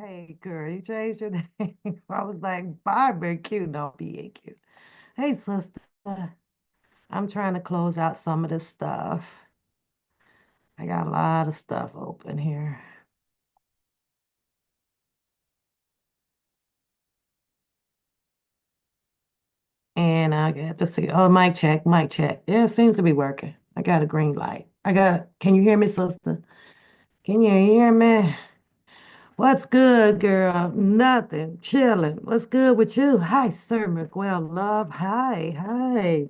Hey, girl, you changed your name. I was like, barbecue, no BAQ. Hey, sister, I'm trying to close out some of this stuff. I got a lot of stuff open here. And I get to see, oh, mic check, mic check. Yeah, it seems to be working. I got a green light. Can you hear me, sister? Can you hear me? What's good, girl? Nothing. Chilling. What's good with you? Hi, Sir Miguel Love. Hi, hi.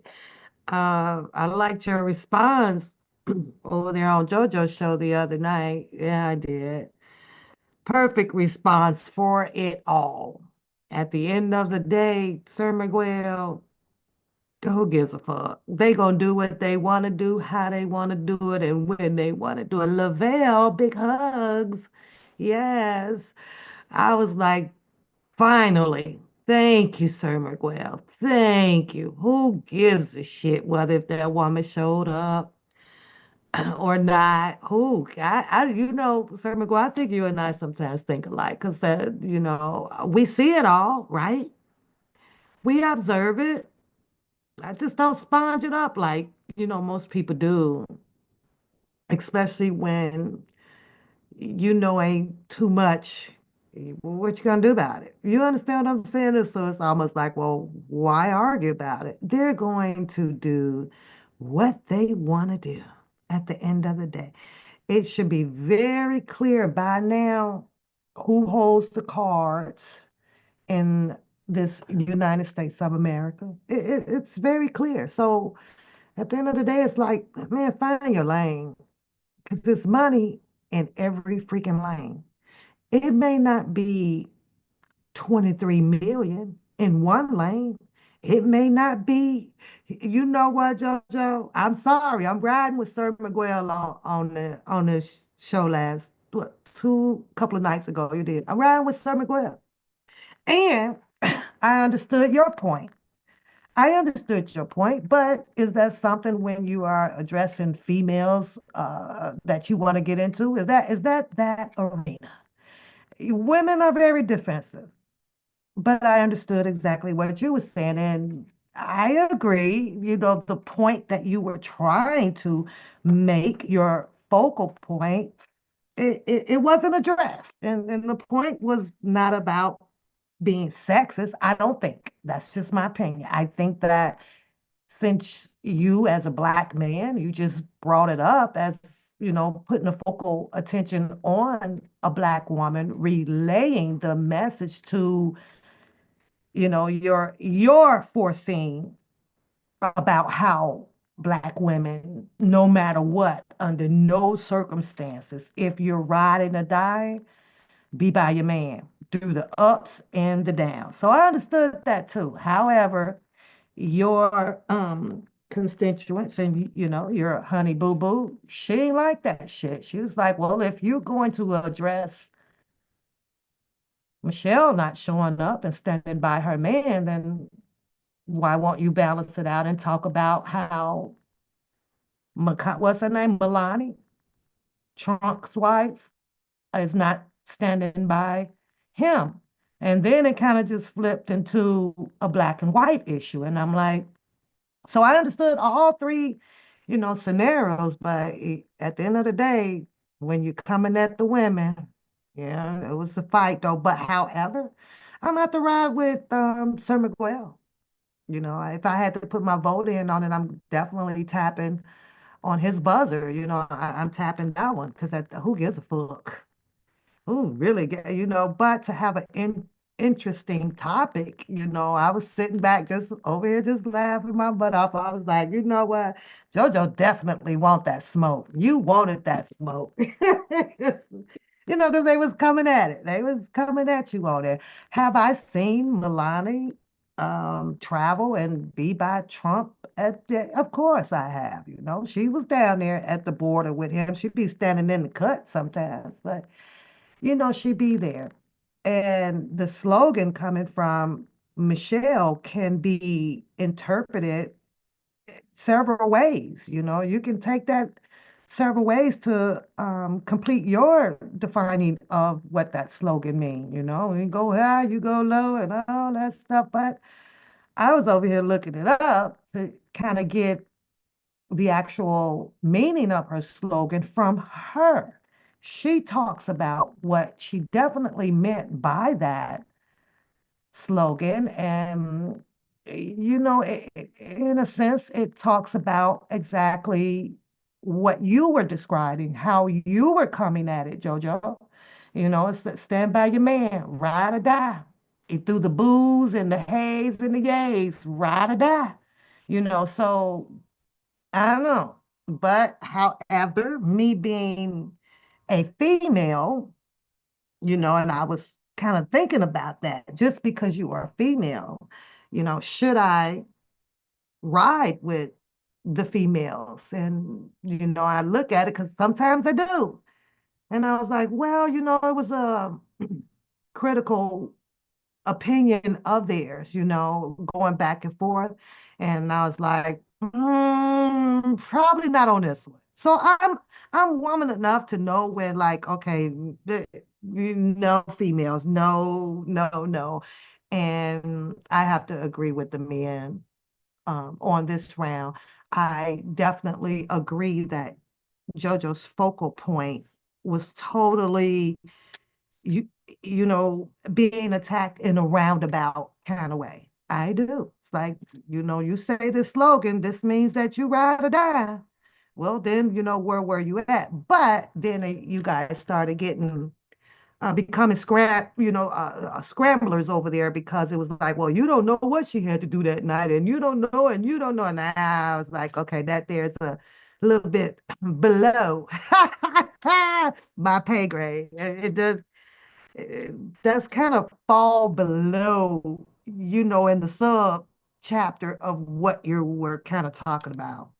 I liked your response over there on JoJo's show the other night. Yeah, I did. Perfect response for it all. At the end of the day, Sir Miguel, who gives a fuck? They gonna do what they want to do, how they want to do it, and when they want to do it. Lavelle, big hugs. Yes. I was like, finally. Thank you, Sir Miguel. Thank you. Who gives a shit whether if that woman showed up or not? Sir Miguel, I think you and I sometimes think alike because, we see it all, right? We observe it. I just don't sponge it up like, most people do, especially when ain't too much. What you gonna do about it? You understand what I'm saying? So it's almost like, well, why argue about it? They're going to do what they want to do at the end of the day. It should be very clear by now who holds the cards in this United States of America. It's very clear. So at the end of the day, it's like, man, find your lane because there's money in every freaking lane. It may not be 23 million in one lane. It may not be, you know what, JoJo? I'm sorry. I'm riding with Sir Miguel on this show last what two couple of nights ago. You did. I'm riding with Sir Miguel. And I understood your point. I understood your point, but is that something when you are addressing females that you want to get into? Is that arena? Women are very defensive, but I understood exactly what you were saying, and I agree. The point that you were trying to make, your focal point, it wasn't addressed, and the point was not about being sexist. I don't think that's just my opinion. I think that since you, as a black man, you just brought it up as putting a focal attention on a black woman, relaying the message to your foreseeing about how black women, no matter what, under no circumstances, if you're riding or dying, be by your man through the ups and the downs. So I understood that too. However, your constituents and your honey boo boo, she ain't like that shit. She was like, well, if you're going to address Michelle not showing up and standing by her man, then why won't you balance it out and talk about how what's her name, Milani, Trump's wife, is not standing by him? And then it kind of just flipped into a black and white issue, and I'm like, so I understood all three, scenarios, but at the end of the day, when you're coming at the women, yeah, it was a fight though. But however, I'm at the ride with Sir Miguel. If I had to put my vote in on it, I'm definitely tapping on his buzzer. I'm tapping that one because who gives a fuck? Who really but to have an interesting topic, I was sitting back just over here just laughing my butt off. I was like, you know what? JoJo definitely want that smoke. You wanted that smoke. Because they was coming at it. They was coming at you on there. Have I seen Milani travel and be by Trump of course I have. She was down there at the border with him. She'd be standing in the cut sometimes, but she'd be there. And the slogan coming from Michelle can be interpreted several ways. You can take that several ways to complete your defining of what that slogan means. You go high, you go low, and all that stuff. But I was over here looking it up to kind of get the actual meaning of her slogan from her. She talks about what she definitely meant by that slogan. And, in a sense, it talks about exactly what you were describing, how you were coming at it, JoJo. It's that stand by your man, ride or die. Through the booze and the haze and the yays, ride or die. So I don't know. But however, me being a female, and I was kind of thinking about that, just because you are a female, should I ride with the females? And, I look at it because sometimes I do. And I was like, well, it was a critical opinion of theirs, going back and forth. And I was like, probably not on this one. So I'm woman enough to know when, like, okay, no females, no, no, no. And I have to agree with the men on this round. I definitely agree that JoJo's focal point was totally you being attacked in a roundabout kind of way. I do. It's like, you say this slogan, this means that you ride or die. Well, then, where were you at? But then you guys started getting becoming scramblers over there, because it was like, well, you don't know what she had to do that night, and you don't know. And I was like, okay, that there's a little bit below my pay grade. It does that's kind of fall below, in the sub chapter of what you were kind of talking about.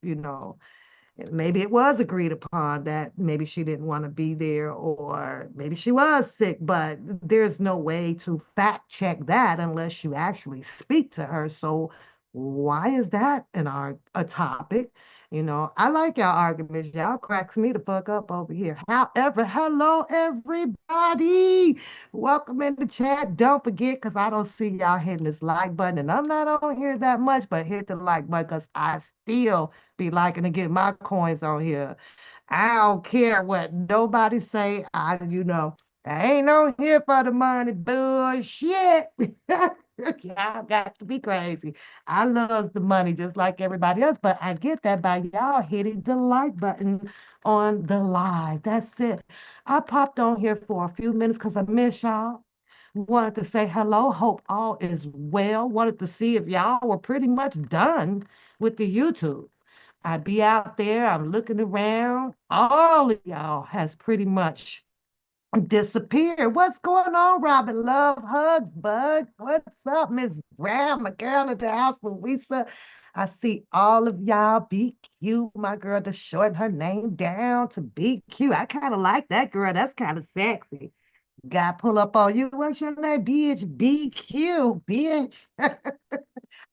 Maybe it was agreed upon that maybe she didn't want to be there, or maybe she was sick, but there's no way to fact check that unless you actually speak to her. So why is that a topic? I like y'all arguments. Y'all cracks me the fuck up over here. However, hello everybody. Welcome in the chat. Don't forget, because I don't see y'all hitting this like button, and I'm not on here that much, but hit the like button because I still be liking to get my coins on here. I don't care what nobody say. I ain't on here for the money. Bullshit. Y'all got to be crazy. I love the money just like everybody else, but I get that by y'all hitting the like button on the live. That's it. I popped on here for a few minutes because I miss y'all. Wanted to say hello. Hope all is well. Wanted to see if y'all were pretty much done with the YouTube. I'd be out there, I'm looking around. All of y'all has pretty much disappeared. What's going on, Robin? Love, hugs, bug. What's up, Miss Brown, my girl in the house, Louisa? I see all of y'all. BQ, my girl, to shorten her name down to BQ. I kind of like that girl. That's kind of sexy. Got pull up on you. What's your name, bitch? BQ, bitch.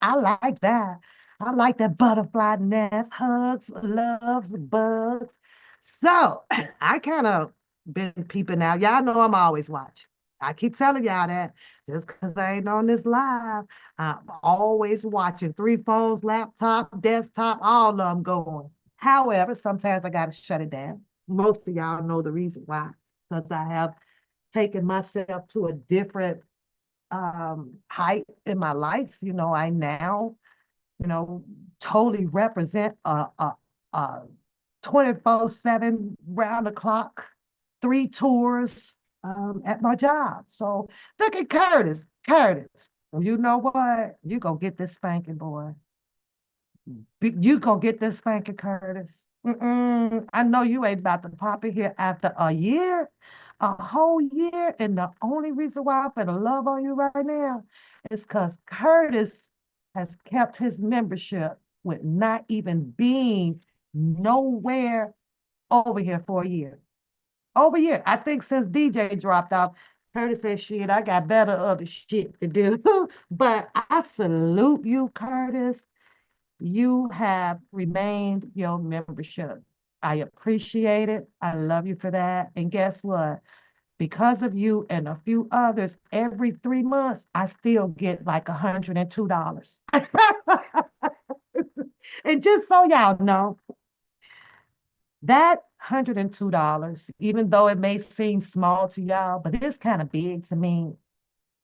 I like that. I like that butterfly nest, hugs, loves, bugs. So I kind of been peeping out. Y'all know I'm always watching. I keep telling y'all that just because I ain't on this live, I'm always watching. Three phones, laptop, desktop, all of them going. However, sometimes I got to shut it down. Most of y'all know the reason why, because I have taken myself to a different height in my life. I now, you know, totally represent a 24/7 round the clock, three tours at my job. So look at Curtis. Curtis, you know what? You gonna get this spanking, boy. You gonna get this spanking, Curtis. I know you ain't about to pop in here after a year, a whole year, and the only reason why I'm gonna love on you right now is because Curtis has kept his membership with not even being nowhere over here for a year. Over a year. I think since DJ dropped off, Curtis said, shit, I got better other shit to do. But I salute you, Curtis. You have remained your membership. I appreciate it. I love you for that. And guess what? Because of you and a few others, every 3 months, I still get like $102. And just so y'all know, that $102, even though it may seem small to y'all, but it's kind of big to me.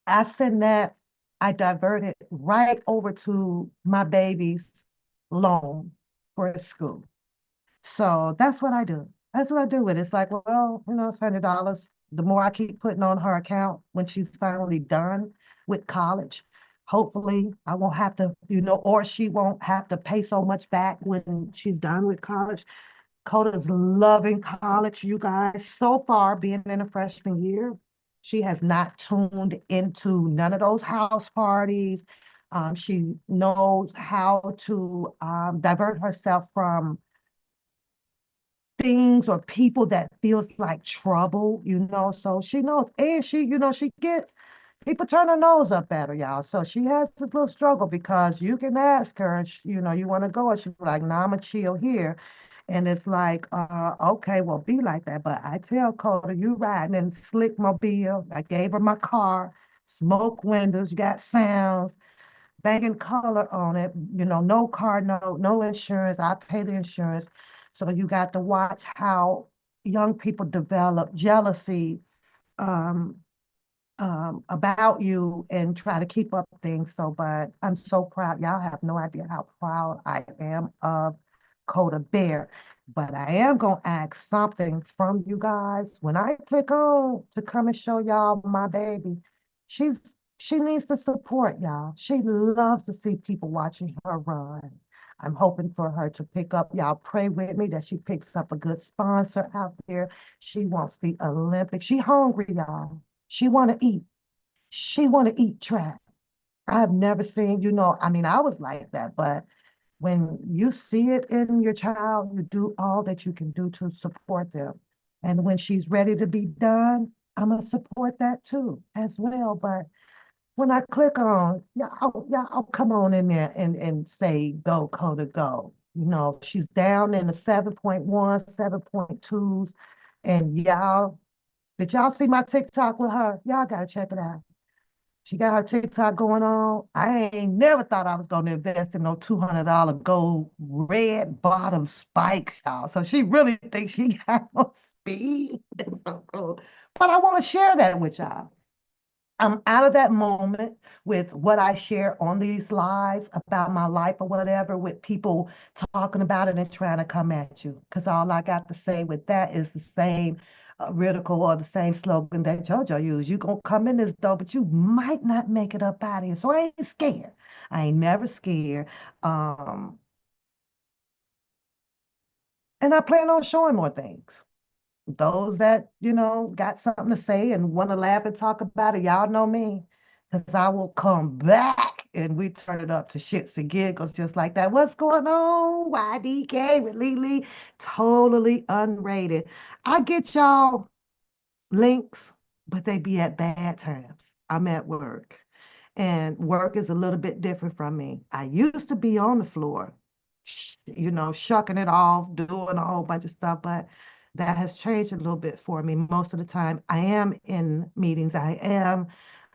I send that, I divert it right over to my baby's loan for school. So that's what I do. That's what I do with it. It's like, well, it's $100. The more I keep putting on her account when she's finally done with college, hopefully I won't have to, or she won't have to pay so much back when she's done with college. Coda's loving college, you guys. So far, being in a freshman year, she has not tuned into none of those house parties. She knows how to divert herself from things or people that feels like trouble, so she knows. And she get people turn their nose up at her, y'all. So she has this little struggle because you can ask her, and you want to go, and she's like, nah, I'ma chill here. And it's like, okay, well, be like that. But I tell Coda, you riding in slick mobile. I gave her my car, smoke windows, you got sounds, banging color on it, no car note, no insurance. I pay the insurance. So you got to watch how young people develop jealousy um, about you and try to keep up things. So, but I'm so proud. Y'all have no idea how proud I am of Coda Bear. But I am going to ask something from you guys. When I click on to come and show y'all my baby, she's she needs the support, y'all. She loves to see people watching her run. I'm hoping for her to pick up. Y'all pray with me that she picks up a good sponsor out there. She wants the Olympics. She hungry, y'all. She want to eat. She want to eat track. I've never seen, I mean, I was like that, but when you see it in your child, you do all that you can do to support them. And when she's ready to be done, I'm gonna support that too, as well. But when I click on, y'all come on in there and say, go, Coda, go. She's down in the 7.1, 7.2s. And y'all, did y'all see my TikTok with her? Y'all gotta check it out. She got her TikTok going on. I ain't never thought I was gonna invest in no $200 gold red bottom spikes, y'all. So she really thinks she got no speed. That's so cool. But I want to share that with y'all. I'm out of that moment with what I share on these lives about my life or whatever, with people talking about it and trying to come at you. Because all I got to say with that is the same ridicule or the same slogan that JoJo used. You gonna come in this door, but you might not make it up out of here. So I ain't scared. I ain't never scared. Um, and I plan on showing more things. Those that, got something to say and want to laugh and talk about it, y'all know me. Because I will come back and we turn it up to shits and giggles just like that. What's going on? YDK with Lily, totally unrated. I get y'all links, but they be at bad times. I'm at work, and work is a little bit different from me. I used to be on the floor, shucking it off, doing a whole bunch of stuff, but that has changed a little bit for me. Most of the time, I am in meetings, I am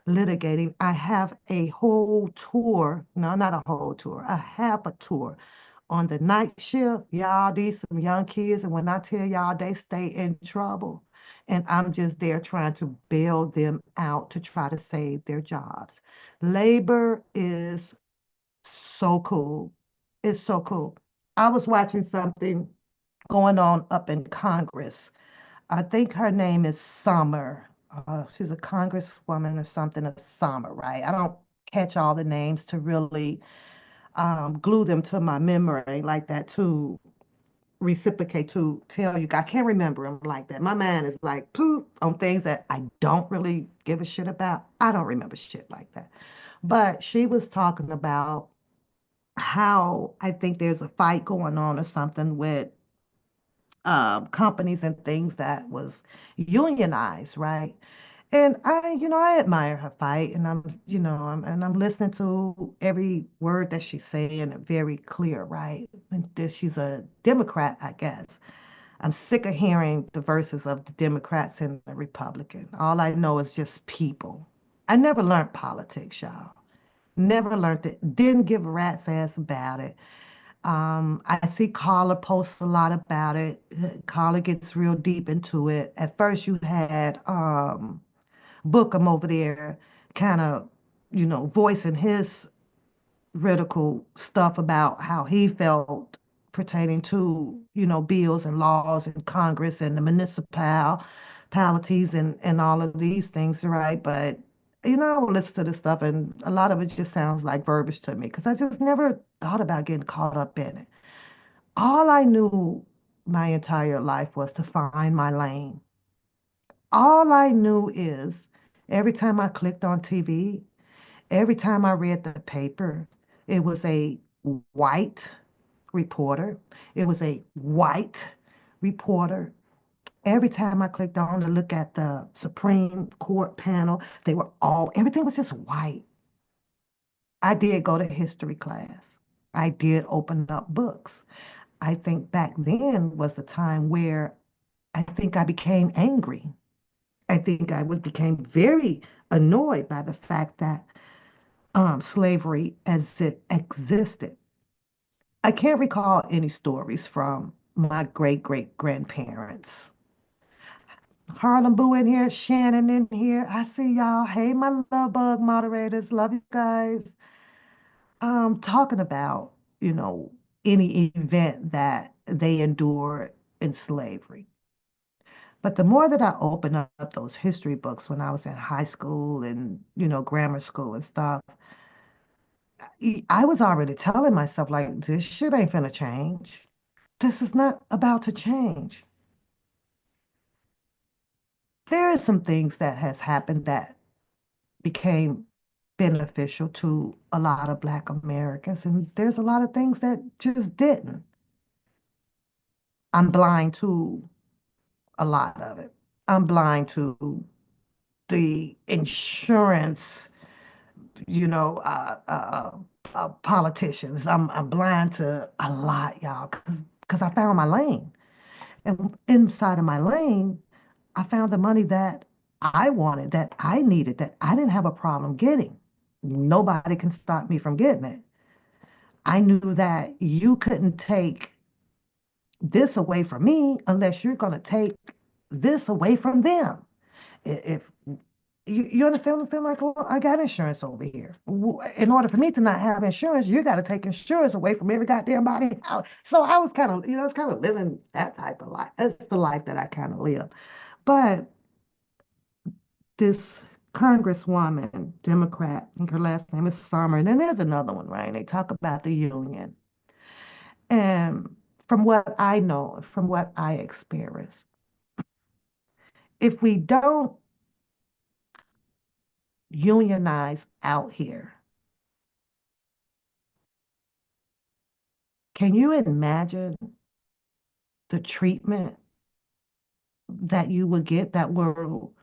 litigating. I have a whole tour, no, not a whole tour, I have a tour on the night shift. Y'all, these some young kids, and when I tell y'all they stay in trouble, and I'm just there trying to bail them out to try to save their jobs. Labor is so cool. It's so cool. I was watching something going on up in Congress. I think her name is Summer. She's a congresswoman or something of Summer, right? I don't catch all the names to really glue them to my memory like that to reciprocate to tell you. I can't remember them like that. My mind is like poop on things that I don't really give a shit about. I don't remember shit like that. But she was talking about how I think there's a fight going on or something with companies and things that was unionized, right? And I admire her fight, and I'm listening to every word that she's saying, very clear, right? And she's a Democrat, I guess. I'm sick of hearing the verses of the Democrats and the Republicans. All I know is just people. I never learned politics, y'all. Never learned it. Didn't give a rat's ass about it. I see Carla post a lot about it. Carla gets real deep into it. At first, you had Bookham over there, kind of, voicing his critical stuff about how he felt pertaining to, bills and laws in Congress and the municipalities and all of these things, right? But I will listen to this stuff, and a lot of it just sounds like verbiage to me because I just never thought about getting caught up in it. All I knew my entire life was to find my lane. All I knew is every time I clicked on TV, every time I read the paper, it was a white reporter. It was a white reporter. Every time I clicked on to look at the Supreme Court panel, everything was just white. I did go to history class. I did open up books. I think back then was the time where I think I became angry. I think became very annoyed by the fact that slavery as it existed. I can't recall any stories from my great great grandparents. Harlem Boo in here, Shannon in here. I see y'all. Hey, my love bug moderators. Love you guys. Talking about, you know, any event that they endured in slavery. But the more that I opened up those history books when I was in high school and, grammar school and stuff, I was already telling myself, like, this shit ain't finna change. This is not about to change. There are some things that has happened that became beneficial to a lot of Black Americans, and there's a lot of things that just didn't. I'm blind to a lot of it. I'm blind to the insurance, politicians. I'm blind to a lot, y'all, because I found my lane. And inside of my lane, I found the money that I wanted, that I needed, that I didn't have a problem getting. Nobody can stop me from getting it. I knew that you couldn't take this away from me unless you're going to take this away from them. If you understand what I'm saying? Like, well, I got insurance over here. In order for me to not have insurance, you got to take insurance away from every goddamn body out. So I was kind of, it's kind of living that type of life. That's the life that I kind of live. But this Congresswoman, Democrat, I think her last name is Summer, and then there's another one, right? They talk about the union. And from what I know, from what I experience, if we don't unionize out here, can you imagine the treatment that you would get that will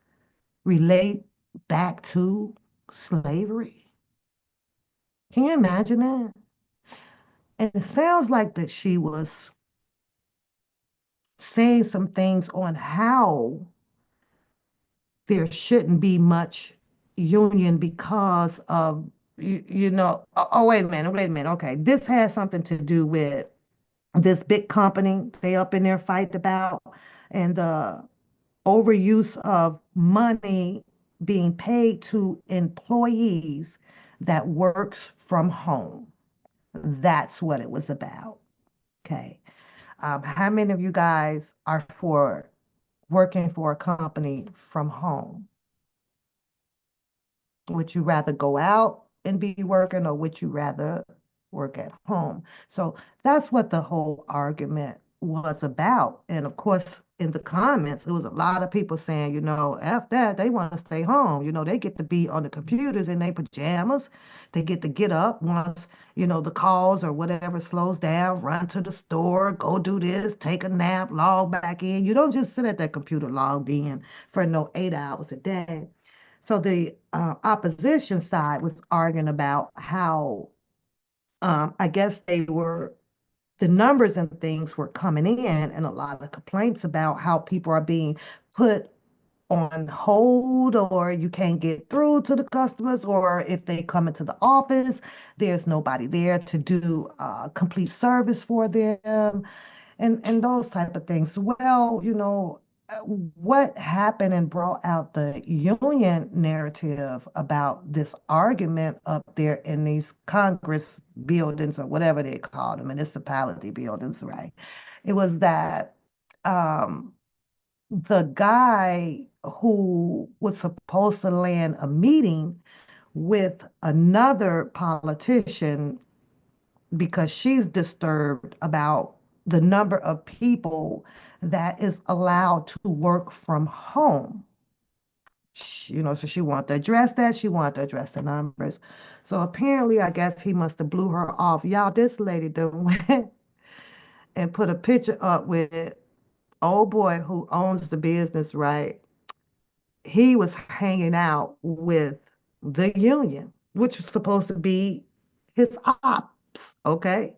relate back to slavery? Can you imagine that? And it sounds like that she was saying some things on how there shouldn't be much union because of wait a minute, okay, this has something to do with this big company they up in there fight about and the overuse of money being paid to employees that works from home. That's what it was about. Okay. How many of you guys are for working for a company from home? Would you rather go out and be working, or would you rather work at home? So that's what the whole argument was about. And of course, in the comments, it was a lot of people saying, F that, they want to stay home. They get to be on the computers in their pajamas. They get to get up once, the calls or whatever slows down, run to the store, go do this, take a nap, log back in. You don't just sit at that computer logged in for no 8 hours a day. So the opposition side was arguing about how I guess they were the numbers and things were coming in, and a lot of complaints about how people are being put on hold, or you can't get through to the customers, or if they come into the office, there's nobody there to do complete service for them, and those type of things. Well, what happened and brought out the union narrative about this argument up there in these Congress buildings, or whatever they call them, municipality buildings, right? It was that um, the guy who was supposed to land a meeting with another politician, because she's disturbed about the number of people that is allowed to work from home. So she wanted to address that. She wanted to address the numbers. So apparently, I guess he must have blew her off. Y'all, this lady done went and put a picture up with old boy who owns the business, right? He was hanging out with the union, which was supposed to be his ops, okay?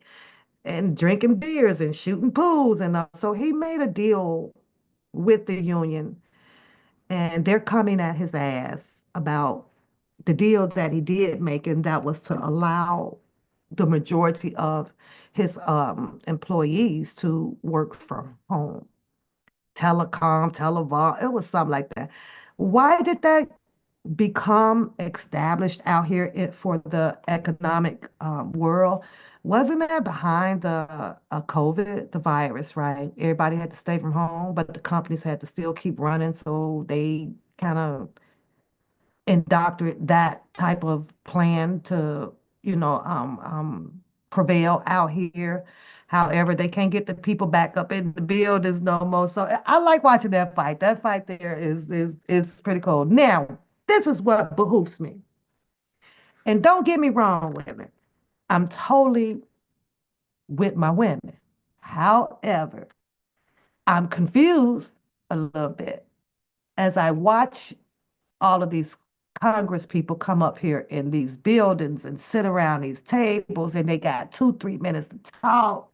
And drinking beers and shooting pools. And so he made a deal with the union, and they're coming at his ass about the deal that he did make, and that was to allow the majority of his employees to work from home. Telecom, Televol, it was something like that. Why did that become established out here for the economic world? Wasn't that behind the COVID, the virus, right? Everybody had to stay from home, but the companies had to still keep running. So they kind of indoctrinate that type of plan to, you know, um, um, prevail out here. However, they can't get the people back up in the buildings no more. So I like watching that fight. That fight there is pretty cool. Now, this is what behooves me. And don't get me wrong, women. I'm totally with my women. However, I'm confused a little bit as I watch all of these Congress people come up here in these buildings and sit around these tables, and they got 2, 3 minutes to talk.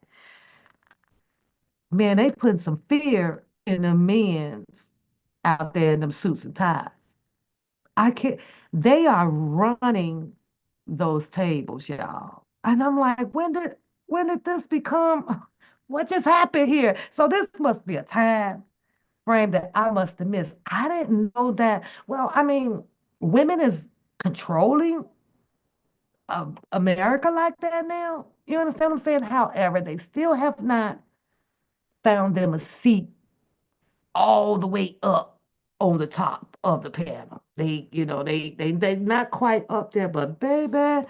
Man, they putting some fear in the men's out there in them suits and ties. I can't, they are running those tables, y'all. And I'm like, when did this become, what just happened here? So this must be a time frame that I must have missed. I didn't know that. Well, I mean, women is controlling America like that now. You understand what I'm saying? However, they still have not found them a seat all the way up on the top of the panel. They not quite up there, but baby,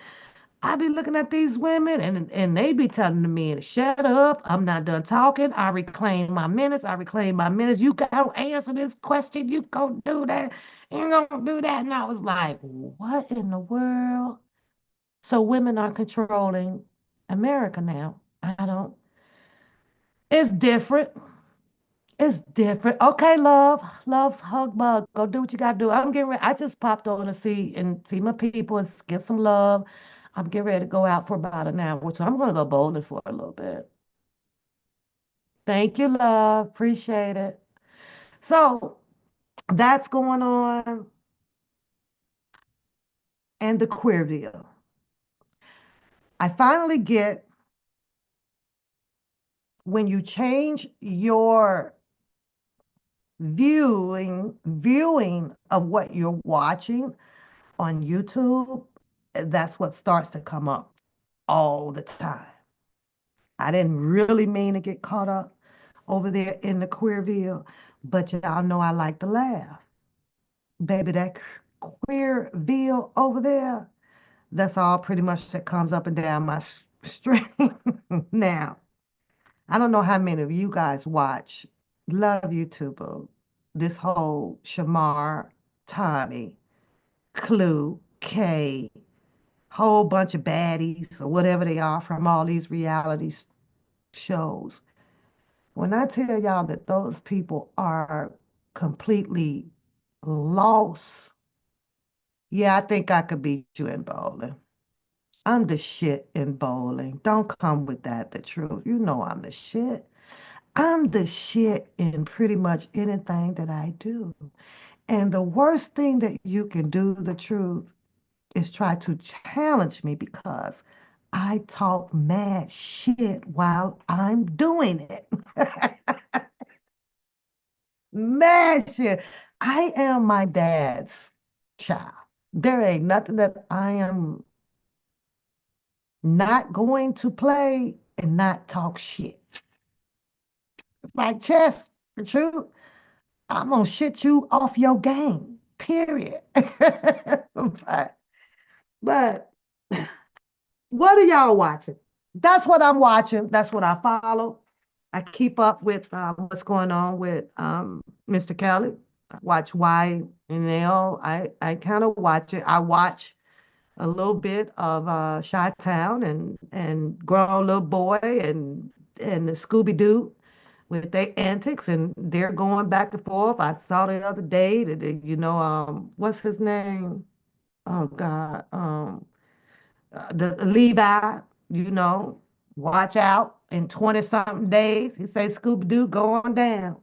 I be looking at these women, and they be telling the men, shut up, I'm not done talking. I reclaim my minutes. I reclaim my minutes. You gotta answer this question. You gonna do that. You gonna do that. And I was like, what in the world? So women are controlling America now. I don't. It's different. It's different. Okay, love's hug bug. Go do what you gotta do. I'm getting ready. I just popped on to see my people and give some love. I'm getting ready to go out for about an hour, so I'm gonna go bowling for a little bit. Thank you, love. Appreciate it. So that's going on, and the queer deal. I finally get when you change your viewing of what you're watching on YouTube, that's what starts to come up all the time. I didn't really mean to get caught up over there in the queerville, but y'all know I like to laugh. Baby, that queerville over there, that's all pretty much that comes up and down my street. Now, I don't know how many of you guys watch, love YouTube, this whole Shamar, Tommy, Clue, Kay, whole bunch of baddies or whatever they are from all these reality shows. When I tell y'all that those people are completely lost, yeah, I think I could beat you in bowling. I'm the shit in bowling. Don't come with that, the truth. You know I'm the shit. I'm the shit in pretty much anything that I do. And the worst thing that you can do, the truth, is try to challenge me because I talk mad shit while I'm doing it. Mad shit. I am my dad's child. There ain't nothing that I am not going to play and not talk shit. Like chess, the truth. I'm gonna shit you off your game. Period. but what are y'all watching? That's what I'm watching. That's what I follow. I keep up with what's going on with Mr. Kelly. I watch Y and L. I kind of watch it. I watch a little bit of Chi-Town and Grown Little Boy and the Scooby Doo with their antics and they're going back and forth. I saw the other day that what's his name? Oh God, the Levi, you know, watch out in 20 something days. He say Scooby Doo going down.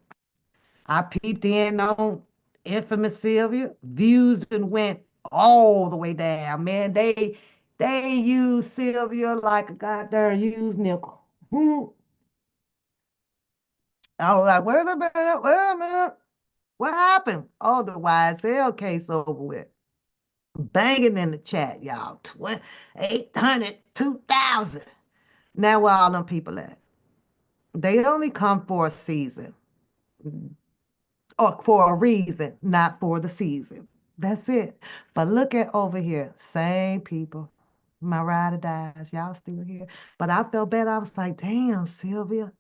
I peeped in on infamous Sylvia. Views and went all the way down. Man, they use Sylvia like a goddamn used nickel. Hmm. I was like, wait a minute, what happened? Oh, the YSL case over with. Banging in the chat, y'all. 800, 2,000. Now where all them people at? They only come for a season or for a reason, not for the season. That's it. But look at over here, same people. My ride or dies, y'all still here. But I felt bad. I was like, damn, Sylvia,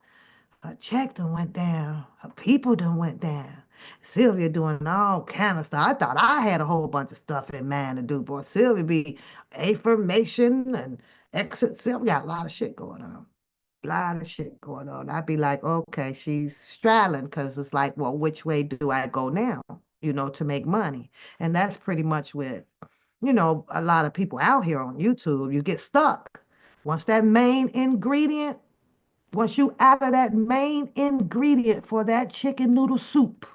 her check done went down. Her people done went down. Sylvia doing all kind of stuff. I thought I had a whole bunch of stuff in mind to do, boy. Sylvia be affirmation and exit. Sylvia got a lot of shit going on. Lot of shit going on. I'd be like, okay, she's straddling because it's like, well, which way do I go now? To make money. And that's pretty much with, a lot of people out here on YouTube. You get stuck. Once that main ingredient, once you out of that main ingredient for that chicken noodle soup,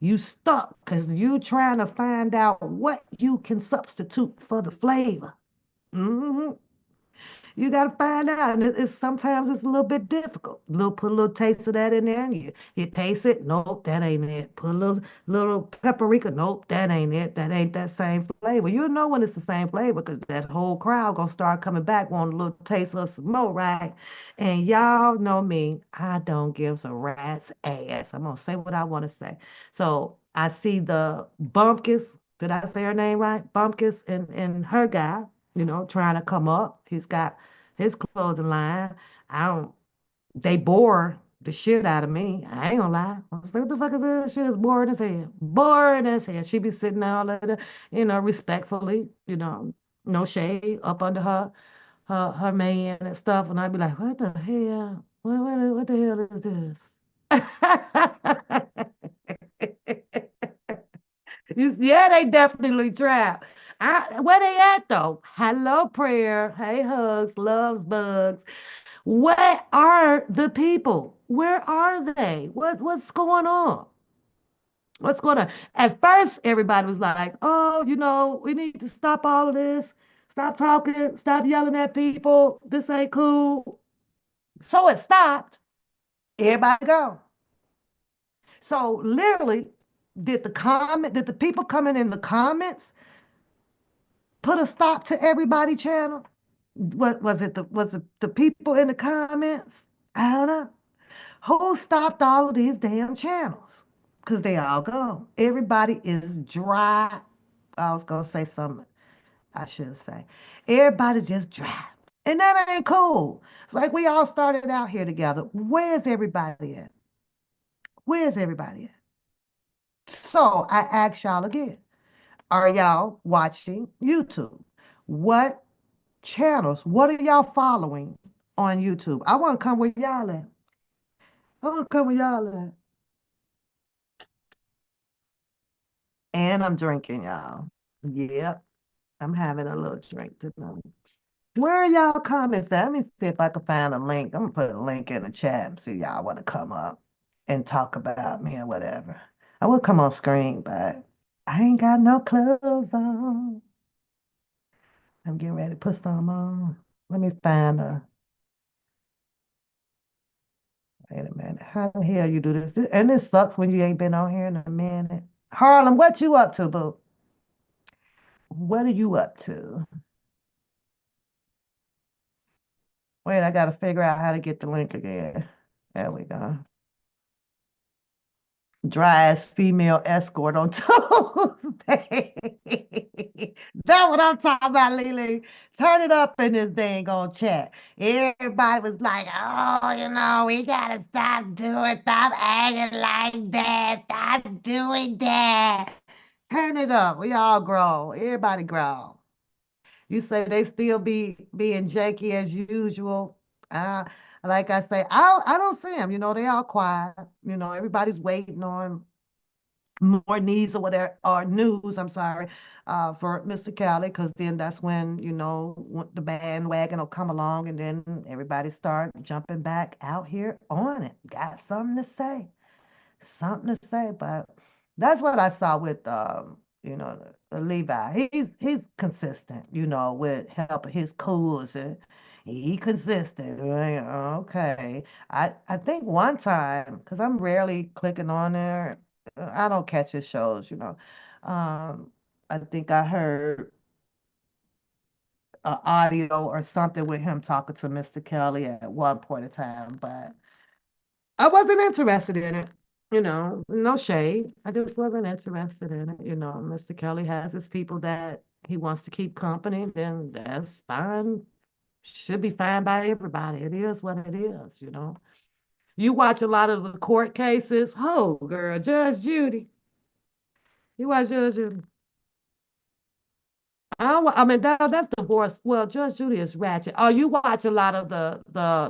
you stuck because you trying to find out what you can substitute for the flavor. Mhm. You got to find out. And sometimes it's a little bit difficult. Put a little taste of that in there, and you taste it. Nope, that ain't it. Put a little paprika. Nope, that ain't it. That ain't that same flavor. You'll know when it's the same flavor because that whole crowd gonna start coming back wanting a little taste of some more, right? And y'all know me. I don't give a rat's ass. I'm gonna say what I want to say. So I see the Bumpkins. Did I say her name right? Bumpkins and her guy, trying to come up. He's got his clothing line. I don't, they bore the shit out of me. I ain't gonna lie. I was like, what the fuck is this? Shit is boring as hell. Boring as hell. She be sitting there all of the, respectfully, no shade up under her man and stuff. And I'd be like, what the hell? What the hell is this? Yeah, they definitely trap. Where they at though? Hello, prayer. Hey, hugs, loves, bugs. Where are the people? Where are they? What's going on? What's going on? At first, everybody was like, "Oh, we need to stop all of this. Stop talking. Stop yelling at people. This ain't cool." So it stopped. Everybody go. So literally, did the people coming in the comments put a stop to everybody channel? What was it the people in the comments? I don't know. Who stopped all of these damn channels? Because they all gone. Everybody is dry. I was gonna say something I shouldn't say. Everybody's just dry. And that ain't cool. It's like we all started out here together. Where's everybody at? Where's everybody at? So I ask y'all again. Are y'all watching YouTube? What channels? What are y'all following on YouTube? I want to come where y'all at. I want to come where y'all at. And I'm drinking, y'all. Yep, I'm having a little drink tonight. Where are y'all comments at? Let me see if I can find a link. I'm gonna put a link in the chat and see if y'all want to come up and talk about me or whatever. I will come on screen, but I ain't got no clothes on. I'm getting ready to put some on. Let me find a. Wait a minute. How the hell you do this? And it sucks when you ain't been on here in a minute. Harlem, what you up to, boo? What are you up to? Wait, I gotta figure out how to get the link again. There we go. Dry ass female escort on Tuesday. That's what I'm talking about, Lily. Turn it up in this dang on chat. Everybody was like, oh, we gotta stop acting like that, stop doing that. Turn it up. We all grown. Everybody grown. You say they still be being janky as usual. Uh, like I say, I don't see them. They all quiet. Everybody's waiting on more news or whatever, or news, I'm sorry, for Mr. Cali, because then that's when, the bandwagon will come along and then everybody start jumping back out here on it. Got something to say, but that's what I saw with Levi. He's consistent, with helping his cause and he consistent. Right? Okay. I think one time, because I'm rarely clicking on there, I don't catch his shows. I think I heard audio or something with him talking to Mr. Kelly at one point in time, but I wasn't interested in it. No shade. I just wasn't interested in it. Mr. Kelly has his people that he wants to keep company, then that's fine. Should be fine by everybody. It is what it is. You watch a lot of the court cases. Oh, girl, Judge Judy. You watch Judge Judy. I mean that's divorce. Well, Judge Judy is ratchet. Oh, you watch a lot of the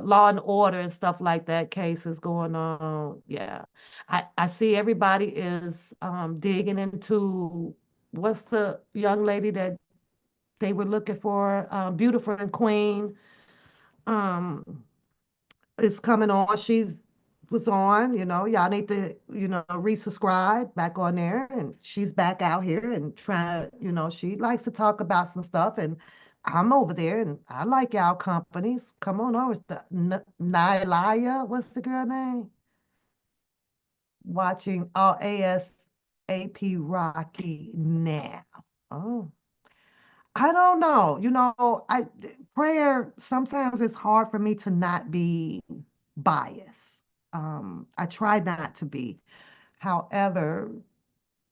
Law and Order and stuff like that cases going on. Yeah, I see everybody is digging into what's the young lady that they were looking for, Beautiful and Queen. Um, is coming on. She's was on, y'all need to, resubscribe back on there. And she's back out here and trying to, she likes to talk about some stuff. And I'm over there and I like y'all companies. Come on over. It's the Nylaya, what's the girl name? Watching ASAP Rocky now. Oh, I don't know. Prayer sometimes it's hard for me to not be biased. I try not to be. However,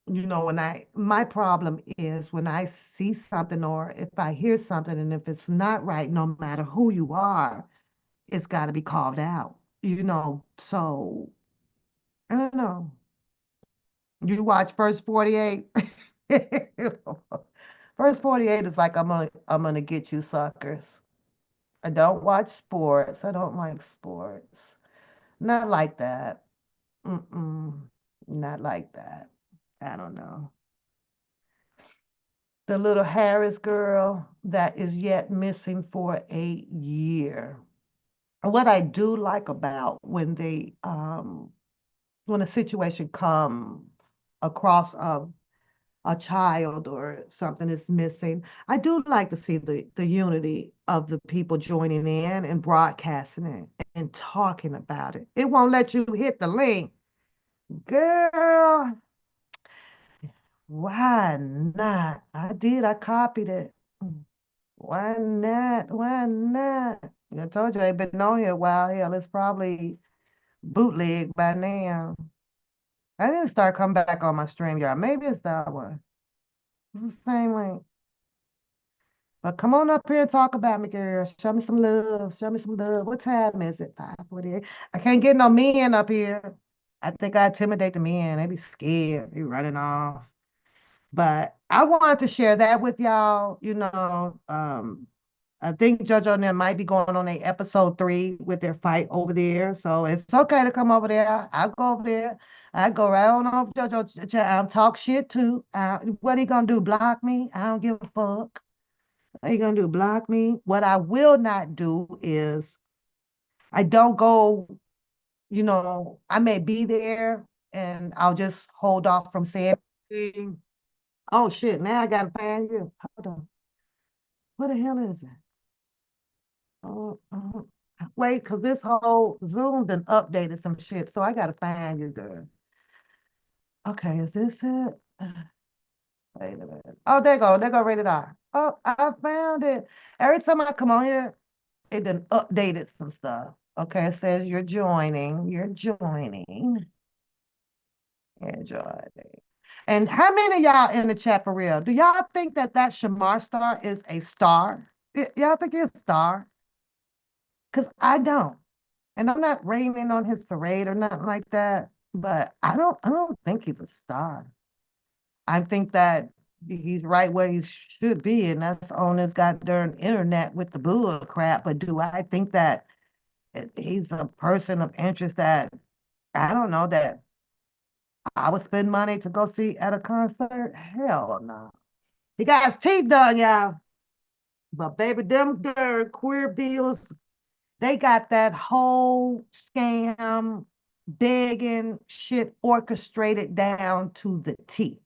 when my problem is when I see something or if I hear something and if it's not right, no matter who you are, it's got to be called out. So I don't know. You watch First 48. First 48 is like I'm gonna get you suckers. I don't watch sports. I don't like sports. Not like that. Mm-mm. Not like that. I don't know. The little Harris girl that is yet missing for a year. What I do like about when a situation comes across a child or something is missing, I do like to see the unity of the people joining in and broadcasting it and talking about it. It won't let you hit the link. Girl, why not? I did, I copied it. Why not? Why not? I told you I ain't been on here a while. Hell, it's probably bootleg by now. I didn't start coming back on my stream, y'all. Maybe it's that one. It's the same link. But come on up here and talk about me, girl. Show me some love. Show me some love. What time is it? 5:48. I can't get no men up here. I think I intimidate the men. They be scared. They running off. But I wanted to share that with y'all. I think JoJo and them might be going on a episode 3 with their fight over there. So it's okay to come over there. I'll go over there. I go right on over JoJo. I'll talk shit too. What he gonna do? Block me? I don't give a fuck. Are you gonna do? Block me? What I will not do is I don't go, I may be there and I'll just hold off from saying anything. Oh shit, now I gotta find you. Hold on. What the hell is it? Oh, wait, because this whole Zoom done updated some shit, so I gotta find you, girl. Okay, is this it? Wait a minute. Oh, there you go. There go rated R. Oh, I found it. Every time I come on here, it done updated some stuff. Okay, it says you're joining. You're joining. You're joining. And how many of y'all in the chat for real? Do y'all think that Shamar star is a star? Y'all think he's a star? Because I don't. And I'm not raining on his parade or nothing like that. But I don't think he's a star. I think that he's right where he should be, and that's on this goddamn internet with the bull crap. But do I think that he's a person of interest that I don't know that I would spend money to go see at a concert? Hell no. He got his teeth done, y'all. But baby, them darn queer bills, they got that whole scam begging shit orchestrated down to the T.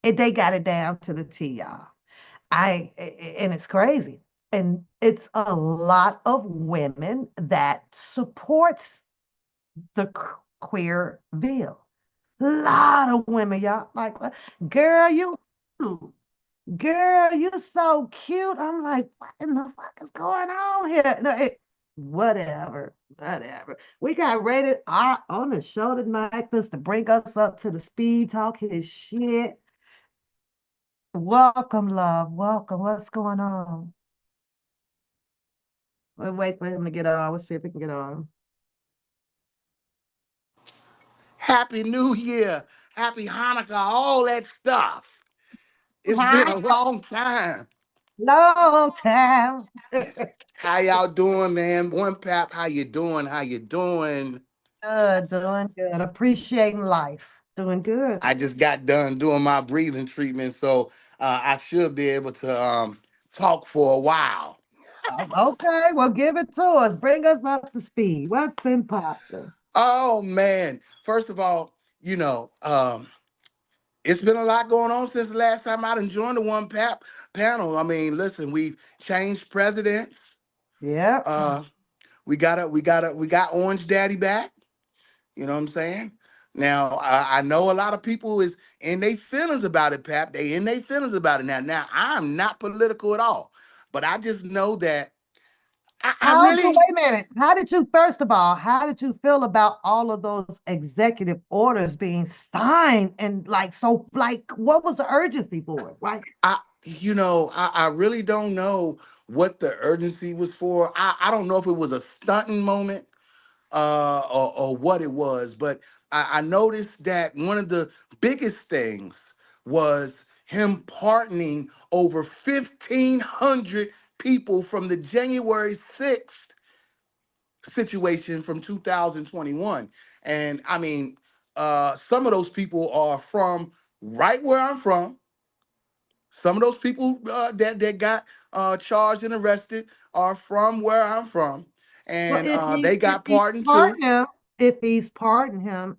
They got it down to the T, y'all. And it's crazy. And it's a lot of women that supports the queer bill. A lot of women, y'all. Like, girl, girl, you so cute. I'm like, what in the fuck is going on here? No, whatever, whatever. We got rated R on the show tonight just to bring us up to the speed, talk his shit. Welcome, love. Welcome. What's going on? We'll wait for him to get on. We'll see if he can get on. Happy New Year, Happy Hanukkah, all that stuff. It's been Hi. a long time. Long time. How y'all doing, man? One Pap, how you doing? How you doing? Good, doing good. Appreciating life. Doing good. I just got done doing my breathing treatment, so I should be able to talk for a while. Okay, well, give it to us. Bring us up to speed. What's been popping? Oh man! First of all, you know, it's been a lot going on since the last time I done joined the One Pap panel. I mean, listen, we've changed presidents. Yeah. Uh, we got Orange Daddy back. You know what I'm saying? Now I know a lot of people is in their feelings about it, Pap. They in their feelings about it now. Now I'm not political at all, but I just know that I How do, really wait a minute. How did you, first of all, how did you feel about all of those executive orders being signed and like, so, like, what was the urgency for it? Like, I really don't know what the urgency was for. I don't know if it was a stunting moment or what it was. But I noticed that one of the biggest things was him pardoning over 1,500 people from the January 6th situation from 2021. And I mean, some of those people are from right where I'm from. Some of those people that got charged and arrested are from where I'm from, well, and if they if got he's pardoned too. pardoning him, if he's pardoning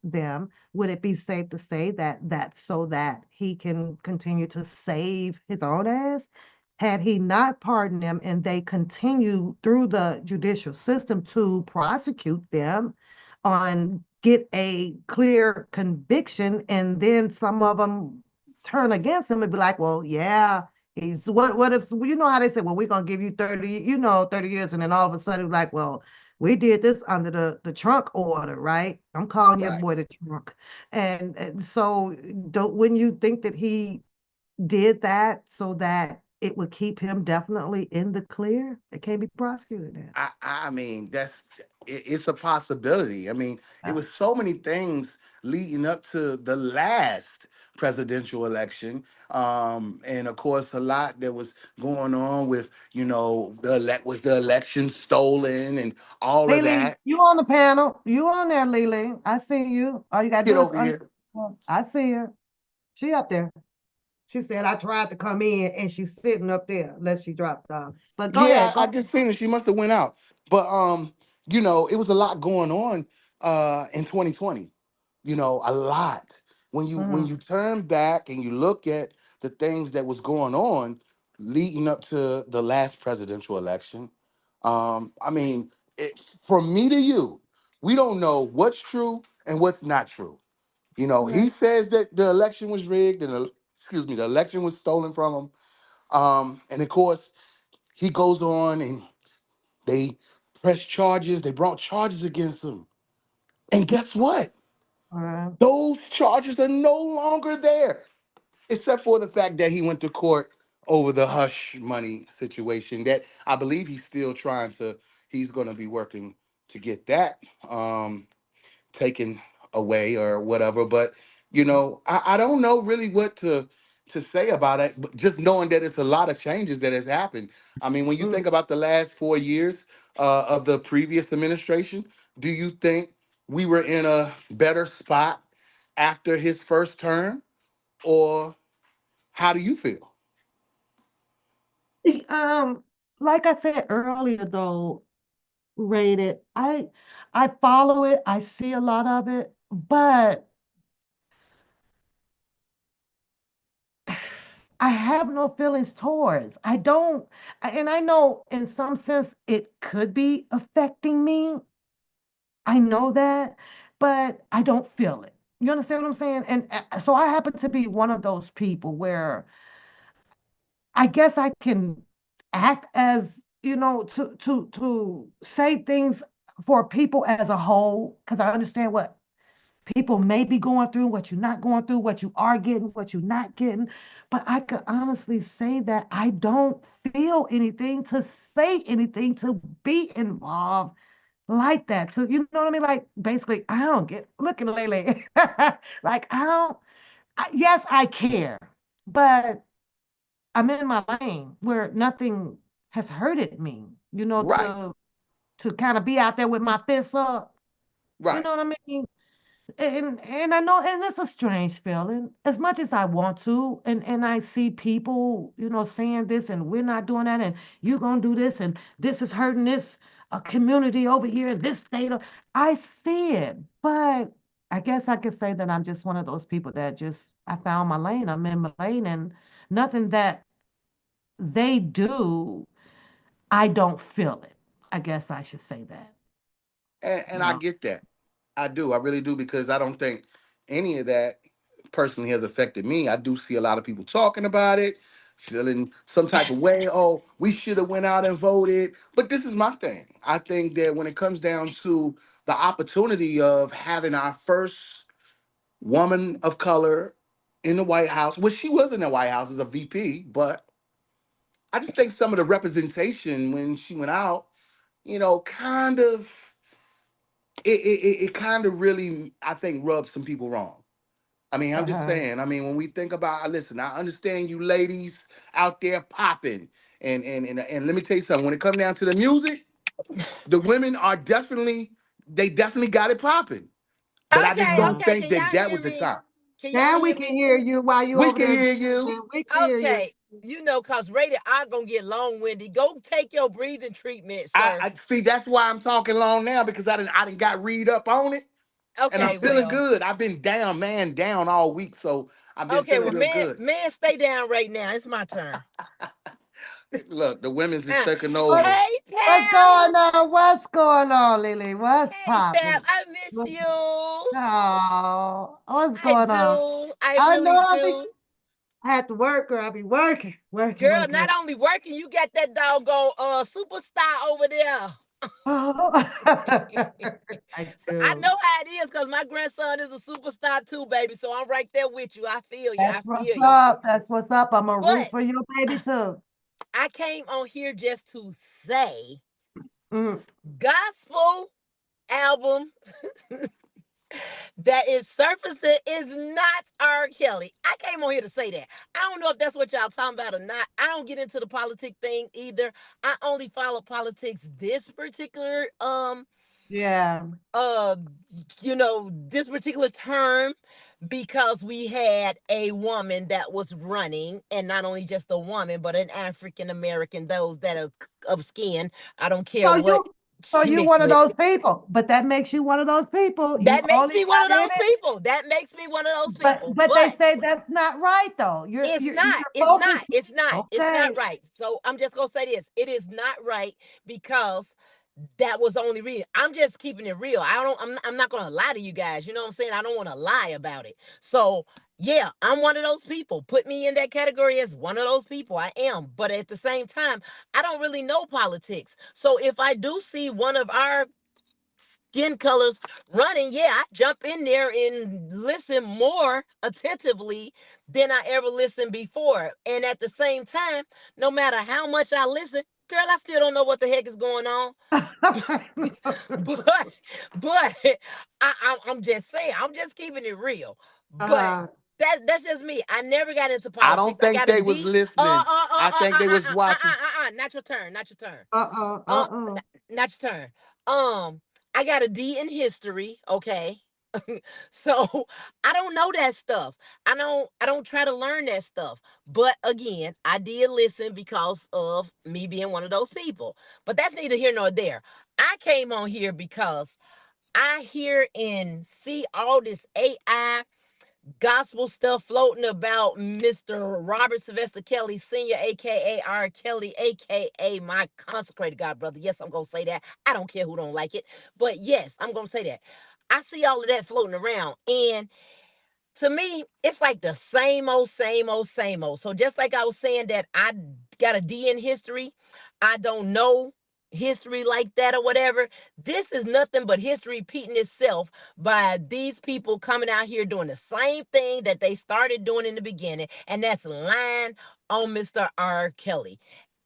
them, would it be safe to say that that's so that he can continue to save his own ass? Had he not pardoned them and they continue through the judicial system to prosecute them on get a clear conviction, and then some of them turn against him and be like, well, yeah, he's what if you know how they say, well, we're gonna give you 30, 30 years, and then all of a sudden it's like, well, we did this under the trunk order, right? I'm calling your Right. boy the trunk. And so don't wouldn't you think that he did that so that it would keep him definitely in the clear? It can't be prosecuted now. I mean, it's a possibility. I mean, it was so many things leading up to the last presidential election, and of course, a lot that was going on with was the election stolen and all of Lily, that. you on the panel. You on there, Lily. I see you. All you gotta Get do is over here. I see her. She up there. She said I tried to come in and she's sitting up there unless she dropped off. But go Yeah, ahead, I go. just seen it. She must have went out. But it was a lot going on in 2020. A lot. When you Mhm. turn back and you look at the things that was going on leading up to the last presidential election, I mean, from me to you, we don't know what's true and what's not true. He Right. says that the election was rigged and the election was stolen from him. And of course, he goes on and they pressed charges. They brought charges against him. And guess what? Right. Those charges are no longer there, except for the fact that he went to court over the hush money situation that I believe he's going to be working to get that. Taken away or whatever. But I don't know really what to say about it. But just knowing that it's a lot of changes that has happened. I mean, when you Mm. think about the last 4 years of the previous administration, do you think we were in a better spot after his first term, or how do you feel? Um, like I said earlier, though, rated, I follow it. I see a lot of it, but I have no feelings towards. I don't, and I know in some sense it could be affecting me. I know that, but I don't feel it. You understand what I'm saying? And so I happen to be one of those people where I guess I can act as, to say things for people as a whole, because I understand what people may be going through, what you're not going through, what you are getting, what you're not getting. But I could honestly say that I don't feel anything to say anything to be involved like that. So you know what I mean? Like basically, I don't get looking Lele. Like I don't. Yes, I care, but I'm in my lane where nothing has hurted me. Right, To kind of be out there with my fists up. You right. know what I mean? And I know, and it's a strange feeling. As much as I want to, and I see people, saying this, and we're not doing that, and you're gonna do this, and this is hurting this community over here in this state. I see it, but I guess I could say that I'm just one of those people that just I found my lane. I'm in my lane, and nothing that they do, I don't feel it. I guess I should say that. And I No. get that. I do. I really do because I don't think any of that personally has affected me. I do see a lot of people talking about it, feeling some type of way. Oh, we should have went out and voted. But this is my thing. I think that when it comes down to the opportunity of having our first woman of color in the White House, well, she was in the White House as a VP, but I just think some of the representation when she went out, kind of it kind of really I think rubs some people wrong. I mean, I'm just Uh-huh. saying. I mean, when we think about, listen, I understand you ladies out there popping, and let me tell you something. When it comes down to the music, the women are definitely got it popping. But I just Okay, don't Uh-huh. okay. think Can that y'all that hear was the me? time. Can y'all Now we hear can me? hear you while you We over can there hear you. dancing. We can hear you. Okay. Cause rated I gonna get long winded. Go take your breathing treatment, sir. I see. That's why I'm talking long now because I didn't got read up on it, and I'm Okay, feeling well. good. I've been down, man, down all week, so I've been Okay, feeling well, real man, good. man, stay down right now. It's my turn. Look, the women's is Uh, taking What, over. hey, what's Pam. going on? What's going on, Lily? What's Hey, Pam. popping? I miss What, you. oh, what's I going on? do. I I know really I be do. I have to work, girl. I be working, working, Girl, working, not working. only working, you got that doggone superstar over there. Oh, I I do. know how it is because my grandson is a superstar too, baby. So I'm right there with you. I feel you. I That's what's feel you. up. That's what's up. I'm gonna root But for your baby too. I came on here just to say Mm, gospel album that is surfacing is not R. Kelly. I came on here to say that. I don't know if that's what y'all talking about or not. I don't get into the politic thing either. I only follow politics this particular Yeah. uh this particular term because we had a woman that was running, and not only just a woman but an African American, those that are of skin. I don't care So what you, so she you mixed one of with. those people, but that makes you one of those people. You That makes only me one of got in those it, people. That makes me one of those people. but they But say that's not right though. it's not. You're It's not. focused. It's not. It's not Okay. right. So I'm just gonna say this. It is not right because that was the only reason. I'm just keeping it real. I'm not gonna lie to you guys. You know what I'm saying? I don't want to lie about it. So yeah, I'm one of those people. Put me in that category as one of those people. I am. But at the same time, I don't really know politics. So if I do see one of our skin colors running, yeah, I jump in there and listen more attentively than I ever listened before. And at the same time, no matter how much I listen, girl, I still don't know what the heck is going on. but but I'm just saying, I'm just keeping it real. But uh, that's just me. I never got into I politics. don't I think got a they was D. listening. I think they was watching. Not your turn. Not your turn. uh, Uh, uh. not your turn. I got a D in history. Okay. So I don't know that stuff. I don't try to learn that stuff. But again, I did listen because of me being one of those people. But that's neither here nor there. I came on here because I hear and see all this AI gospel stuff floating about Mr. Robert Sylvester Kelly Sr., aka R. Kelly, aka my consecrated God brother. Yes, I'm gonna say that. I don't care who don't like it. But yes, I'm gonna say that. I see all of that floating around. And to me, it's like the same old, same old, same old. So just like I was saying that I got a D in history, I don't know history like that or whatever. This is nothing but history repeating itself by these people coming out here doing the same thing that they started doing in the beginning, and that's lying on Mr. R. Kelly.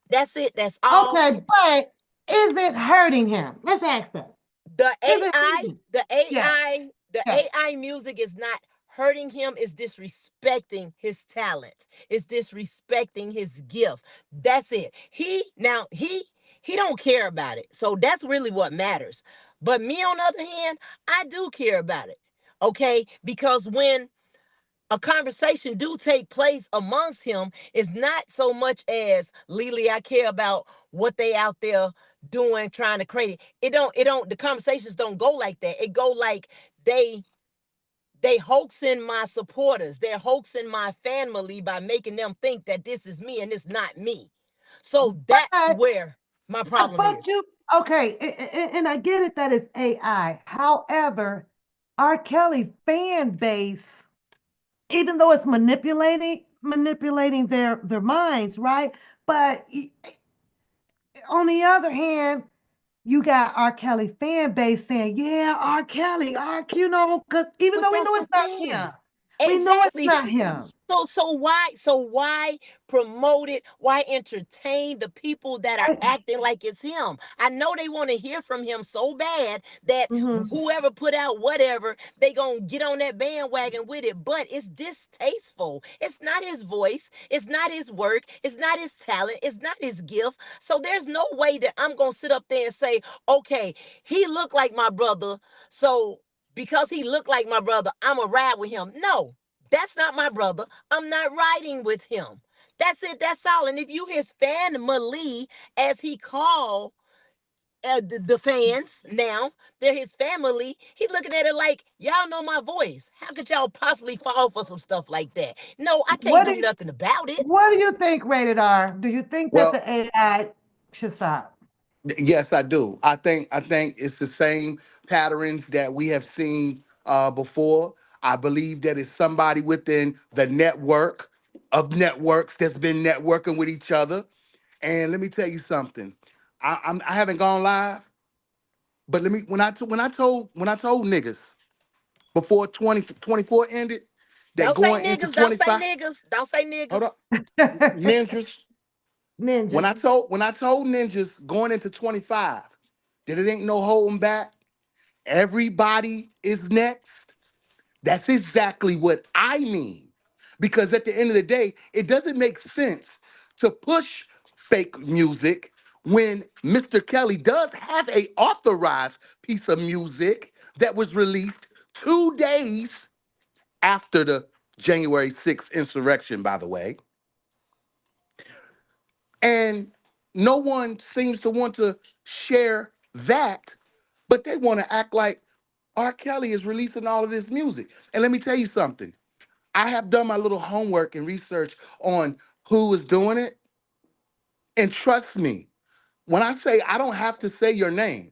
That's it. That's all. Okay, but is it hurting him? Let's ask that. the Is it AI, hurting? the Yes. AI, the Yes. AI music is not hurting him, is disrespecting his talent. It's disrespecting his gift. That's it. He don't care about it. So that's really what matters. But me on the other hand, I do care about it. Okay? Because when a conversation do take place amongst him, is not so much as Lily, I care about what they out there doing, trying to create. It don't, the conversations don't go like that. It go like they they hoaxing my supporters. They're hoaxing my family by making them think that this is me and it's not me. So that's But where my problem but is. you okay, and I get it that it's AI. However, R. Kelly fan base, even though it's manipulating their minds, right? But on the other hand, you got R. Kelly fan base saying, "Yeah, R. Kelly, because even But though we that's know the it's not him, thing. we know it's Exactly. not him." So why promote it? Why entertain the people that are acting like it's him? I know they want to hear from him so bad that Mhm. whoever put out whatever, they gonna get on that bandwagon with it. But it's distasteful. It's not his voice. It's not his work. It's not his talent. It's not his gift. So there's no way that I'm gonna sit up there and say, okay, he looked like my brother, so because he looked like my brother, I'm going to ride with him. No, that's not my brother. I'm not riding with him. That's it. That's all. And if you his family, as he called the fans now, they're his family. He looking at it like, y'all know my voice. How could y'all possibly fall for some stuff like that? No, I can't What do do you, nothing about it. what do you think, Rated R? Do you think that Well, the AI should stop? yes, I do. I think it's the same patterns that we have seen before. I believe that it's somebody within the network of networks that's been networking with each other. And let me tell you something. I haven't gone live, but let me when I told niggas before 2024 ended that Don't say going into niggas. Don't say 25. niggas. Don't say Hold niggas. up, ninjas. When Ninjas. I told ninjas going into 25 that it ain't no holding back, everybody is next, that's exactly what I mean. Because at the end of the day, it doesn't make sense to push fake music when Mr. Kelly does have a authorized piece of music that was released 2 days after the January 6th insurrection, by the way. And no one seems to want to share that, but they want to act like R. Kelly is releasing all of this music. And let me tell you something. I have done my little homework and research on who is doing it. And trust me, when I say I don't have to say your name,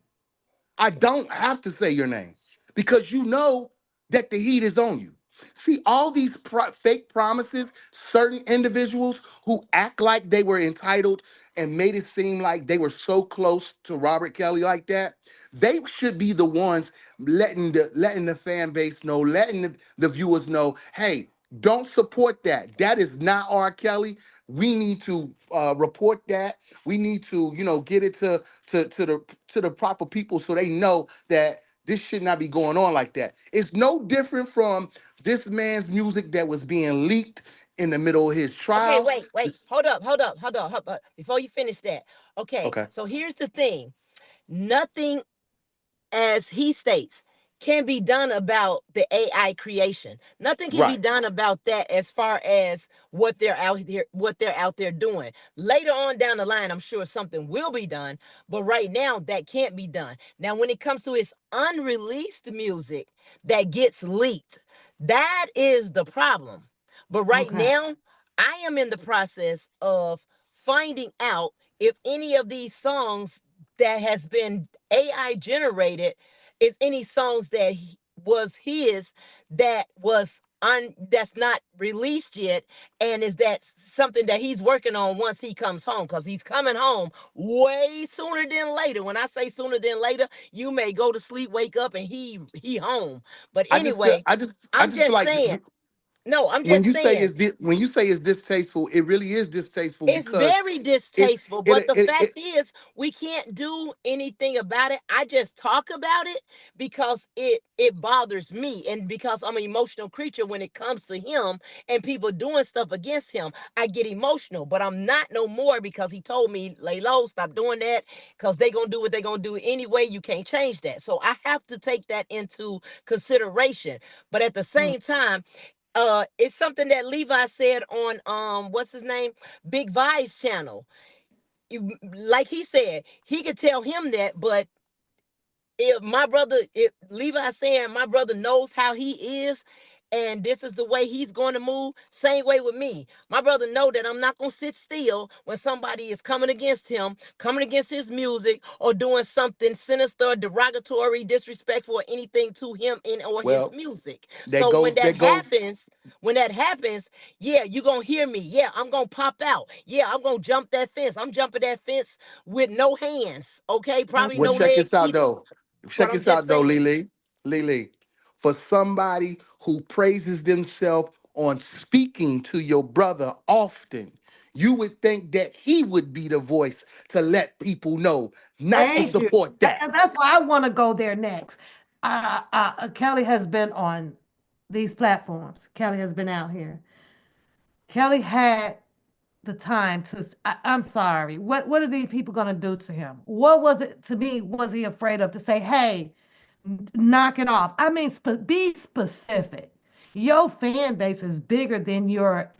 I don't have to say your name because you know that the heat is on you. See, all these fake promises, certain individuals who act like they were entitled and made it seem like they were so close to Robert Kelly like that, they should be the ones letting the fan base know, letting the viewers know, hey, don't support that. That is not R. Kelly. We need to report that. We need to, get it to the proper people so they know that this should not be going on like that. It's no different from this man's music that was being leaked in the middle of his Okay, trial. wait. Hold up. Before you finish that. Okay, Okay, so here's the thing. Nothing, as he states, can be done about the AI creation. Nothing can be right. done about that as far as what they're out there doing. Later on down the line, I'm sure something will be done, but right now that can't be done. Now, when it comes to his unreleased music that gets leaked, that is the problem. But right Okay. now, I am in the process of finding out if any of these songs that has been AI generated is any songs that was his that was that's not released yet, and is that something that he's working on once he comes home, because he's coming home way sooner than later. When I say sooner than later, you may go to sleep, wake up, and he home. But I just feel anyway, I I'm just feel just like saying. No, I'm when just you say saying when you say it's distasteful, it really is distasteful it's because very it distasteful, it but the it, fact it is, we can't do anything about it. I just talk about it because it bothers me, and because I'm an emotional creature when it comes to him and people doing stuff against him. I get emotional, but I'm not no more, because he told me, lay low, stop doing that, because they gonna do what they gonna do anyway. You can't change that. So I have to take that into consideration. But at the Mm. same time, it's something that Levi said on what's his name, Big Vi's channel. Like he said, he could tell him that, but if Levi saying my brother knows how he is, and this is the way he's going to move, same way with me. My brother know that I'm not going to sit still when somebody is coming against him, coming against his music, or doing something sinister, derogatory, disrespectful, or anything to him in or his well, music. that So goes that goes when that happens, yeah, you're going to hear me. Yeah, I'm going to pop out. Yeah, I'm going to jump that fence. I'm jumping that fence with no hands, okay? Probably well, no check this legs out either. though. But Check I'm this just out though, saying, Lily. For somebody who praises themselves on speaking to your brother often, you would think that he would be the voice to let people know not to Thank you. support that. And that's why I want to go there next. Kelly has been on these platforms. Kelly has been out here. Kelly had the time to. I'm sorry. What are these people going to do to him? What was it to me? Was he afraid of to say, "Hey, knock it off"? I mean, be specific. Your fan base is bigger than your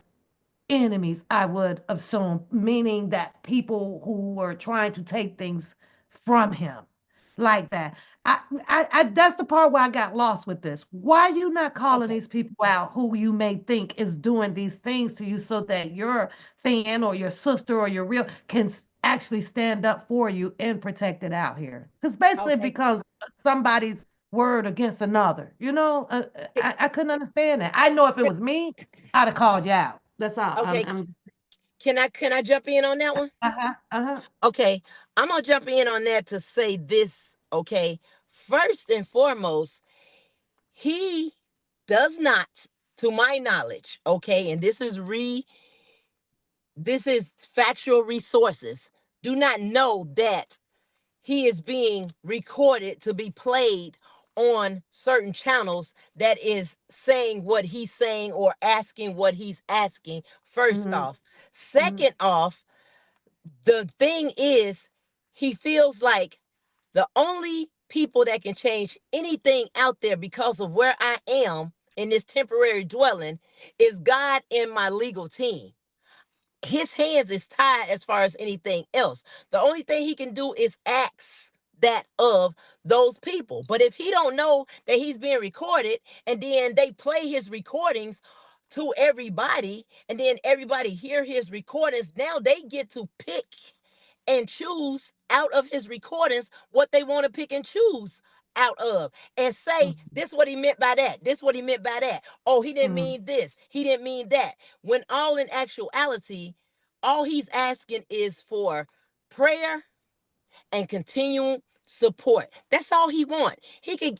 enemies, I would assume, meaning that people who were trying to take things from him like that. That's the part where I got lost with this. Why are you not calling okay, these people out who you may think is doing these things to you so that your fan or your sister or your real can actually stand up for you and protect it out here? Because basically it okay, becomes somebody's word against another. K- I couldn't understand that. I know if it was me, I'd have called you out. That's all. okay. I'm Can I jump in on that one? uh-huh, uh-huh. Okay, I'm gonna jump in on that to say this. Okay, first and foremost, he does not, to my knowledge, okay, and this is factual resources, do not know that he is being recorded to be played on certain channels that is saying what he's saying or asking what he's asking, first Mm-hmm. off. Second off, the thing is, he feels like the only people that can change anything out there because of where I am in this temporary dwelling is God and my legal team. His hands is tied as far as anything else. The only thing he can do is ask that of those people. But if he don't know that he's being recorded and then they play his recordings to everybody and then everybody hear his recordings, now they get to pick and choose out of his recordings what they want to pick and choose out of and say this what he meant by that, this what he meant by that, oh he didn't Mm-hmm. mean this, he didn't mean that, when all in actuality all he's asking is for prayer and continual support. That's all he want.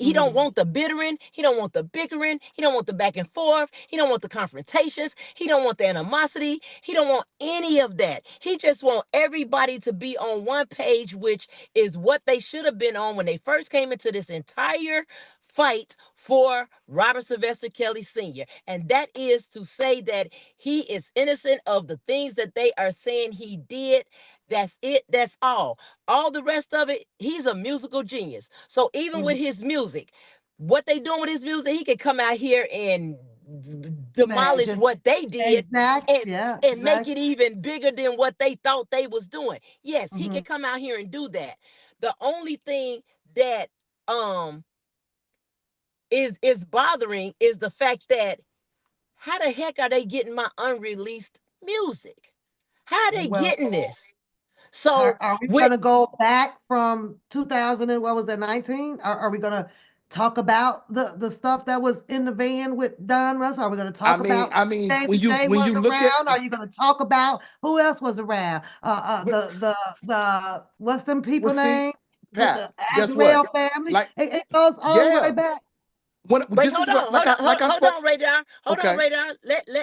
He don't Mm-hmm. want the bittering, he don't want the bickering, he don't want the back and forth, he don't want the confrontations, he don't want the animosity, he don't want any of that. He just want everybody to be on one page, which is what they should have been on when they first came into this entire fight for Robert Sylvester Kelly Sr. And that is to say that he is innocent of the things that they are saying he did. That's it. That's all the rest of it, he's a musical genius. So even with Mm-hmm. his music, what they doing with his music, he could come out here and Man, demolish just what they did exact. Yeah, and make it exact. even bigger than what they thought they was doing. Yes, he Mm-hmm. can come out here and do that. The only thing that um is bothering is the fact that how the heck are they getting my unreleased music? How are they Well, getting this? So are we with gonna go back from 2000 and what was that, 19? Are we gonna talk about the stuff that was in the van with Don Russell? Are we gonna I talk mean, about I mean, James J when was you look at around? Are you gonna talk about who else was around? but The what's them well, people see, name? Pat, The guess what? Azrael family. Like, It goes all the way yeah, back. when wait, this hold is on, what like I hold spoke. on, Radar. Hold on, Okay, Radar.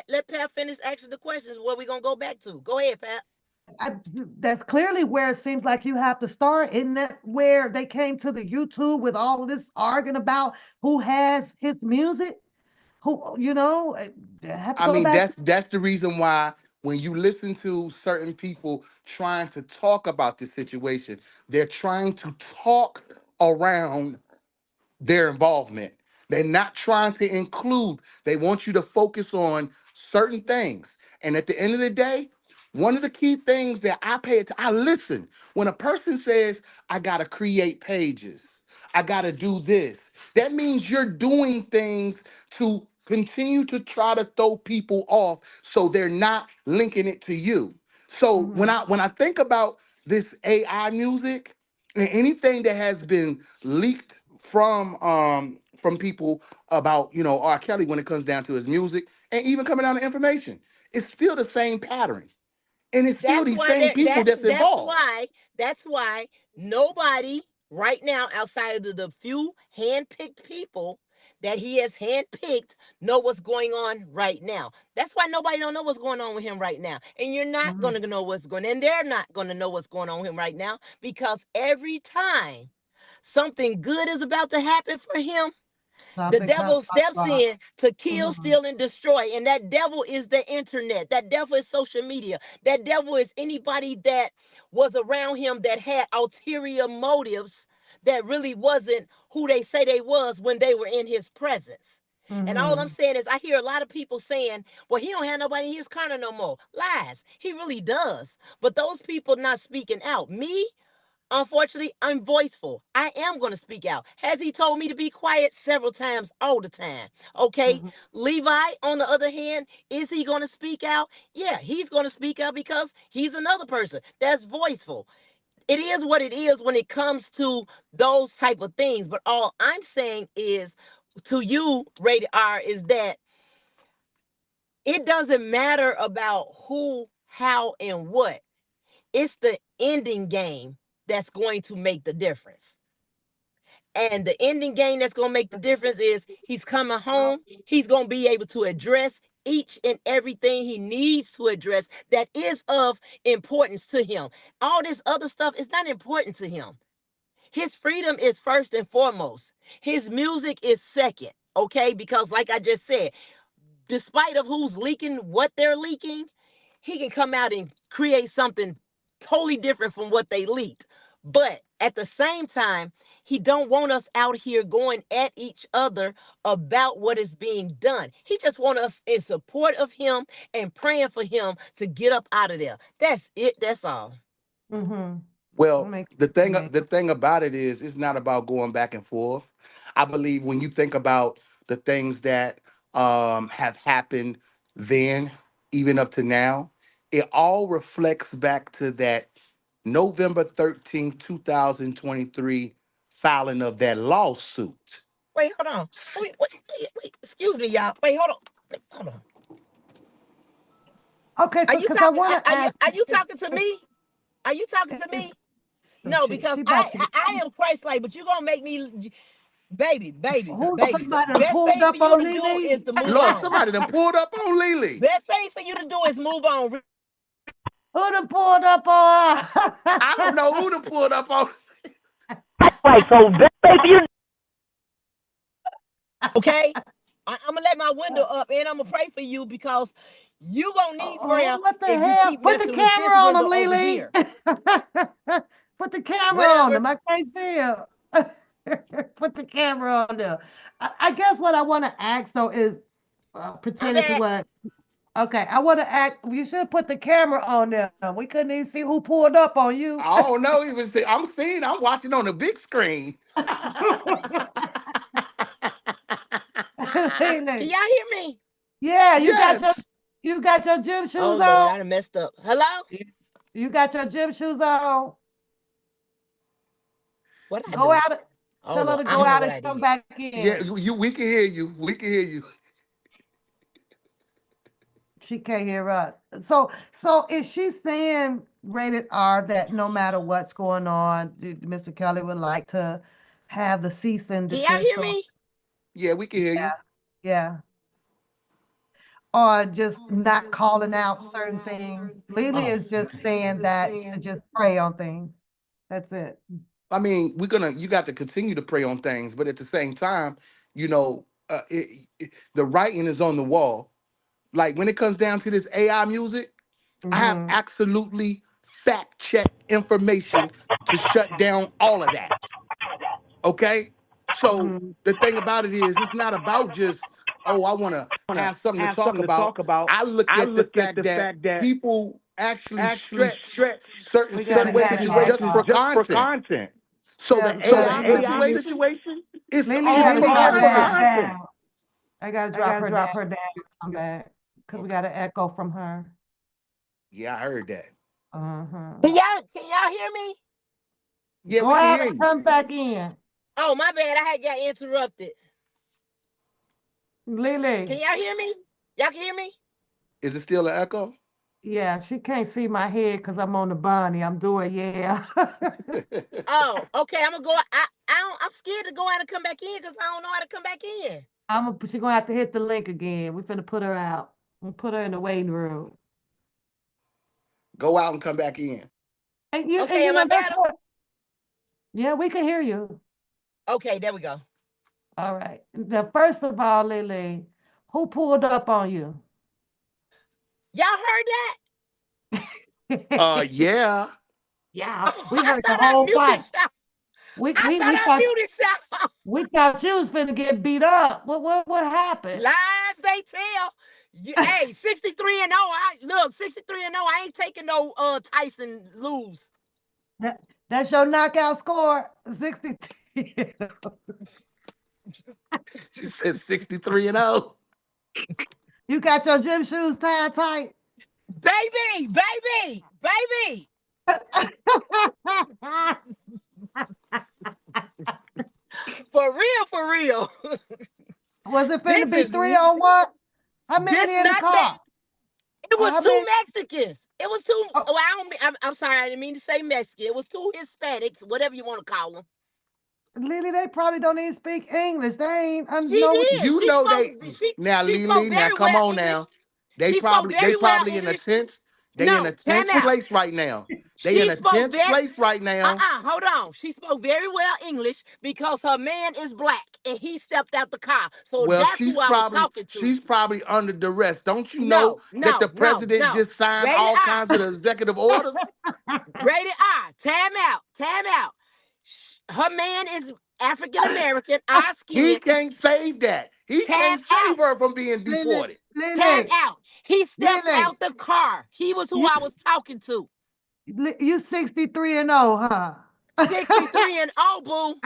Let Pat finish asking the questions. Where we gonna go back to? Go ahead, Pat. I, that's clearly where it seems like you have to start. Isn't that where they came to the YouTube with all of this arguing about who has his music? Who, they have to I go mean back. that's the reason why when you listen to certain people trying to talk about this situation, they're trying to talk around their involvement. They're not trying to include, they want you to focus on certain things. And at the end of the day, one of the key things that I listen. When a person says, I gotta create pages, I gotta do this, that means you're doing things to continue to try to throw people off so they're not linking it to you. So when Mhm. I think about this AI music, and anything that has been leaked from people about R. Kelly when it comes down to his music and even coming down to information, it's still the same pattern, and it's still That's these why same people that's involved. that's why nobody right now outside of the few handpicked people that he has handpicked know what's going on right now. That's why nobody don't know what's going on with him right now. And you're not Mhm. gonna know what's going on, and they're not gonna know what's going on with him right now because every time something good is about to happen for him, the Something comes devil steps up. in to kill, Mhm. steal, and destroy. And that devil is the internet. That devil is social media. That devil is anybody that was around him that had ulterior motives that really wasn't who they say they was when they were in his presence. And all I'm Mhm. saying is I hear a lot of people saying, well, he don't have nobody in his corner no more. Lies. He really does. But those people not speaking out. Me, unfortunately, I'm voiceful. I am going to speak out. Has he told me to be quiet several times, all the time? Okay. Mhm. Levi, on the other hand, is he going to speak out? Yeah, he's going to speak out because he's another person that's voiceful. It is what it is when it comes to those type of things. But all I'm saying is to you, Rated R, is that it doesn't matter about who, how, and what. It's the ending game that's going to make the difference. And the ending game that's going to make the difference is he's coming home. He's going to be able to address each and everything he needs to address that is of importance to him. All this other stuff is not important to him. His freedom is first and foremost. His music is second, okay? Because like I just said, despite of who's leaking what they're leaking, he can come out and create something totally different from what they leaked. But at the same time, he don't want us out here going at each other about what is being done. He just want us in support of him and praying for him to get up out of there. That's it. That's all. Mm-hmm. That Well, makes the sense to thing me. the thing about it is, it's not about going back and forth. I believe when you think about the things that have happened then, even up to now, it all reflects back to that November 13th, 2023 filing of that lawsuit. Wait, hold on. Wait. Excuse me, y'all. Wait, hold on. Hold on. Okay, Are so you because I talking? want to ask, Are you talking to me? Are you talking to is me? No, because she about to, I am Christ-like, but you gonna make me, who baby. The somebody done best pulled thing for up you on to do is Lily? to move Lord, on. somebody done pulled up on Lily. Best thing for you to do is move on. Who done pulled up on I don't her? know who done pulled up on. Right. So best thing for you. Okay, I'm gonna let my window up and I'm gonna pray for you because you gonna need Oh, prayer what the if you hell? keep Put the messing with camera this on window him, over Lily. here. Put the camera on Whatever. him. I can't see him. Put the camera on there. I guess what I want to ask though is My pertaining to bad. what. Okay, I want to ask. You should put the camera on there. We couldn't even see who pulled up on you. I don't know. Even I'm watching on the big screen. Can Lily. y'all hear me? Yeah, Yes. you got your gym Oh shoes Lord, on. I done messed up. Hello? You got your gym shoes on. What I Go do? out. Oh Tell her Lord, to I go don't know out what and I come did. back Yeah, in. we can hear you. We can hear you. She can't hear us. So is she saying rated R that no matter what's going on, Mr. Kelly would like to have the cease and Can y'all desist hear on? me? Yeah, we can hear you. Yeah. Or just not calling out certain things. Lily Oh, is just okay. saying that to just pray on things. That's it. I mean, you got to continue to pray on things, but at the same time, you know, the writing is on the wall. Like when it comes down to this AI music, I have Mm-hmm. absolutely fact checked information to shut down all of that. Okay. So Mm-hmm. the thing about it is, it's not about just, oh, I want to have something to talk about. I look at the fact that people actually stretch certain We gotta have situations just for echo. content. So Yeah, the we gotta AI have situation is Lily all gotta for drop content. down. I gotta drop her down to come back. Because we Okay. got an echo from her. Yeah, I heard that. Uh-huh. Can y'all hear me? Yeah, Go we can out hear and you. come back in. Oh, my bad. I had got interrupted. Can Lily. y'all hear me? Y'all can hear me? Is it still an echo? Yeah, she can't see my head because I'm on the bunny. I'm doing yeah. Oh, okay. I'm gonna go. I'm scared to go out and come back in because I don't know how to come back in. She gonna have to hit the link again. We finna put her out. We put her in the waiting room. Go out and come back in. And Okay, you am I know that's better? what. Yeah, we can hear you. Okay, there we go. All right. Now, first of all, Lily, who pulled up on you? Y'all heard that? Yeah. Yeah, Oh, we I heard the thought I whole muted fight. y'all. We I we thought we I thought muted y'all. we thought you was finna get beat up. What happened? Lies they tell. Hey, 63-0. I look 63-0. I ain't taking no Tyson lose. That's your knockout score, 60. She said 63-0. You got your gym shoes tied tight. Baby. For real. Was it finna This be is 3-on-1? How many this in the not that. car? It was How two many? Mexicans. It was two. Oh, Oh, I'm sorry. I didn't mean to say Mexican. It was two Hispanics, whatever you want to call them. Lily, they probably don't even speak English. They ain't She know what you. did. You know they now, She spoke Lily. Now, very come well on English. now. She spoke They very well probably in a English. tense. They in a No, time tense out. place right now. They in She a spoke tense very place right now. hold on. She spoke very well English because her man is black and he stepped out the car. So Well, that's who I was talking to. she's probably under duress. Don't you know No, that the no, no, president no. just signed Rated all R. kinds of executive orders? Rated R. Time out. Time out. Her man is African American, our He skin. can't save that. He Time can't save out. her from being Lily, deported. Time Lily, out. He stepped Lily, out the car. He was who you I was talking to. you 63 and 0, huh? 63 and oh, boo.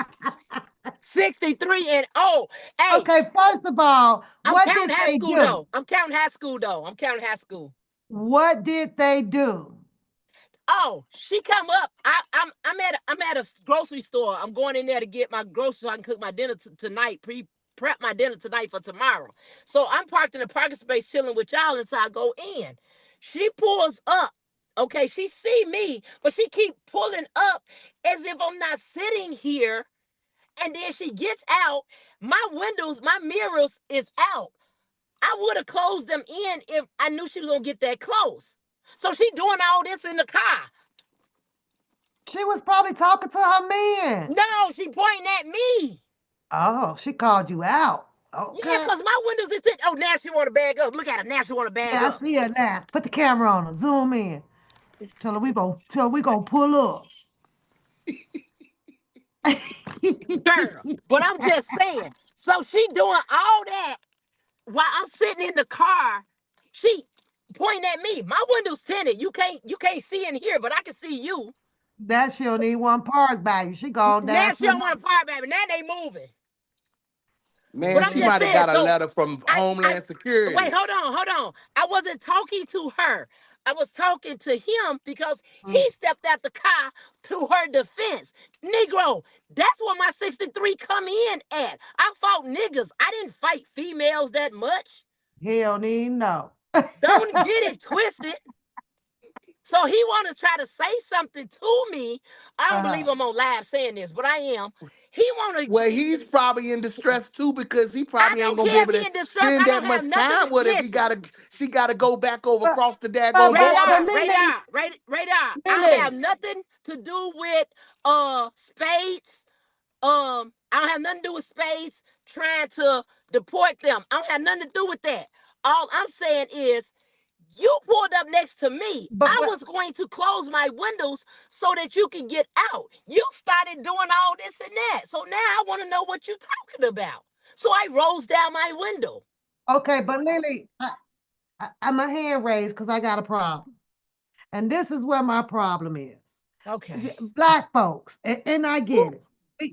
63 and oh. Hey, Okay, first of all, I'm what counting did high they school do? though. I'm counting high school though. I'm counting high school. What did they do? Oh, she come up. I'm at a grocery store. I'm going in there to get my groceries so I can cook my dinner tonight. Prep my dinner tonight for tomorrow. So I'm parked in the parking space chilling with y'all until I go in. She pulls up. Okay, she see me, but she keep pulling up as if I'm not sitting here. And then she gets out. My windows, my mirrors is out. I would have closed them in if I knew she was gonna get that close. So she doing all this in the car. She was probably talking to her man. No, she pointing at me. Oh, she called you out. Yeah, Okay. because my windows is in. Oh, now she want to bag up. Look at her. Now she want to bag Yeah, I up. see her now. Put the camera on her. Zoom in. Tell her we gonna pull up. Girl. But I'm just saying. So she doing all that while I'm sitting in the car. She pointing at me. My window's tinted. You can't see in here, but I can see you. That she don't need one park by you. She gone Now down to she the don't want to part, baby. Now they moving. But Man, I'm she just might have saying. got a So letter from I Homeland wait, Security. hold on. I wasn't talking to her. I was talking to him because he Mm. stepped out the car to her defense. Negro, that's where my 63 come in at. I fought niggas. I didn't fight females that much. He don't even know. Don't get it twisted. So he want to try to say something to me. I don't believe uh-huh. I'm on live saying this, but I am. He want Well, to. he's probably in distress too because he I probably ain't don't gonna be care if able he to in distress. spend I that don't have much nothing time to with her if listen. she gotta go back over But, across the but, daggone but, but border. Lily, Radar. I don't have Lily, nothing to do with spades. I don't have nothing to do with spades trying to deport them. I don't have nothing to do with that. All I'm saying is you pulled up next to me. but I what? was going to close my windows so that you can get out. You started doing all this and that. So now I want to know what you're talking about. So I rolls down my window. Okay, but Lily, I'm a hand raised because I got a problem, and this is where my problem is. Okay. Black folks, and I Woo, get it.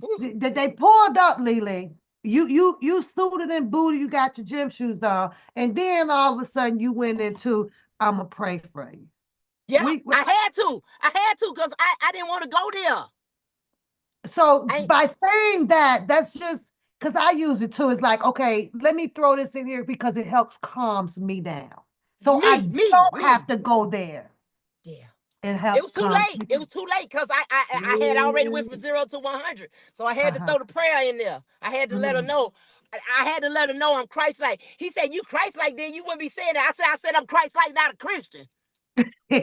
woo. They pulled up, Lily. You suited and booted. You got your gym shoes on, and then all of a sudden you went into I'ma pray for you. Yeah, We I had to. I had to because I didn't want to go there. so I by saying that, that's just because I use it too. It's like, okay, let me throw this in here because it helps calms me down. So I me, me, don't have me. to go there. Yeah. It It helps was too calm late. me. It was too late because I had already went from 0 to 100. So I had to Uh-huh. throw the prayer in there. I had to let her Mhm. know. I had to let her know I'm Christ like. He said, "You Christ like, then you wouldn't be saying that." I said I'm Christ like, not a Christian. She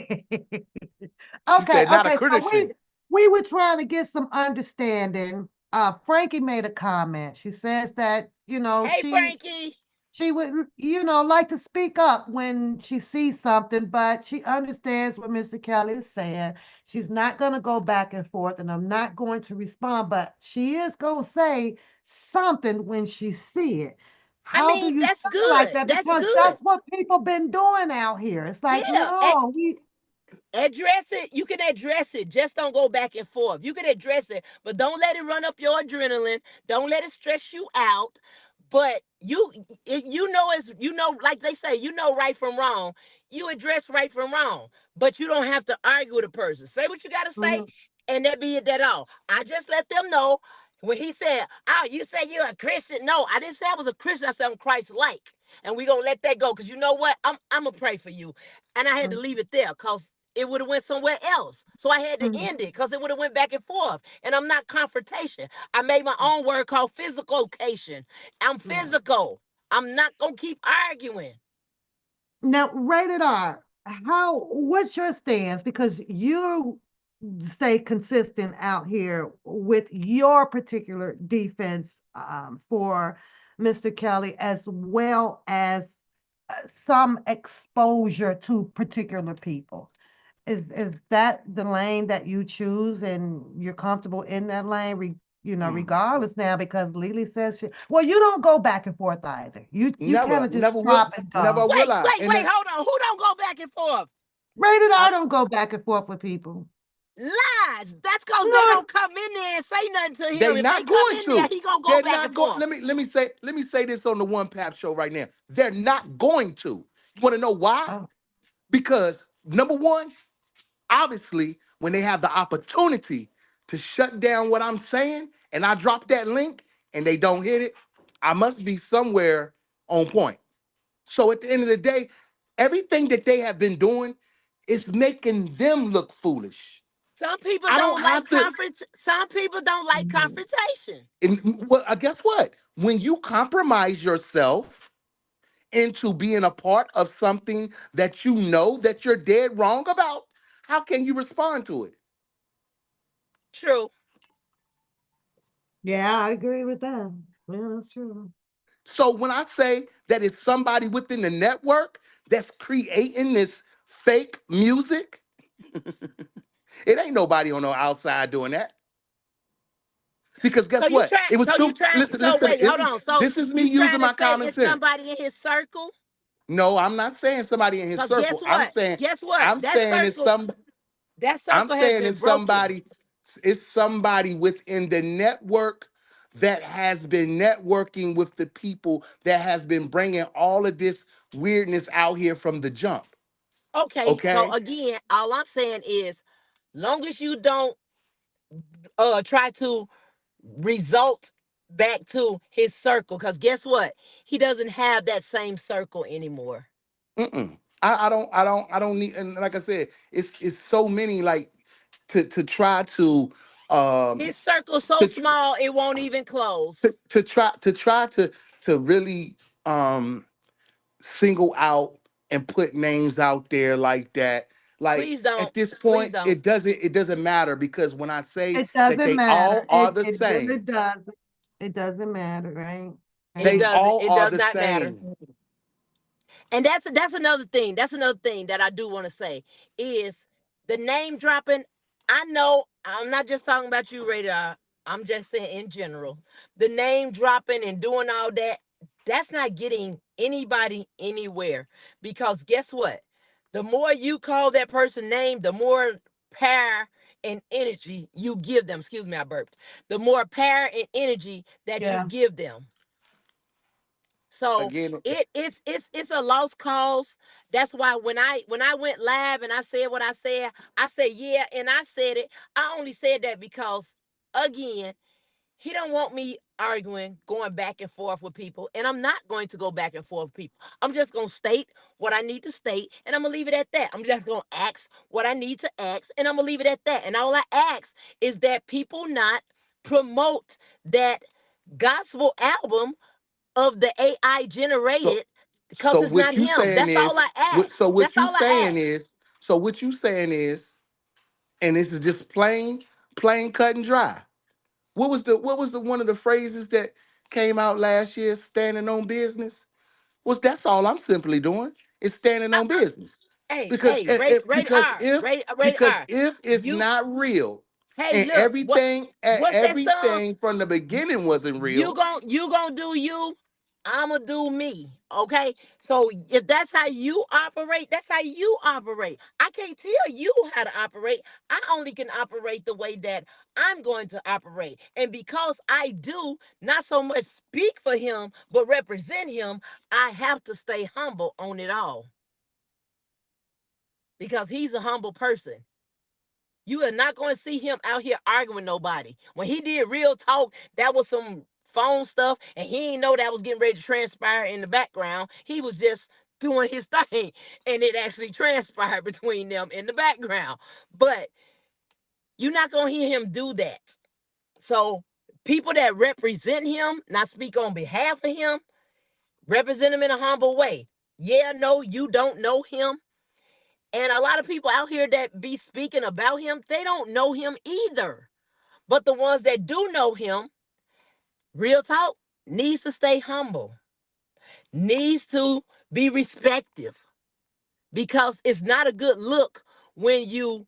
Okay, said, not a okay. So Christian. we were trying to get some understanding. Frankie made a comment. She says that, Hey Frankie. she would, like to speak up when she sees something, but she understands what Mr. Kelly is saying. She's not going to go back and forth, and I'm not going to respond, but she is going to say something when she see it. I How do mean, you that's feel like good. that? That's Because good. that's what people been doing out here. It's like, Yeah. no, we. Address it. You can address it. Just don't go back and forth. You can address it, but don't let it run up your adrenaline. Don't let it stress you out. But like they say, right from wrong. You address right from wrong, but you don't have to argue with a person. Say what you got to say, Mhm, and that be it. That all. I just let them know when he said, "Oh, you said you're a Christian." No, I didn't say I was a Christian. I said I'm Christ-like, and we gonna let that go because you know what? I'm gonna pray for you, and I had to mhm, leave it there because it would have went somewhere else. So I had to mhm. end it because it would have went back and forth. And I'm not confrontation. I made my own word called physicalcation. I'm Yeah. physical. I'm not gonna keep arguing. Now, rated R. what's your stance? Because you stay consistent out here with your particular defense for Mr. Kelly, as well as some exposure to particular people. Is that the lane that you choose, and you're comfortable in that lane, Mm. regardless now? Because Lily says well, you don't go back and forth either. You kind Never, of just never will, pop and never go. will Wait, I. wait, And wait, then hold on. Who don't go back and forth? Rated I, R don't go back and forth with people. Lies. That's because they No, don't come in there and say nothing to him. they If they not come going in there, to. he gonna go They're back and not going. forth. Let me say this on the One Pap show right now. They're not going to. You want to know why? oh, Because number one, obviously, when they have the opportunity to shut down what I'm saying, and I drop that link and they don't hit it, I must be somewhere on point. So at the end of the day, everything that they have been doing is making them look foolish. Some people I don't don't like have to. confront. Some people don't like mm, confrontation. And well, guess what? When you compromise yourself into being a part of something that you know that you're dead wrong about, how can you respond to it? True. yeah, I agree with that. Yeah, that's true. So when I say that it's somebody within the network that's creating this fake music, it ain't nobody on the outside doing that. Because So guess you what? try. It was So you two. trying. Listen, So listen. wait, hold on. So This is me you trying using to my say common it's sense. somebody in his circle? No, I'm not saying somebody in his Because guess circle. what? Guess what? I'm saying it's some. That I'm circle has saying been broken. it's somebody within the network that has been networking with the people that has been bringing all of this weirdness out here from the jump. Okay. So Okay? again, all I'm saying is, long as you don't try to result back to his circle, because guess what? He doesn't have that same circle anymore. Mm-mm. I don't need, and like I said, it's so many, like, to try um His circle's so to small it won't even close. to really single out and put names out there like that. Like Please don't. at this Please point, don't. it doesn't matter, because when I say It that doesn't they matter. all are the It really same, doesn't. It doesn't matter, right? It they And doesn't. all It are does the not matter. same. And that's another thing. That's another thing that I do want to say is the name dropping. I know I'm not just talking about you, Radar. I'm just saying in general. The name dropping and doing all that, that's not getting anybody anywhere. Because guess what? The more you call that person name, the more power and energy you give them. Excuse me, I burped. The more power and energy that you yeah, give them. So Again, it's a lost cause. That's why when I went live and I said what I said yeah, and I said it. I only said that because again, he don't want me arguing, going back and forth with people, and I'm not going to go back and forth with people. I'm just gonna state what I need to state, and I'm gonna leave it at that. I'm just gonna ask what I need to ask, and I'm gonna leave it at that. And all I ask is that people not promote that gospel album of the AI so generated because so it's not what you him. saying That's all is I ask. That's all I ask. what you saying is, and this is just plain cut and dry. What was the one of the phrases that came out last year? Standing on business. Well, that's all I'm simply doing is standing Uh, on uh, business. hey, Because hey, rate R, rate R. if it's You, not real, hey, and look, what's that song? everything from the beginning wasn't You real, gon' you gonna do you. I'ma do me. Okay. So if that's how you operate, that's how you operate. I can't tell you how to operate. I only can operate the way that I'm going to operate. And because I do not so much speak for him, but represent him, I have to stay humble on it all because he's a humble person. You are not going to see him out here arguing with nobody. When he did real talk, that was some phone stuff, and he didn't know that was getting ready to transpire in the background. He was just doing his thing, and it actually transpired between them in the background. But you're not going to hear him do that. So people that represent him, not speak on behalf of him, represent him in a humble way. Yeah, no, you don't know him. And a lot of people out here that be speaking about him, they don't know him either. But the ones that do know him, real talk, needs to stay humble, needs to be respective, because it's not a good look when you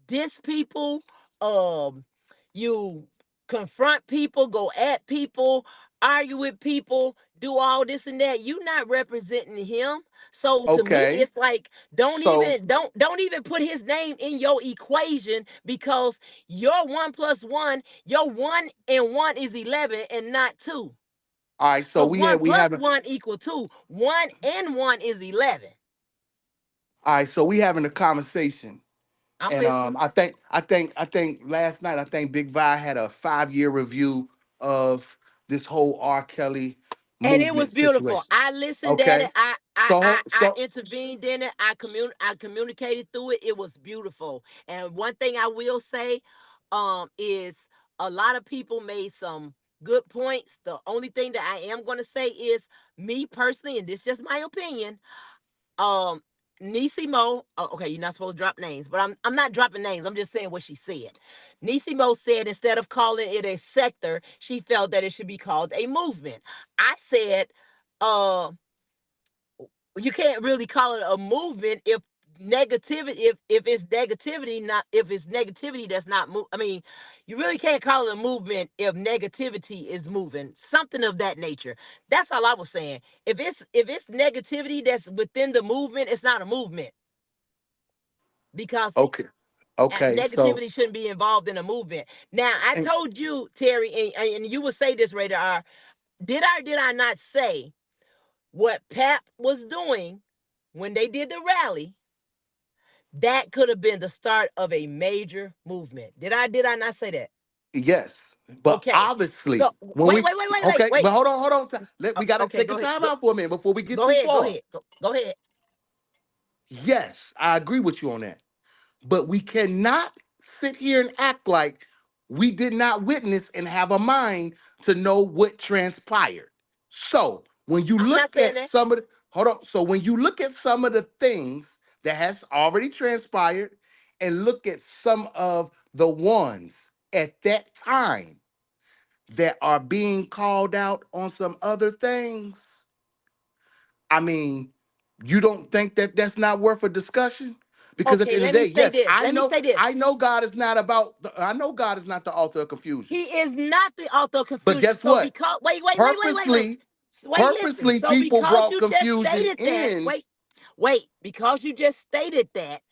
diss people, um, you confront people, go at people, argue with people, do all this and that. You not representing him. So to me, Okay. it's like So don't even put his name in your equation, because your one plus one, your 1 and 1 is 11 and not two. all right, so Because we one have we plus having one equal two. 1 and 1 is 11. all right, so we having a conversation. I'm And listening. I think last night I think Big Vi had a 5 year review of this whole R. Kelly And it was movement beautiful. situation. I listened at it. Okay. So I so intervened in it. I communicated through it. It was beautiful. And one thing I will say, is a lot of people made some good points. The only thing that I am going to say is, me personally, and this is just my opinion. Um, Nisi Mo. Oh, okay, you're not supposed to drop names, but I'm not dropping names. I'm just saying what she said. Nisi Mo said instead of calling it a sector, she felt that it should be called a movement. I said, uh, you can't really call it a movement if negativity, if it's negativity, not if it's negativity that's not I mean, you really can't call it a movement if negativity is moving, something of that nature. That's all I was saying. If it's negativity that's within the movement, it's not a movement, because okay. Okay. So negativity shouldn't be involved in a movement. Now, I and told you, Terry, and you would say this, Radar R, did I not say what Pap was doing when they did the rally? That could have been the start of a major movement. Did I not say that? yes, but Okay. So obviously when wait, we wait, wait, wait, wait, okay, wait. but hold on. We gotta Okay, take a go ahead. time Go, out for a minute before we get go too ahead. Go far. ahead. Go ahead. Yes, I agree with you on that. But we cannot sit here and act like we did not witness and have a mind to know what transpired. So when you I'm not look saying at that. some of the hold on, so when you look at some of the things that has already transpired and look at some of the ones at that time that are being called out on some other things, I mean, you don't think that that's not worth a discussion? Because at the Okay, end of let the me day, say yes, this. Let me say this. I know God is not about, I know God is not the author of confusion. He is not the author of But confusion. guess So what? because wait. Purposely, Wait, listen. purposely, So people because brought you just confusion stated that, in. because you just stated that.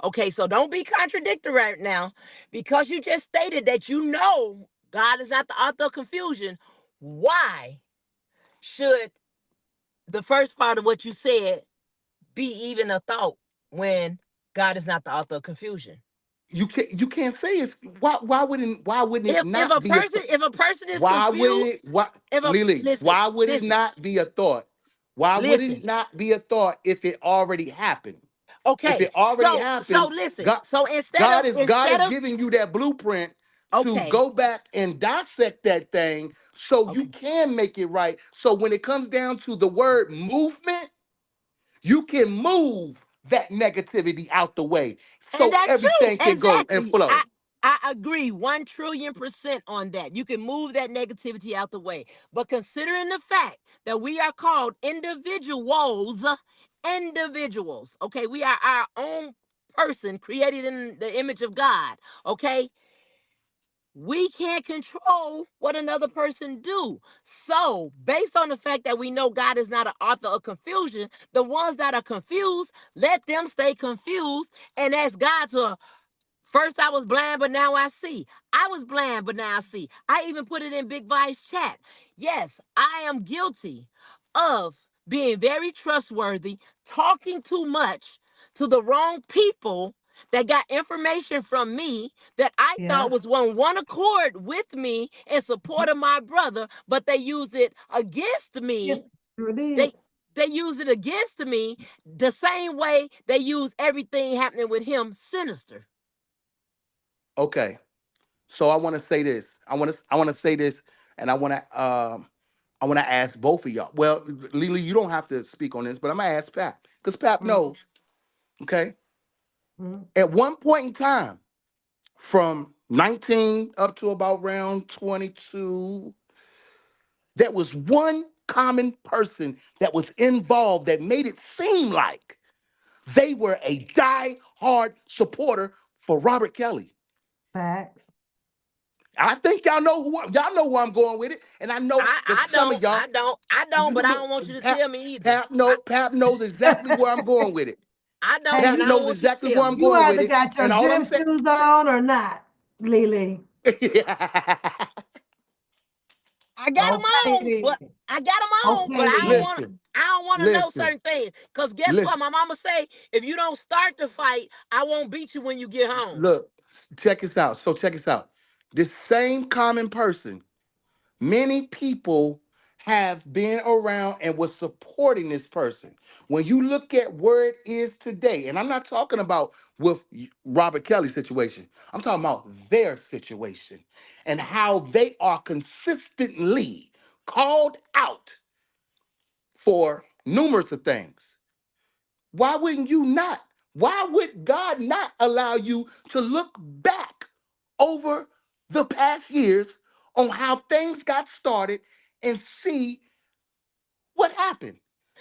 Okay, so don't be contradictory right now. Because you just stated that God is not the author of confusion, why should the first part of what you said be even a thought when God is not the author of confusion? You can't say it's why wouldn't it If not a be a person if a person is why wouldn't it confused, why if a Lily, listen, why would it listen, not be a thought? Why would it listen. not be a thought if it already happened? If Okay, it already so happened, listen. God, So God instead is of giving you that blueprint to okay, go back and dissect that thing so you okay, can make it right. So when it comes down to the word movement, you can move that negativity out the way and so that's true. everything can go and Exactly. flow. I agree 1 trillion% on that. You can move that negativity out the way. But considering the fact that we are called individuals, okay, we are our own person created in the image of God, okay? We can't control what another person do. So based on the fact that we know God is not an author of confusion, the ones that are confused, let them stay confused and ask God to. First, I was blind, but now I see. I was blind, but now I see. I even put it in Big Vice chat. Yes, I am guilty of being very trustworthy, talking too much to the wrong people that got information from me that I thought Yeah. was on one accord with me in support of my brother, but they used it against Yeah. me. Sure did. They they used it against me the same way they use everything happening with him sinister. Okay. So I want to say this. I want to say this, and I want to ask both of y'all. Well, Lily, you don't have to speak on this, but I'm gonna ask Pap because Pap Mhm. knows. Okay. Mm, At one point in time, from 19 up to about round 22, there was one common person that was involved that made it seem like they were a die-hard supporter for Robert Kelly. facts. I think y'all know where I'm going with it, and I know I that I some of don't y'all, I don't I don't, but I don't want you to Pap, tell me either. Pap knows exactly where I'm going with it. I don't, Hey, and Pap I don't knows want you to exactly tell where I'm me. you going with either it, got your and all I'm gym saying, shoes on or not, Lily. I got them Okay on, but then. I got them on, but Okay then. listen, I don't want to know listen, certain things. Cause guess what? listen. My mama say, if you don't start the fight, I won't beat you when you get home. Look, check this out. So check this out. This same common person, many people have been around and was supporting this person. When you look at where it is today, and I'm not talking about with Robert Kelly's situation, I'm talking about their situation and how they are consistently called out for numerous of things. Why wouldn't you not? Why would God not allow you to look back over the past years on how things got started and see what happened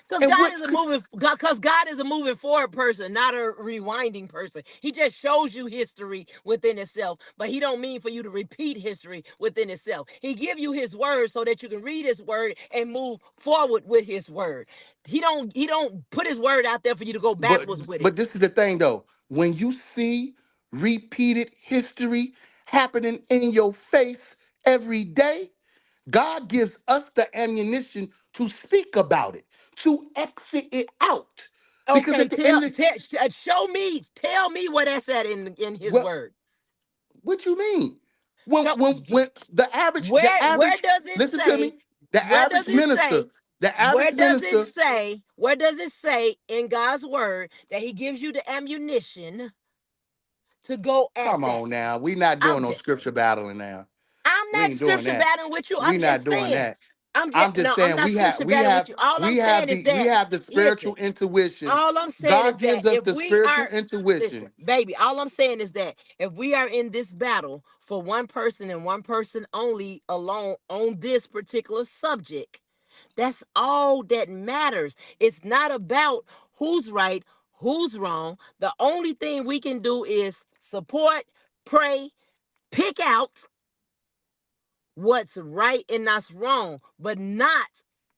Cause and God what is a could? moving, cause God is a moving forward person, not a rewinding person. He just shows you history within itself, but he don't mean for you to repeat history within itself. He give you his word so that you can read his word and move forward with his word. He don't put his word out there for you to go But backwards with it. but this is the thing though. When you see repeated history happening in your face every day, God gives us the ammunition to speak about it, to exit it out. Because Okay, at the end of the, show me, tell me where that's at in his well, word. what you mean? Show When where does it listen to say? me, the Where does average it minister, say? the Where average does it minister, say? Where does it say in God's word that He gives you the ammunition to go at come that? on now. We not doing I'm no just scripture battling now. I'm We not ain't doing scripture that. battling with you. We I'm not just doing saying. that. I'm just I'm saying not scripture we battling with have you. All I'm saying is we that, have the listen, spiritual intuition. all I'm saying is God that gives us if the we spiritual are, listen, intuition. baby, all I'm saying is that if we are in this battle for one person and one person only alone on this particular subject, that's all that matters. It's not about who's right, who's wrong. The only thing we can do is support, pray, pick out what's right and that's wrong, but not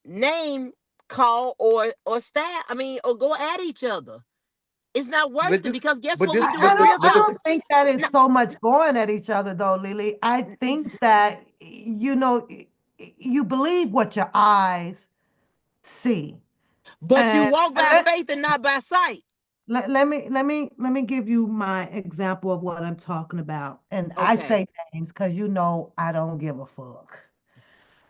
name call or stab. I mean, or go at each other. It's not worth But it this because guess but what this we do? Real I but the talk. don't think that is No, so much going at each other though, Lily. I think that you believe what your eyes see. but you And walk by faith and not by sight. let me give you my example of what I'm talking about. And I Okay, say names because I don't give a fuck.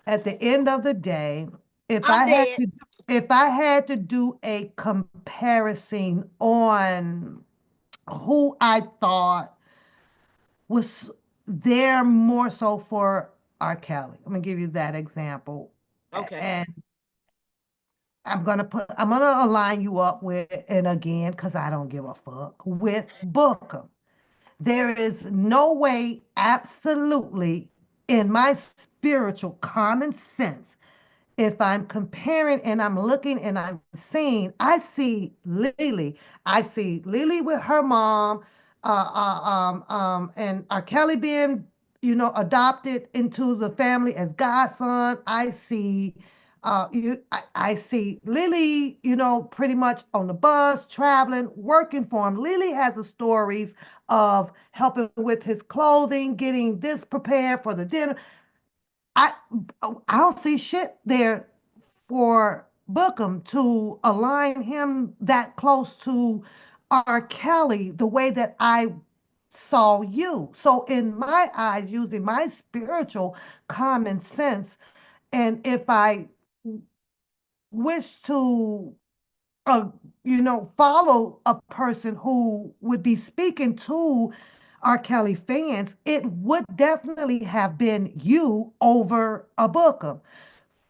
At the end of the day, if I'm I had dead. to if I had to do a comparison on who I thought was there more so for R. Kelly. I'm gonna give you that example. Okay, And I'm gonna align you up with, and again, because I don't give a fuck, with Bookham. There is no way, absolutely, in my spiritual common sense, if I'm comparing and I'm looking and I'm seeing, I see Lily. I see Lily with her mom, and R. Kelly being, adopted into the family as godson. I see Lily, pretty much on the bus, traveling, working for him. Lily has the stories of helping with his clothing, getting this prepared for the dinner. I I don't see shit there for Bookham to align him that close to R. Kelly the way that I saw you. So in my eyes, using my spiritual common sense, and if I wish to follow a person who would be speaking to R. Kelly fans, it would definitely have been you over a Bookham.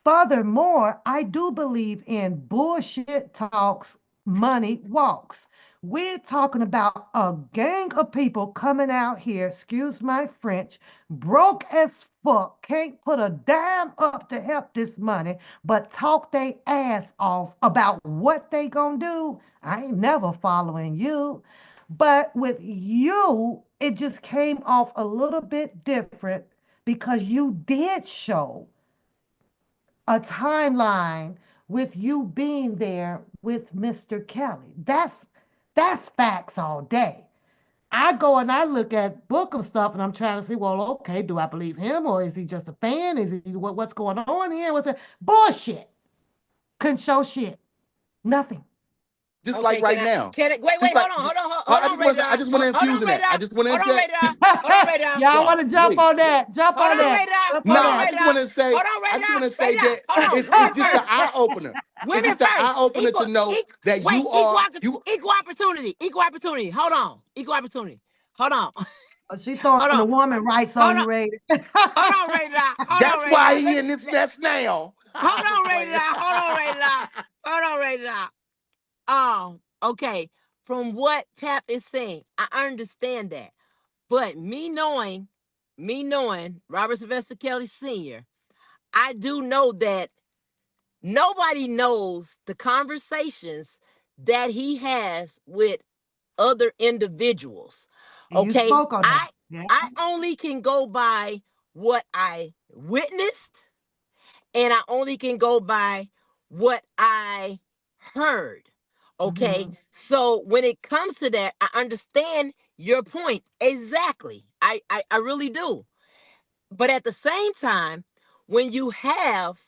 Furthermore, I do believe in bullshit talks, money walks. We're talking about a gang of people coming out here, excuse my French, broke as fuck, can't put a dime up to help this money, but talk they ass off about what they gonna do. I ain't never following you. But with you, it just came off a little bit different because you did show a timeline with you being there with Mr. Kelly. That's facts all day. I go and I look at Bookham stuff and I'm trying to see, well, okay, do I believe him or is he just a fan? Is he what's going on here? What's it? Bullshit. Couldn't show shit. Nothing. Just like Okay, right now. can I wait, Just hold like on, I just want to I radar. just want to Hold infuse on, in that. I radar. just want to Hold on, inject. radar. Hold on, radar. Y'all want to jump Golly. on that? Jump Hold on on, that. radar. Jump Hold on No, on, I that. just want radar. to say Hold on, I just want radar. to say Radar. that Hold on. it's Women just the first. eye opener. It's Women just the eye first. opener to know that Wait, you are you equal opportunity. Equal opportunity. Hold on. Equal opportunity. Hold on. She throwing Hold the on. woman rights on Hold you, on. Ray. Hold on, radar. Hold on, that's why radar. he in this mess now. Hold I'm just on, playing. radar. Hold on, radar. Hold on, radar. Okay. From what Pap is saying, I understand that. But me knowing Robert Sylvester Kelly Sr., I do know that nobody knows the conversations that he has with other individuals. You Okay. spoke on that. Yeah. I only can go by what I witnessed, and I only can go by what I heard. Okay. Mm-hmm. So when it comes to that, I understand your point exactly. I really do. But at the same time, when you have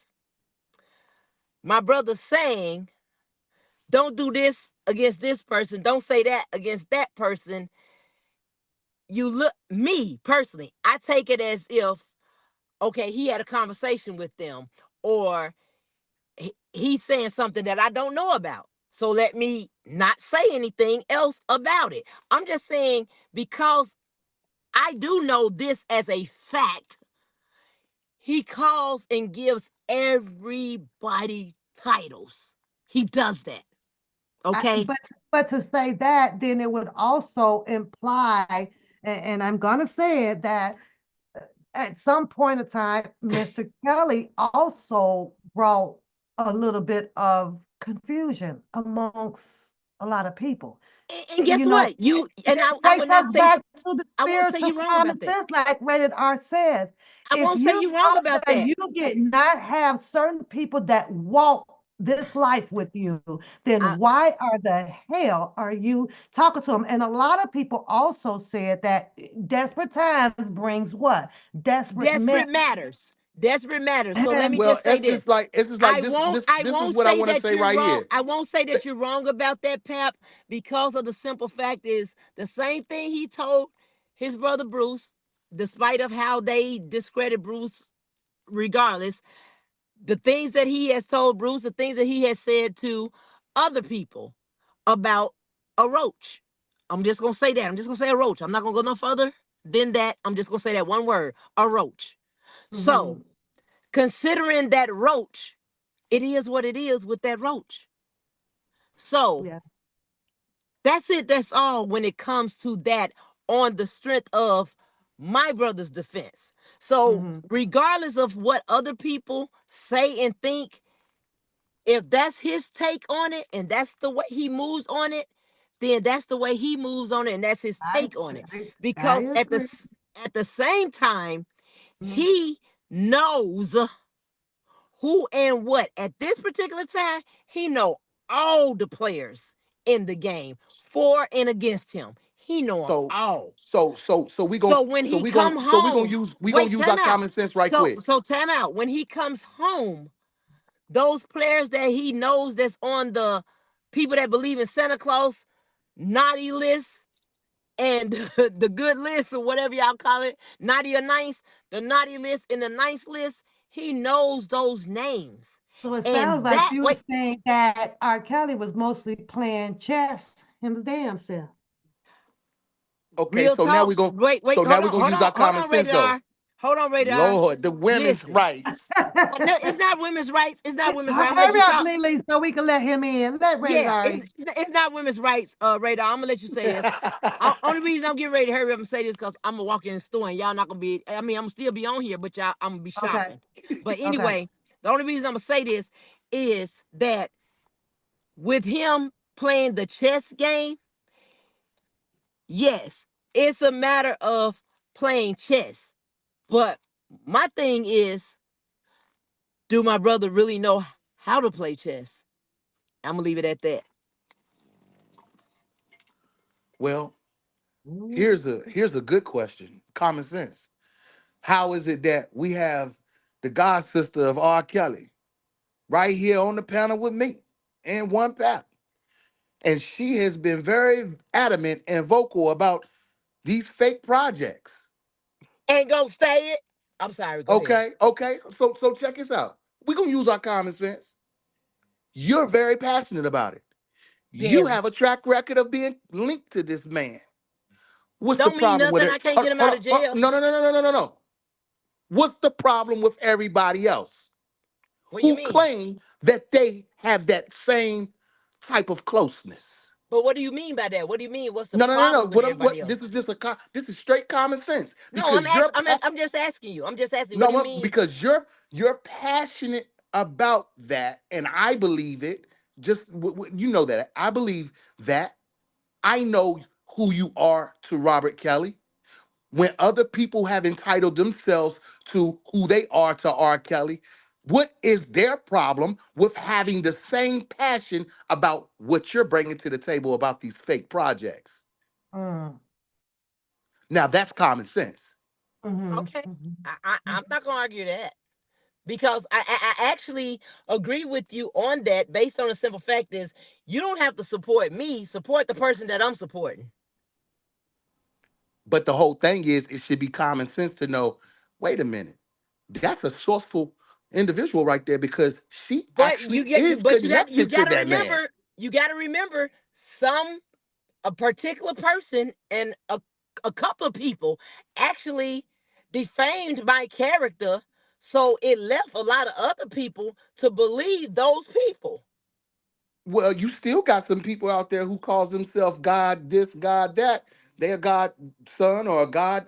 my brother saying, don't do this against this person, don't say that against that person, you look, me personally, I take it as if, okay, he had a conversation with them, or he's saying something that I don't know about. So let me not say anything else about it. I'm just saying, because I do know this as a fact, he calls and gives everybody titles. He does that. Okay? But to say that, then it would also imply, and I'm gonna say it, that at some point in time, Mr. Kelly also brought a little bit of confusion amongst a lot of people. And guess You know, what? You and this I takes would us not say, back to the I won't say spiritual you're wrong common about that. sense, like Rated R says. I If won't say you you're wrong know about that that. you did not have certain people that walk this life with you, then I, why are the hell are you talking to them? And a lot of people also said that desperate times brings what? Desperate men. Desperate matters. Desperate matters. So let me And Well, just say this. it's just like I this won't this I this is won't what I say want to that say you're right wrong. here. I won't say that you're wrong about that, Pap, because of the simple fact is the same thing he told his brother Bruce, despite of how they discredit Bruce regardless, the things that he has told Bruce, the things that he has said to other people about a roach. I'm just gonna say that. I'm just gonna say a roach. I'm not gonna go no further than that. I'm just gonna say that one word, a roach. So, mhm, considering that roach, it is what it is with that roach. So, yeah, that's it. That's all when it comes to that, on the strength of my brother's defense. So, mhm. regardless of what other people say and think, if that's his take on it and that's the way he moves on it, then that's the way he moves on it and that's his I, take on it. I Because agree. at the same time, Mhm. he knows who and what. At this particular time, he know all the players in the game, for and against him. He know them So all. So when he come home, we gonna wait, use time our out. common sense right So quick. so time out. When he comes home, those players that he knows that's on the people that believe in Santa Claus naughty list and the good list or whatever y'all call it, naughty or nice, the naughty list and the nice list, he knows those names. So it sounds And like that you way, saying that R. Kelly was mostly playing chess his damn self. Okay, real so now talk. we go Wait, so now hold we're on, gonna hold use on, our hold common on, sense though. radar. Hold on, Radar. Lord, the women's Listen. rights. No, it's not women's rights. It's not women's rights. I'm gonna let Hurry you up, talk. Lily, so we can let him in. Let Yeah, Radar in. it's not women's rights, Radar. I'm gonna let you say this. Only reason I'm getting ready to hurry up and say this because I'm gonna walk in the store and y'all not gonna be. I mean, I'm gonna still be on here, but y'all, I'm gonna be Okay. shopping. But Okay. anyway, the only reason I'm gonna say this is that with him playing the chess game, yes, it's a matter of playing chess. But my thing is, do my brother really know how to play chess? I'm gonna leave it at that. Well, Mm. here's a good question. Common sense. How is it that we have the god sister of R. Kelly right here on the panel with me and one pap? And she has been very adamant and vocal about these fake projects. Ain't gonna say it. I'm sorry. Go ahead. Okay, okay. So check this out. We're gonna use our common sense. You're very passionate about it. You Very. have a track record of being linked to this man. What's the Don't mean problem with nothing. it? I can't Hold, get him hold out on. of jail. No, no, no, no, no, no, no, no. What's the problem with everybody else What do you who mean? claim that they have that same type of closeness? But what do you mean by that? What do you mean? What's the No, no, no, no. problem with What everybody else? this is just this is straight common sense No, I'm because ask, I'm I'm just asking you. I'm just asking. What do you mean? because you're passionate about that, and I believe it. Just you know that I believe that. I know who you are to Robert Kelly. When other people have entitled themselves to who they are to R. Kelly, what is their problem with having the same passion about what you're bringing to the table about these fake projects? Mm. Now that's common sense. Mhm. Okay. Mhm. I'm Mhm. not gonna argue that because I actually agree with you on that based on the simple fact is you don't have to support me. Support the person that I'm supporting. But the whole thing is, it should be common sense to know. Wait a minute, that's a sourceful individual right there because she But actually is you connected to got to that man. remember some a particular person and a couple of people actually defamed my character, so it left a lot of other people to believe those people. Well, you still got some people out there who calls themselves God this, God that. They're God son or a God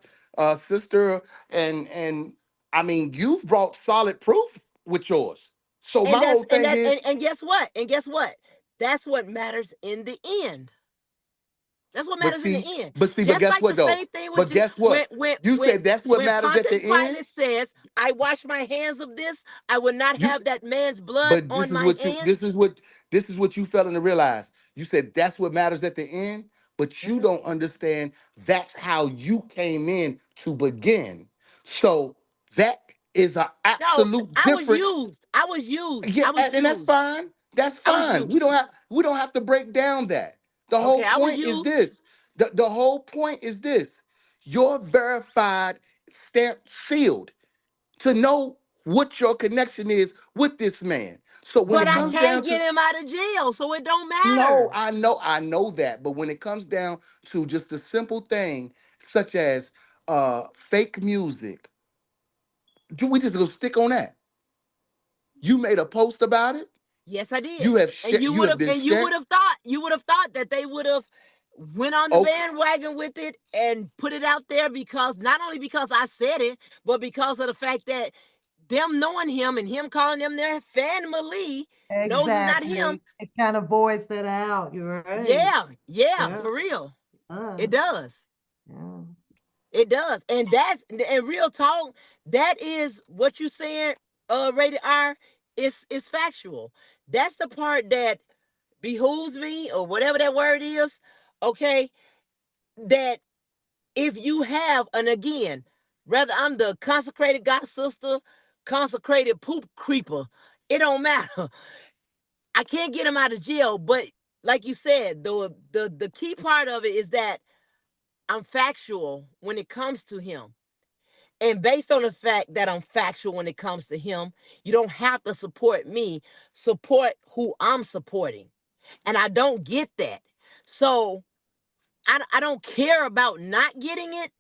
sister, and I mean, you've brought solid proof with yours. So my And whole thing is, and guess what? And guess what? That's what matters in the end. That's what but matters in the see, end. but Just guess like the what though? same thing with But you guess what? You said that's what when matters at the Pontius end. Pilate says, "I wash my hands of this. I will not You have that man's blood But on my this hands." is what you failing to realize. You said that's what matters at the end, but you Mhm. don't understand that's how you came in to begin. So that is an No, absolute I was difference. used. I was used. Yeah, I was and that's used. fine. That's I was fine. used. We don't have to break down that. The whole Okay, I was point is used. this. The whole point is this. You're verified, stamped, sealed to know what your connection is with this man. So when But it I comes Mhm. can't down get to him out of jail, so it don't no, matter. I know that, but when it comes down to just a simple thing such as fake music, do we just go stick on that? You made a post about it. Yes, I did. And You have been sharing. you would have thought that they would have went on the Okay, bandwagon with it and put it out there because not only because I said it, but because of the fact that them knowing him and him calling them their family knows it's not him. Exactly. It kind of voids that out. You're right. Yeah, yeah, Yeah. for real. It Uh, does. yeah. It does. And real talk, that is what you saying, rated R, is factual. That's the part that behooves me, or whatever that word is, okay? That if you have, and again, whether I'm the consecrated God sister, consecrated poop creeper, it don't matter. I can't get him out of jail, but like you said, the key part of it is that I'm factual when it comes to him. And based on the fact that I'm factual when it comes to him, you don't have to support me, support who I'm supporting. And I don't get that. So I don't care about not getting it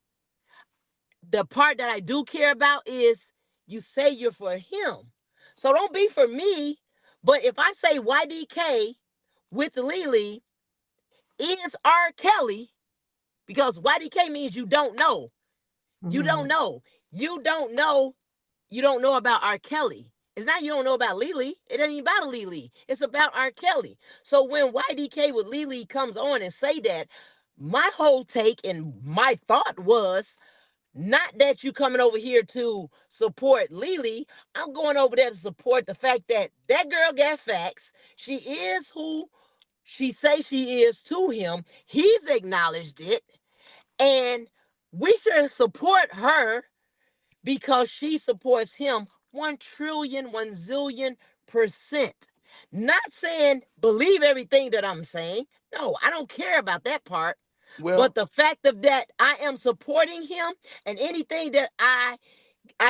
the part that I do care about is you say you're for him. So don't be for me. But if I say YDK with Lily is R. Kelly, because YDK means you don't know. You don't Mhm. know. You don't know. You don't know about R. Kelly. It's not you don't know about Lily. It ain't about Lily. It's about R. Kelly. So when YDK with Lily comes on and say that, my whole take and my thought was not that you coming over here to support Lily. I'm going over there to support the fact that that girl got facts. She is who she say she is to him. He's acknowledged it. And we should support her because she supports him 1 trillion, 1 zillion%. Not saying believe everything that I'm saying. No, I don't care about that part. But Well, the fact of that I am supporting him, and anything that I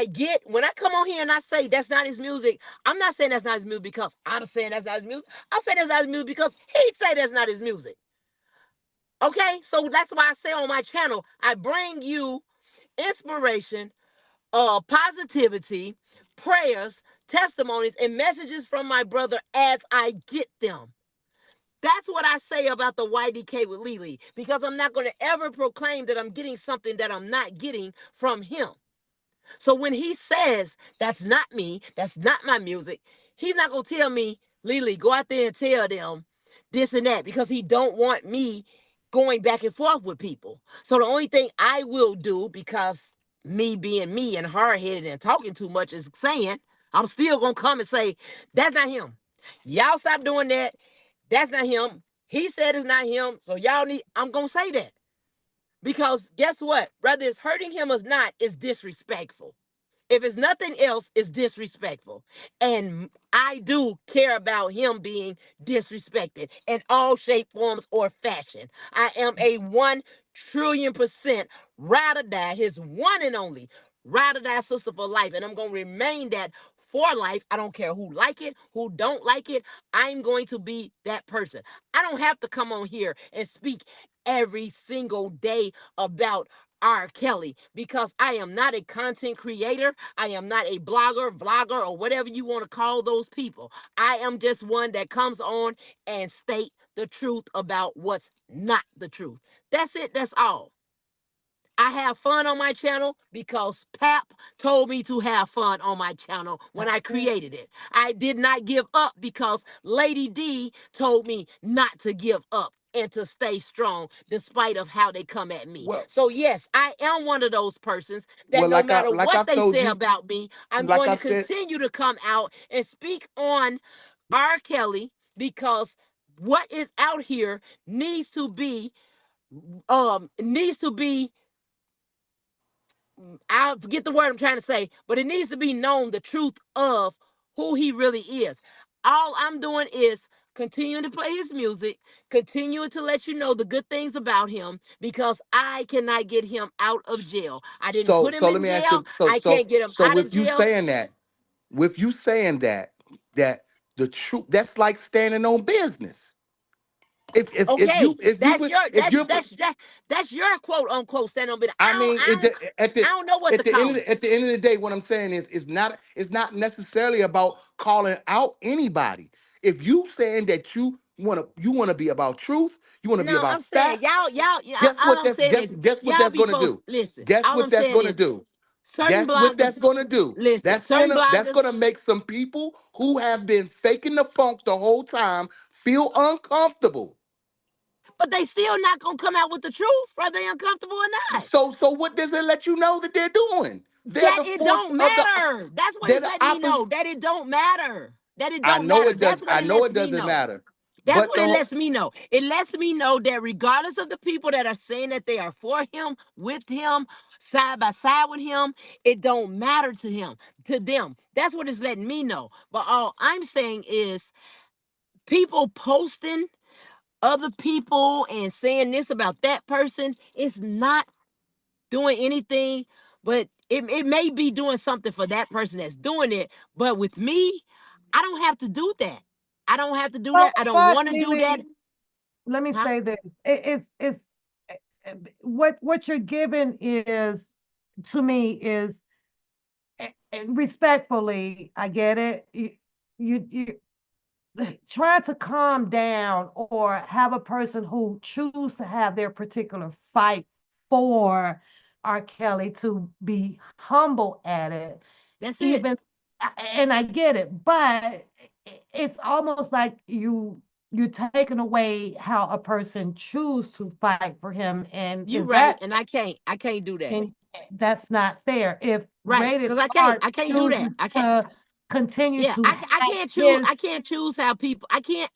get when I come on here and I say that's not his music, I'm not saying that's not his music because I'm saying that's not his music. I'm saying that's not his music because he say that's not his music. Okay? So that's why I say on my channel, I bring you inspiration, positivity, prayers, testimonies, and messages from my brother as I get them. That's what I say about the YDK with Lily, because I'm not going to ever proclaim that I'm getting something that I'm not getting from him. So when he says that's not me, that's not my music, he's not gonna tell me, Lily, go out there and tell them this and that, because he don't want me going back and forth with people. So the only thing I will do, because me being me and hard headed and talking too much, is saying I'm still gonna come and say that's not him. Y'all stop doing that. That's not him. He said it's not him. So y'all need. I'm gonna say that because guess what? Whether it's hurting him or not, it's disrespectful. If it's nothing else, it's disrespectful. And I do care about him being disrespected in all shape, forms, or fashion. I am a 1 trillion% ride or die, his one and only ride or die sister for life. And I'm going to remain that for life. I don't care who like it, who don't like it. I'm going to be that person. I don't have to come on here and speak every single day about R. Kelly, because I am not a content creator. I am not a blogger, vlogger, or whatever you want to call those people. I am just one that comes on and state the truth about what's not the truth. That's it. That's all. I have fun on my channel because Pap told me to have fun on my channel when I That's it. created it. I did not give up because Lady D told me not to give up and to stay strong despite of how they come at me. well, So yes, I am one of those persons that well, no matter like what I've they told say you, about me, I'm like going I to said, continue to come out and speak on R. Kelly, because what is out here needs to be, I forget the word I'm trying to say, but it needs to be known the truth of who he really is. All I'm doing is continuing to play his music, continuing to let you know the good things about him, because I cannot get him out of jail. I didn't so put him so let in me ask jail. you, so I so can't get him so out of with you jail. saying that, with you saying that the truth, that's like standing on business. Okay, If you that's your quote unquote stand on. But I mean, I don't know what to call it. at the end of the day, what I'm saying is, it's not necessarily about calling out anybody. If you saying that you want to be about truth, you want to be No, I'm about saying facts. y'all. All I'm saying is Guess what y'all that's be gonna folks. do? Listen, Guess all what I'm that's saying gonna is do? certain Guess what that's bloggers. gonna do? Listen, certain That's bloggers, gonna make some people who have been faking the funk the whole time feel uncomfortable. but they still not gonna come out with the truth, whether they uncomfortable or not. So what does it let you know that they're doing? They're That the it force don't of the matter. That's what they're it's the letting me opposite. know. That it don't matter. That it don't matter. That's what I it know lets it me doesn't know. matter. That's But what it lets me know. It lets me know that regardless of the people that are saying that they are for him, with him, side by side with him, it don't matter to him, to them. That's what it's letting me know. But all I'm saying is people posting other people and saying this about that person is not doing anything, but it may be doing something for that person that's doing it. But with me, I don't have to do that. I don't have to do Oh, that. I don't but want to do that. Lily, let me Huh? say this. It's what you're giving is to me is, and respectfully, I get it. You try to calm down or have a person who choose to have their particular fight for R. Kelly to be humble at it, That's it. even, and I get it, but it's almost like you're taking away how a person choose to fight for him, and You is right, that, and I can't do that. and that's not fair. If Right, Rated because I can't R I can't do chooses that. I can't. to continue Yeah, to I have can't choose. I his, can't choose how people.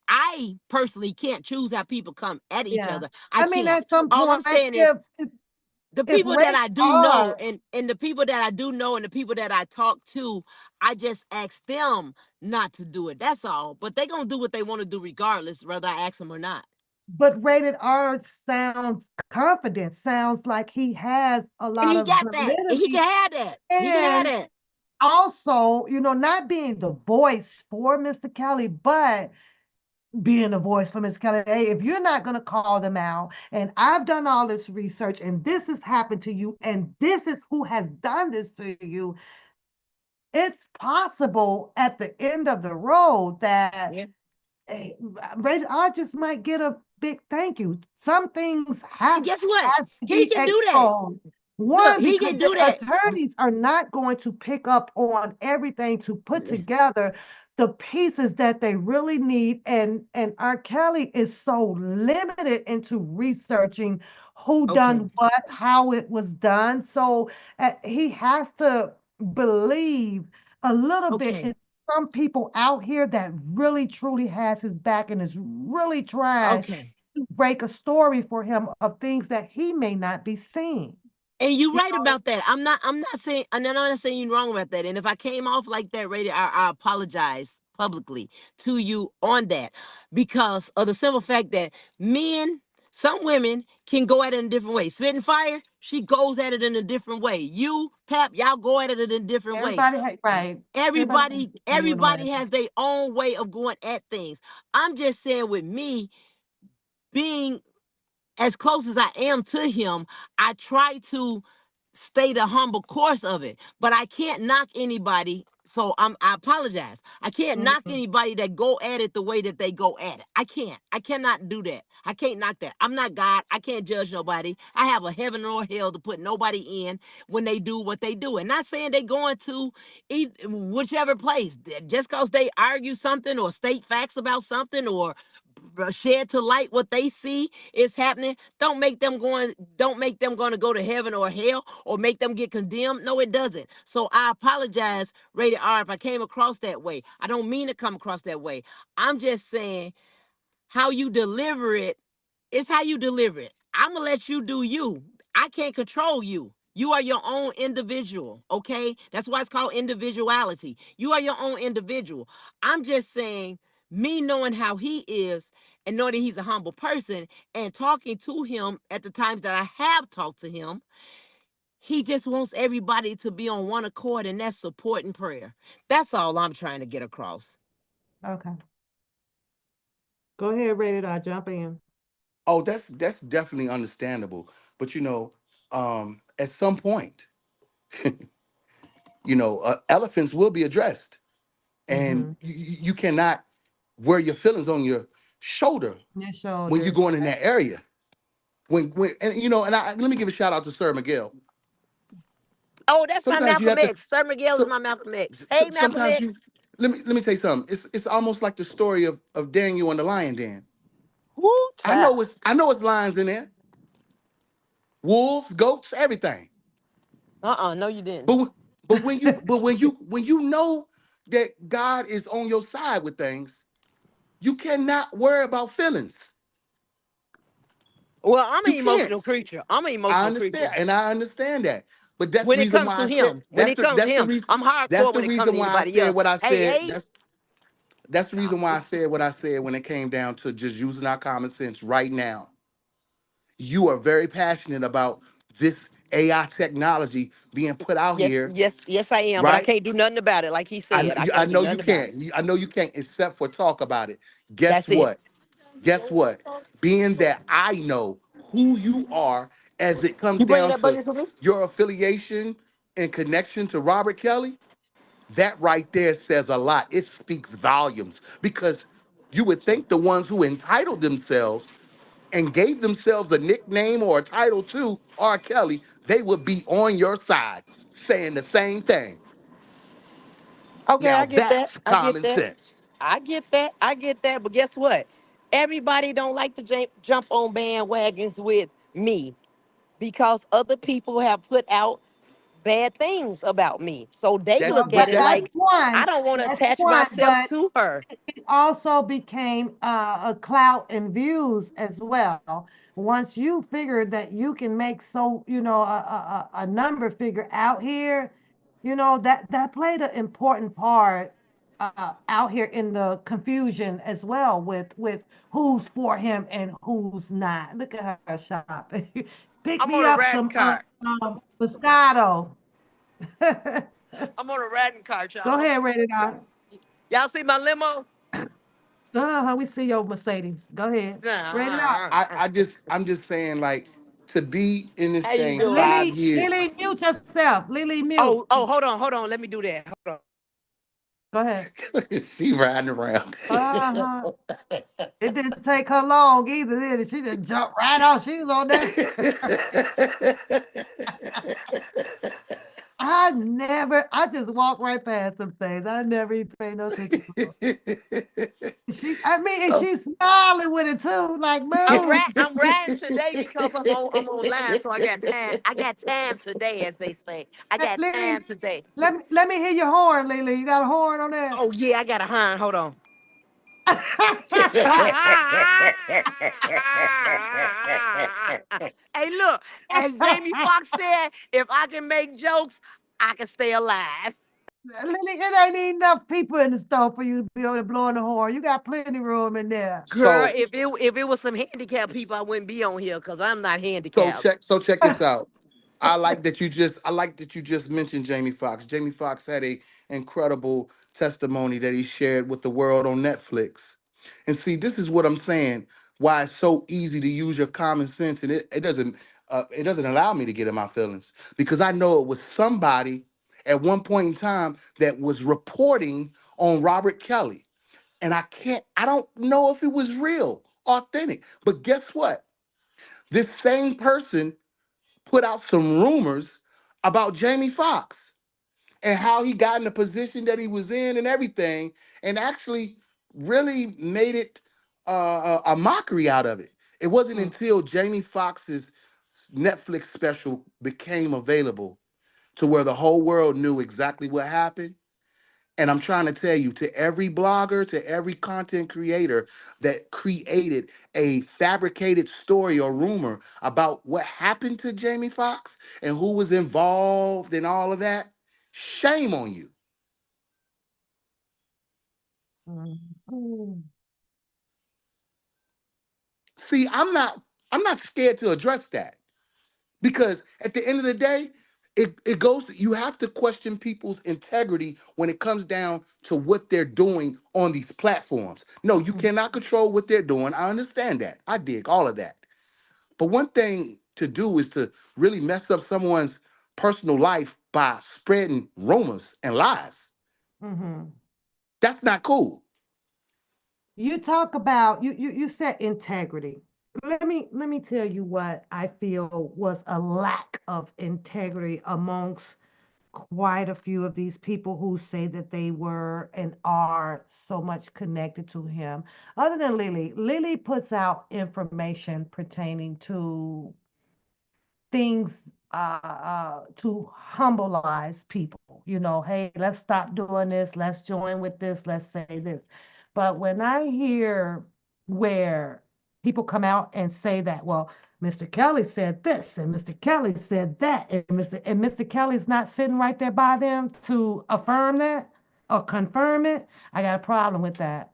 I personally can't choose how people come at each yeah. other. I I mean, can't. at some All point, I'm saying is the if people that Rated I do know, R, and the people that I do know and the people that I talk to, I just ask them not to do it. That's all. But they gonna do what they want to do regardless, whether I ask them or not. but Rated R sounds confident, sounds like he has a And lot he of got that. And he can validity, have that. He can have and that. also, not being the voice for Mr. Kelly, but being a voice for Miss Kelly. Hey, if you're not going to call them out, and I've done all this research, and this has happened to you, and this is who has done this to you, it's possible at the end of the road that, Yeah. eh, I just might get a big thank you. Some things And guess what? has to He be can do that. exposed. Look, One, he because can the do that. attorneys are not going to pick up on everything to put together the pieces that they really need. And R. Kelly is so limited into researching who Okay. done what, how it was done. So he has to believe a little bit Okay. in some people out here that really truly has his back and is really trying Okay. to break a story for him of things that he may not be seeing. And you're You right know, about that. I'm not saying, and I'm not saying you're wrong about that. And if I came off like that, radio, I apologize publicly to you on that, because of the simple fact that men, some women can go at it in a different way. Spitting fire, she goes at it in a different way. You, Pap, y'all go at it in a different way. right. Everybody has Everybody, a genuine way. everybody has their own way of going at things. I'm just saying, with me being as close as I am to him, I try to stay the humble course of it. But I can't knock anybody. So I apologize. I can't knock Mhm. anybody that go at it the way that they go at it. I can't. I cannot do that. I can't knock that. I'm not God. I can't judge nobody. I have a heaven or hell to put nobody in when they do what they do. And not saying they going to whichever place. Just because they argue something or state facts about something or shed to light what they see is happening, don't make them going to go to heaven or hell or make them get condemned. No, it doesn't. So I apologize, Rated R, if I came across that way. I don't mean to come across that way. I'm just saying how you deliver it is how you deliver it. I'm gonna let you do you. I can't control you. You are your own individual, okay? That's why it's called individuality. You are your own individual. I'm just saying, me knowing how he is and knowing that he's a humble person and talking to him at the times that I have talked to him, he just wants everybody to be on one accord, and that's support and prayer. That's all I'm trying to get across. Okay. Go ahead, Rated R, jump in. Oh, that's definitely understandable. But at some point, elephants will be addressed, and Mm-hmm. you cannot wear your feelings on your shoulder Your when you're shoulders, going in that area. When and let me give a shout out to Sir Miguel. Oh, that's my Sometimes you Malcolm have to. X. Sir Miguel is So, my Malcolm X. Hey, Malcolm sometimes you X. let me tell you something. It's almost like the story of Daniel and the lion den. Woo, child. I know it's lions in there, wolves, goats, everything. No, you didn't. But when you know that God is on your side with things, you cannot worry about feelings. Well, I'm an You emotional can't. creature. I'm an I emotional creature. understand, and I understand that. But that's the When it reason comes why to I said him, when it comes to him, I'm that's hardcore the when it comes reason to why I anybody said else. what I Hey, said. hey. That's the reason why I said what I said when it came down to just using our common sense right now. You are very passionate about this AI technology being put out Yes, here, yes, yes, I am. But I right? can't do nothing about it. Like he said, I I can't do know you nothing about it. can't. I know you can't, except for talk about it. Guess That's it. what? Guess what? Being that I know who you are as it comes You bringing down that to budget to me? your affiliation and connection to Robert Kelly, that right there says a lot. It speaks volumes because you would think the ones who entitled themselves and gave themselves a nickname or a title to R. Kelly, they would be on your side saying the same thing. Okay, Now I get that. that's I get common that. sense. I get that. I get that. But guess what? Everybody don't like to jump on bandwagons with me because other people have put out bad things about me. So they That's look Well, at but it that's that's like I one. don't want to That's attach one. myself But to her. it also became a clout and views as well. Once you figure that you can make so a number figure out here, that played an important part out here in the confusion as well with who's for him and who's not. Look at her shopping. Pick I'm me on a up riding some cart. Moscato. Go I'm on a riding cart, y'all. ahead, Rated R. Y'all see my limo? We see your Mercedes. Go ahead. Rated R. I'm just saying like to be in this How you thing doing? five Lily, years. Lily, mute yourself. Lily, mute. Oh, hold on. Let me do that. Hold Go ahead. She riding around. Uh-huh. It didn't take her long either, did it? She just jumped right off. She was on there. I just walk right past some things. I never even pay no attention to her. And so she's smiling with it too. Like, move. I'm riding today because I'm online, so I got time. I got time today, as they say. I Hey, got Lily, time today. let me hear your horn, Lily. You got a horn on there? Oh yeah, I got a hind. Hold on. Hey, look, as Jamie Foxx said, if I can make jokes, I can stay alive. Lily, it ain't enough people in the store for you to be able to blow in the horn. You got plenty room in there. Girl, so if it was some handicapped people, I wouldn't be on here because I'm not so handicapped. check this out. I like that you just mentioned Jamie Foxx. Jamie Foxx had a incredible testimony that he shared with the world on Netflix. And see, this is what I'm saying. Why it's so easy to use your common sense, and it doesn't allow me to get in my feelings because I know it was somebody at one point in time that was reporting on Robert Kelly, and I don't know if it was real, authentic. But guess what? This same person put out some rumors about Jamie Foxx and how he got in the position that he was in and everything, and actually really made it a mockery out of it. It wasn't Mm, until Jamie Foxx's Netflix special became available to where the whole world knew exactly what happened. And I'm trying to tell you, to every blogger, to every content creator that created a fabricated story or rumor about what happened to Jamie Foxx and who was involved in all of that, shame on you. mm, mm, See, I'm not scared to address that because at the end of the day, it goes to, you have to question people's integrity when it comes down to what they're doing on these platforms. No, you mm, cannot control what they're doing. I understand that. I dig all of that. But one thing to do is to really mess up someone's personal life by spreading rumors and lies. mhm. That's not cool. You talk about you said integrity. Let me tell you what I feel was a lack of integrity amongst quite a few of these people who say that they were and are so much connected to him. Other than Lily, Lily puts out information pertaining to things to humbleize people. Hey, let's stop doing this. Let's join with this. Let's say this. But when I hear where people come out and say that, well, Mr. Kelly said this and Mr. Kelly said that, and Mr. Kelly's not sitting right there by them to affirm that or confirm it, I got a problem with that.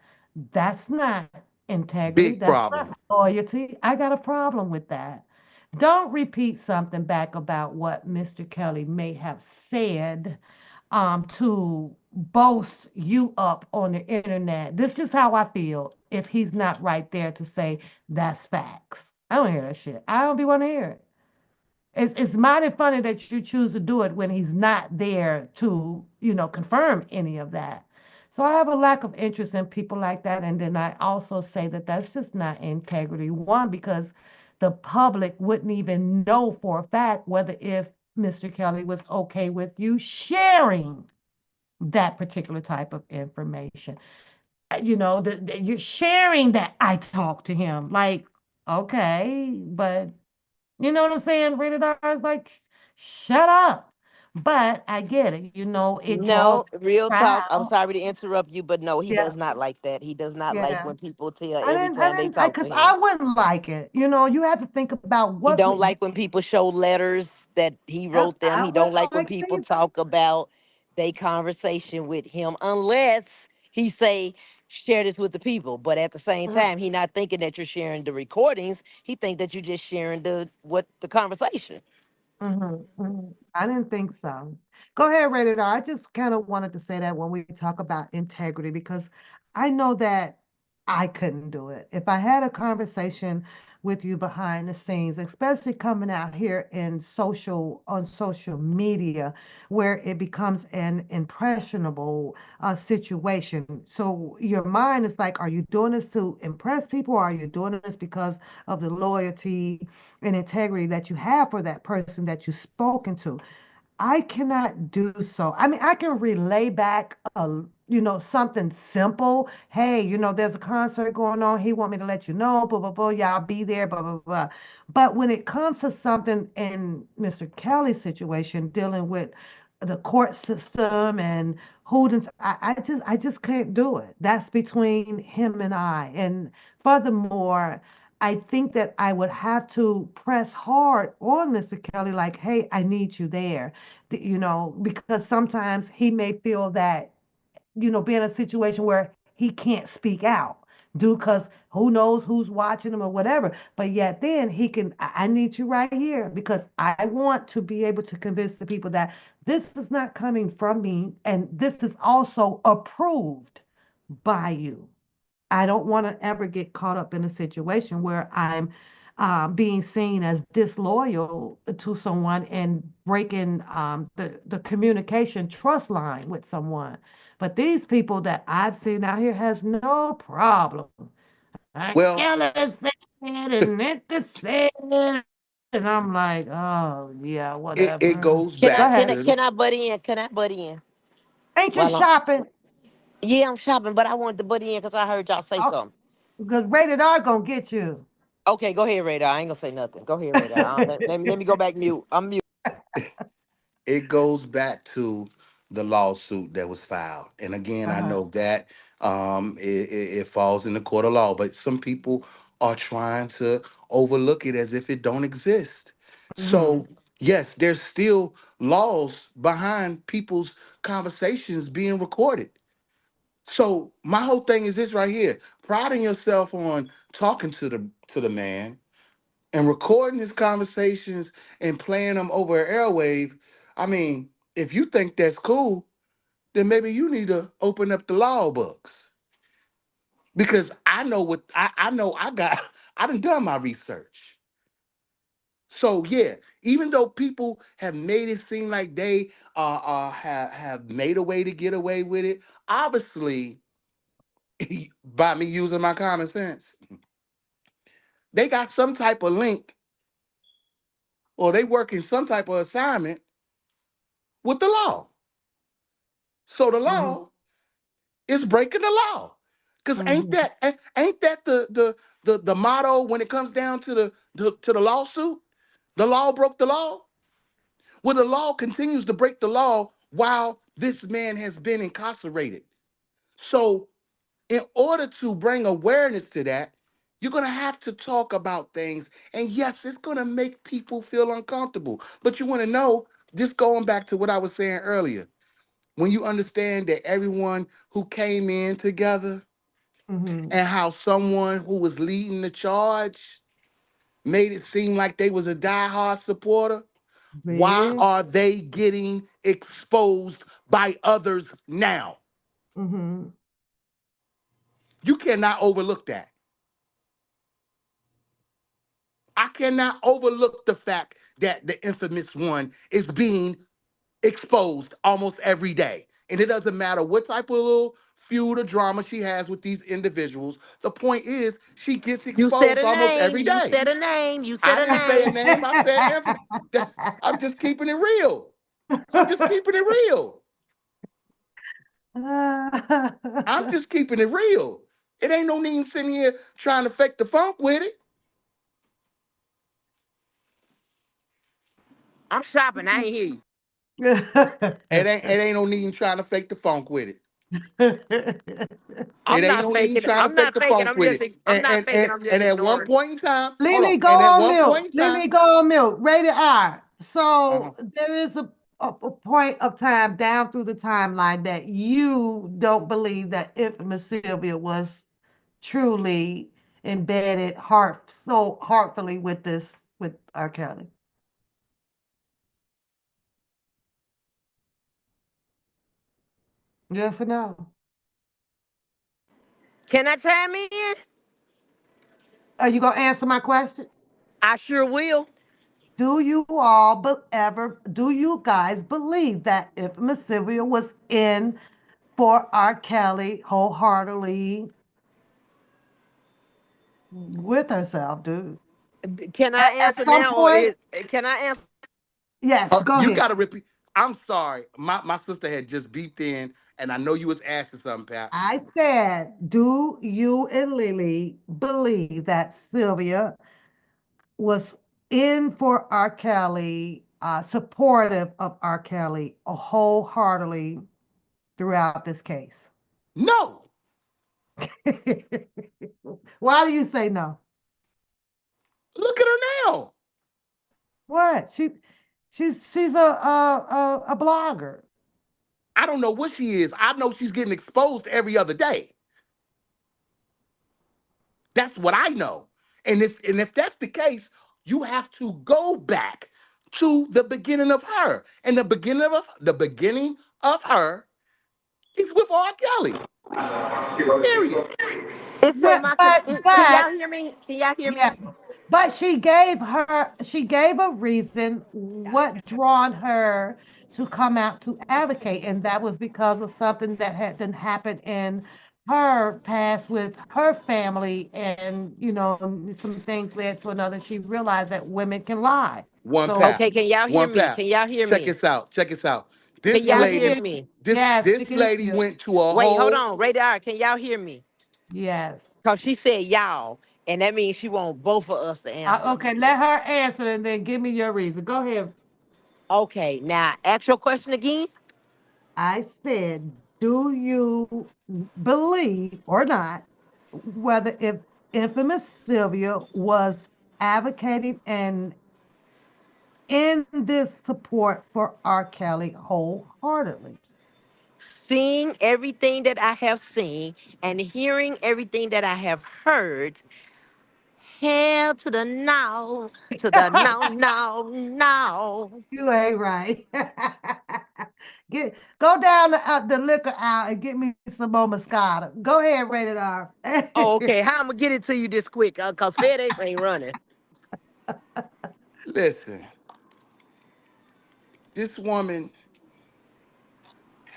That's not integrity. Big That's problem. not loyalty. I got a problem with that. Don't repeat something back about what Mr. Kelly may have said to boast you up on the internet. This is how I feel if he's not right there to say that's facts. I don't hear that shit. I don't be want to hear it. It's mighty funny that you choose to do it when he's not there to, confirm any of that. So I have a lack of interest in people like that. And then I also say that that's just not integrity. One, because the public wouldn't even know for a fact whether if Mr. Kelly was okay with you sharing that particular type of information. You're sharing that I talked to him. Like, okay, but you know what I'm saying? Rated R is like, shut up. But I get it. It draws No, real talk. I'm crowd. sorry to interrupt you, but no, he Yeah, does not like that. He does not like yeah. when people tell I every didn't, I time they didn't, talk because to I him. wouldn't like it. You have to think about He what don't would you. like when people show letters that he wrote them. I He don't wouldn't like when like it people either. talk about they conversation with him unless he say share this with the people. But at the same Mm. time, he not thinking that you're sharing the recordings. He think that you're just sharing the conversation. I didn't think so. Go ahead, Rated R. I just kind of wanted to say that when we talk about integrity, because I know that I couldn't do it. If I had a conversation with you behind the scenes, especially coming out here on social media, where it becomes an impressionable situation. So your mind is like, are you doing this to impress people, or are you doing this because of the loyalty and integrity that you have for that person that you've spoken to? I cannot do so. I mean, I can relay back something simple. Hey, there's a concert going on. He want me to let you know, blah, blah, blah. Y'all be there, blah, blah, blah. But when it comes to something in Mr. Kelly's situation, dealing with the court system and who, I just can't do it. That's between him and I. And furthermore, I think that I would have to press hard on Mr. Kelly, like, hey, I need you there, because sometimes he may feel that, be in a situation where he can't speak out, do because who knows who's watching him or whatever. But yet then he can, I need you right here because I want to be able to convince the people that this is not coming from me and this is also approved by you. I don't want to ever get caught up in a situation where I'm being seen as disloyal to someone and breaking the communication trust line with someone. But these people that I've seen out here has no problem. Well, Kelly said and it said, and I'm like, oh yeah, it whatever. goes Can Go I back can ahead. I to can I butt in? Can I butt in? Ain't you Well, shopping? yeah, I'm shopping, but I wanted to butt in because I heard y'all say Oh, something. because rated R gonna get you. Okay, go ahead, Radar. I ain't gonna say nothing. Go ahead, Radar. Let me go back mute. I'm mute. it goes back to the lawsuit that was filed. And again, I Uh-huh. know that it falls in the court of law, but some people are trying to overlook it as if it don't exist. Hmm. So yes, there's still laws behind people's conversations being recorded. So my whole thing is this right here: priding yourself on talking to the man and recording his conversations and playing them over an airwave. I mean, if you think that's cool, then maybe you need to open up the law books, because I know what I know. I got I done my research. So yeah, even though people have made it seem like they have made a way to get away with it, obviously by me using my common sense, they got some type of link or they working some type of assignment with the law. So the Hmm. law is breaking the law. Cause ain't Hmm. that ain't that the motto when it comes down to the lawsuit? The law broke the law. Well, the law continues to break the law while this man has been incarcerated. So in order to bring awareness to that, you're going to have to talk about things. And yes, it's going to make people feel uncomfortable. But you want to know, just going back to what I was saying earlier, when you understand that everyone who came in together Hmm. and how someone who was leading the charge made it seem like they was a diehard supporter, why Big. are they getting exposed by others now? Hmm. You cannot overlook that. I cannot overlook the fact that the infamous one is being exposed almost every day. And it doesn't matter what type of little feud or drama she has with these individuals. The point is, she gets You said exposed a almost name. every You day. said a name. You said I a didn't say a name. name. I said I'm just keeping it real. I'm just keeping it real. I'm just keeping it real. It ain't no need sitting here trying to fake the funk with it. I'm shopping. I ain't hear you. It ain't no need trying to fake the funk with it. It I'm ain't not no need faking. trying to I'm fake not the faking. funk with it. I'm not faking. I'm And just at one ignoring. point in time, hold on. Lily, go And at on one mute. point in Lily, time, go on mute. Rated R. uh-huh. So there is a point of time down through the timeline that you don't believe that infamous Sylvia was truly embedded so heartfully with R. Kelly. Yes or no? Can I chime in? Are you gonna answer my question? I sure will. Do you guys believe that infamous Sylvia was in for R. Kelly wholeheartedly with herself, dude? Can I At answer some now, or point, is can I answer? yes, go You ahead. gotta repeat. I'm sorry. My sister had just beeped in, and I know you was asking something, Pat. I said, do you and Lily believe that Sylvia was in for R. Kelly, supportive of R. Kelly wholeheartedly throughout this case? No. Why do you say no? Look at her now. What? She's a blogger. I don't know what she is. I know she's getting exposed every other day. That's what I know. And if that's the case, you have to go back to the beginning of her. And the beginning of her is with R. Kelly. Period. It say Yeah, my. Can but y'all hear me? Can y'all hear yeah, me? but she gave a reason what drawn her to come out to advocate, and that was because of something that had done happened in her past with her family, and some things led to another. She realized that women can lie. One So pap. Okay. Can y'all hear One me? pap. Can y'all hear Check me? this out. Check this out. Can This yeah, y'all we can hear lady, hear. me? this Yes, we this can hear lady you. went to a Wait, hold whole on. Radar, can y'all hear me? Yes. Cause she said y'all, and that means she want both of us to answer. Okay, let her answer and then give me your reason. Go ahead. Okay, now ask your question again. I said, do you believe or not whether if infamous Sylvia was advocating and in this support for R. Kelly wholeheartedly? Seeing everything that I have seen and hearing everything that I have heard, hell to the no, to the no, no, no. You ain't right. Go down the liquor aisle and get me some more Moscato. Go ahead, rated R. Oh, okay. How I'm gonna get it to you this quick? Cause FedEx ain't running. listen. This woman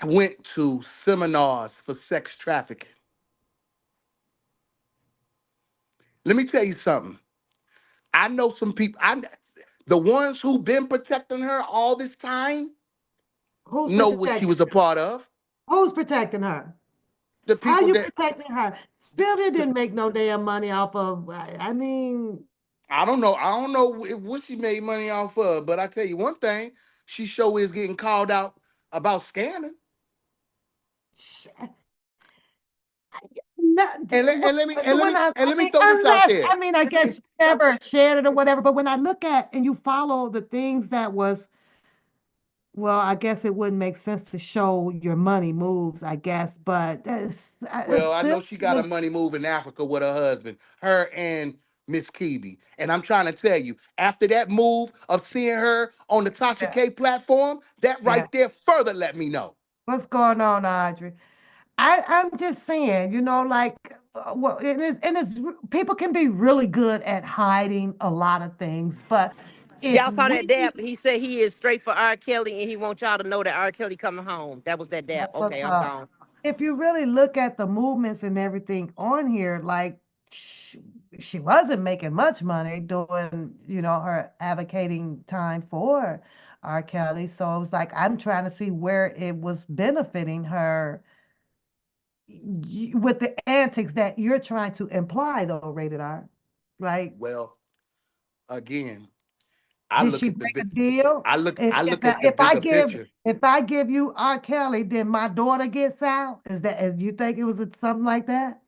went to seminars for sex trafficking. Let me tell you something. I know some people. The ones who've been protecting her all this time Who's know what she protecting was a part of. Who's protecting her? The How people you that protecting her? the, Sylvia the, didn't make no damn money off of. I mean, I don't know. I don't know what she made money off of, but I tell you one thing: she sure is getting called out about scamming. sh- not, And let when me I and let me mean, throw this out unless there. I guess she never shared it or whatever. But when I look at and you follow the things that was, well, I guess it wouldn't make sense to show your money moves. I guess, but Well, I know Sylvia she got a was, money move in Africa with her husband, her and Miss Kibi. And I'm trying to tell you, after that move of seeing her on the Tasha yeah, K platform, that yeah. right there further let me know. What's going on, Audrey? I'm just saying, like. well, and it's people can be really good at hiding a lot of things, but if Y'all saw that we dap? He said he is straight for R. Kelly and he wants y'all to know that R. Kelly coming home. That was that dap. That's what's Okay, I'm up. gone. If you really look at the movements and everything on here, like she wasn't making much money doing, her advocating time for R. Kelly. So it was like I'm trying to see where it was benefiting her with the antics that you're trying to imply, though, rated R. Like, Well, again, I did look she at the break a big. deal? I If look I, at the if I bigger give picture. if I give you R. Kelly, then my daughter gets out. Is you think it was something like that?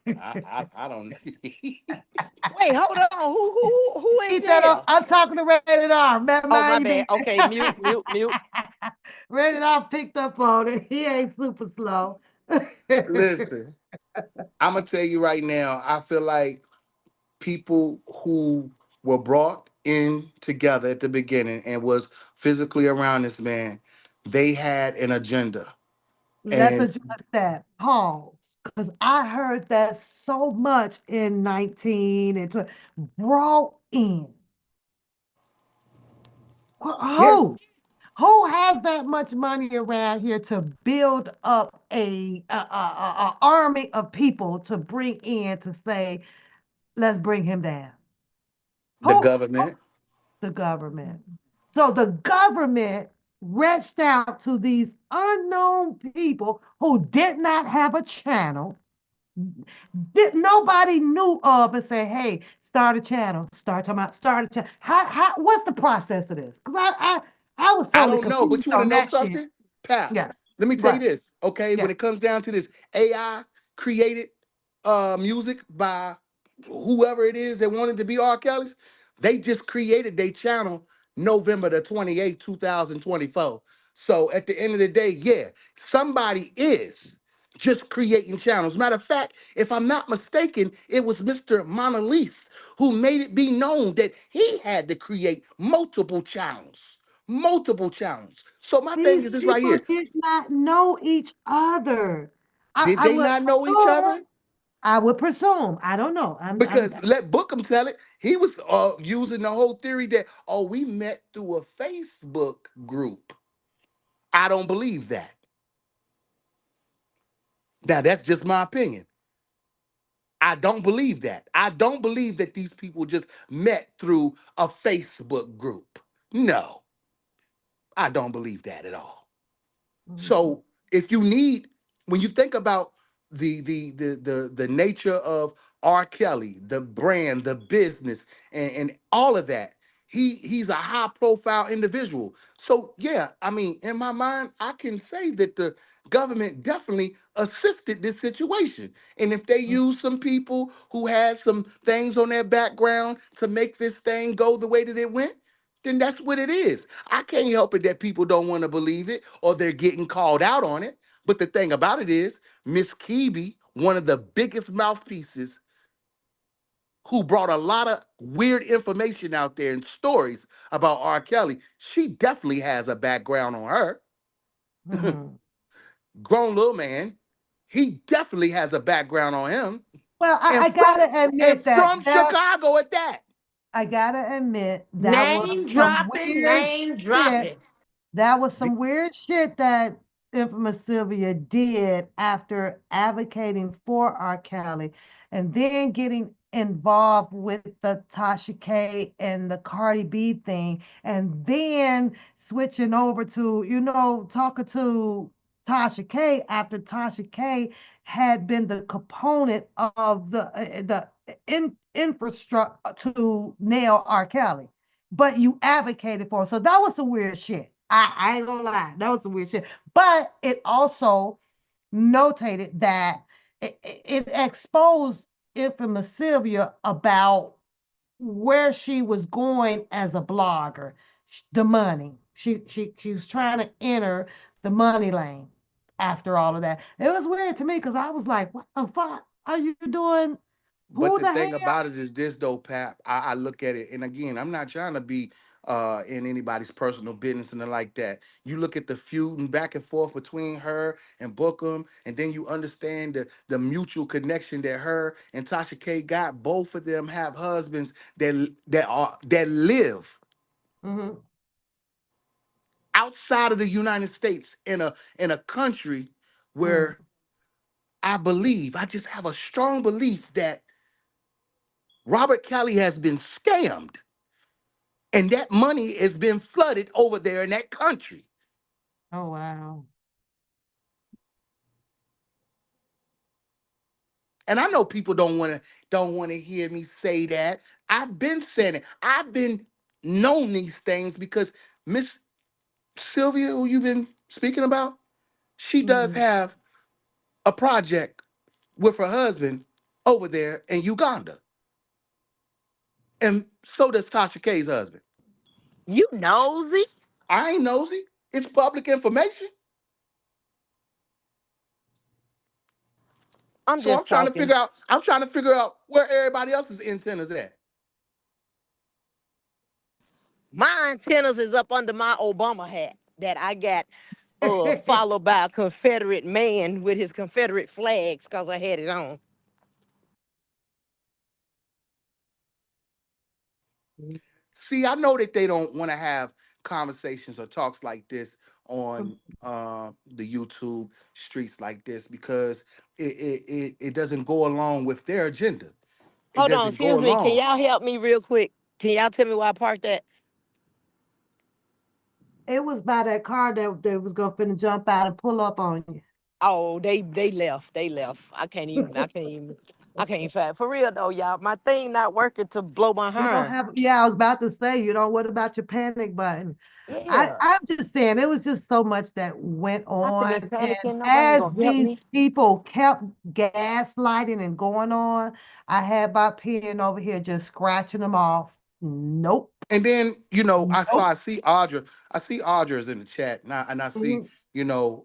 I don't. Wait, hold on. Who in Keep that on. jail? I'm talking to Rated R. Oh, my Mind bad. me. Okay, mute, mute, mute. Rated R picked up on it. He ain't super slow. Listen, I'm gonna tell you right now. I feel like people who were brought in together at the beginning and was physically around this man, they had an agenda. Let's And adjust that. Pause. Because I heard that so much in 19 and 20. Brought in. yeah, Who? Who has that much money around here to build up a army of people to bring in to say, let's bring him down? the Who? government. The government. So the government reached out to these unknown people who did not have a channel, did nobody knew of, and say, hey, start a channel, start a channel. What's the process of this? Because I was I totally don't know, but confused you want to on know that shit. something, pal? Yeah, Let me tell you right. this, okay? Yeah. When it comes down to this AI created music by whoever it is that wanted to be R. Kelly's, they just created their channel November the 28th, 2024. So at the end of the day, yeah, somebody is just creating channels. Matter of fact, if I'm not mistaken, it was Mr. Monolith who made it be known that he had to create multiple channels. Multiple channels. So my thing These is this right people here. did not know each other. Did I they would not know each presume. other? I would presume. I don't know. I'm Because let Bookham tell it. He was using the whole theory that, oh, we met through a Facebook group. I don't believe that. Now, that's just my opinion. I don't believe that. I don't believe that these people just met through a Facebook group. No, I don't believe that at all. Mhm. So if you need, when you think about the nature of R. Kelly, the brand, the business, and all of that, he's a high profile individual. So yeah, I mean, in my mind, I can say that the government definitely assisted this situation. And if they use some people who had some things on their background to make this thing go the way that it went, then that's what it is. I can't help it that people don't want to believe it or they're getting called out on it. But the thing about it is, Miss Keeby, one of the biggest mouthpieces who brought a lot of weird information out there and stories about R. Kelly, she definitely has a background on her. Mhm. Grown little man, he definitely has a background on him. Well, And I from gotta and admit that from that Chicago at that. I gotta admit that was Name some dropping, weird name shit. dropping. That was some weird shit that infamous Sylvia did after advocating for R. Kelly and then getting involved with the Tasha K and the Cardi B thing, and then switching over to, talking to Tasha K after Tasha K had been the component of the infrastructure to nail R. Kelly, but you advocated for him. So that was some weird shit. I ain't gonna lie, that was some weird shit. But it also notated that it exposed infamous Sylvia about where she was going as a blogger, the money. She was trying to enter the money lane after all of that. It was weird to me because I was like, what the fuck are you doing? But Who the the thing hell? about it is this though, Pap. I look at it, and again, I'm not trying to be. in anybody's personal business and like that. You look at the feuding back and forth between her and Bookham, and then you understand the mutual connection that her and Tasha K got. Both of them have husbands that live Mm-hmm. outside of the United States in a country Mm. where I just have a strong belief that Robert Kelly has been scammed and that money has been flooded over there in that country. Oh wow. And I know people don't want to hear me say that. I've been saying it. I've been known these things because Miss Sylvia, who you've been speaking about, she does Mm. have a project with her husband over there in Uganda. And so does Tasha K's husband. You nosy? I ain't nosy. It's public information. I'm So just talking. I'm trying to figure out where everybody else's antennas at. My antennas is up under my Obama hat that I got followed by a Confederate man with his Confederate flags because I had it on. See, I know that they don't want to have conversations or talks like this on the YouTube streets like this because it doesn't go along with their agenda. It Hold on, doesn't go excuse me. Can along. y'all help me real quick? Can y'all tell me why I parked that? It was by that car that was gonna finna jump out and pull up on you. Oh, they left. They left. I can't even find for real though, y'all. My thing not working to blow my You don't horn. have, yeah, I was about to say, you don't, what about your panic button? Yeah. I'm just saying, it was just so much that went I could on. be And panicking. Nobody as gonna help these me. people kept gaslighting and going on, I had my pen over here just scratching them off. Nope. And then, Nope. I see Audra's in the chat now, and I see, Mhm. you know,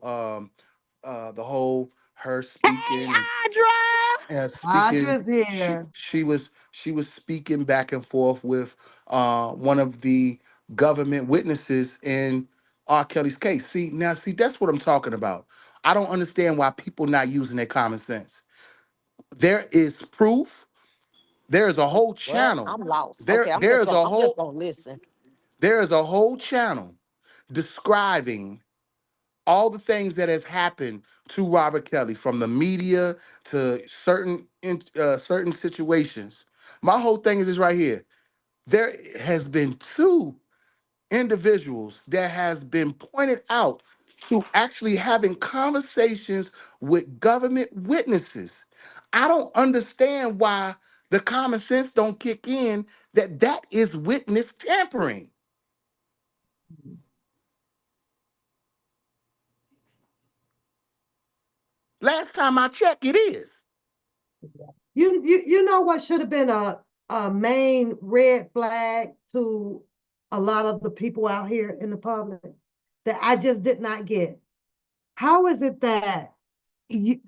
the whole her Hey, speaking Audra! and speaking. Audra's She here. she was she was speaking back and forth with one of the government witnesses in R. Kelly's case. See, that's what I'm talking about. I don't understand why people not using their common sense. There is proof. There's a whole What? channel. I'm lost. There Okay, there's a I'm just whole gonna listen. there is a whole channel describing all the things that has happened to Robert Kelly, from the media to certain situations. My whole thing is this right here. There has been two individuals that has been pointed out to actually having conversations with government witnesses. I don't understand why the common sense don't kick in that is witness tampering. Last time I checked, it is. You know what should have been a main red flag to a lot of the people out here in the public that I just did not get. How is it that you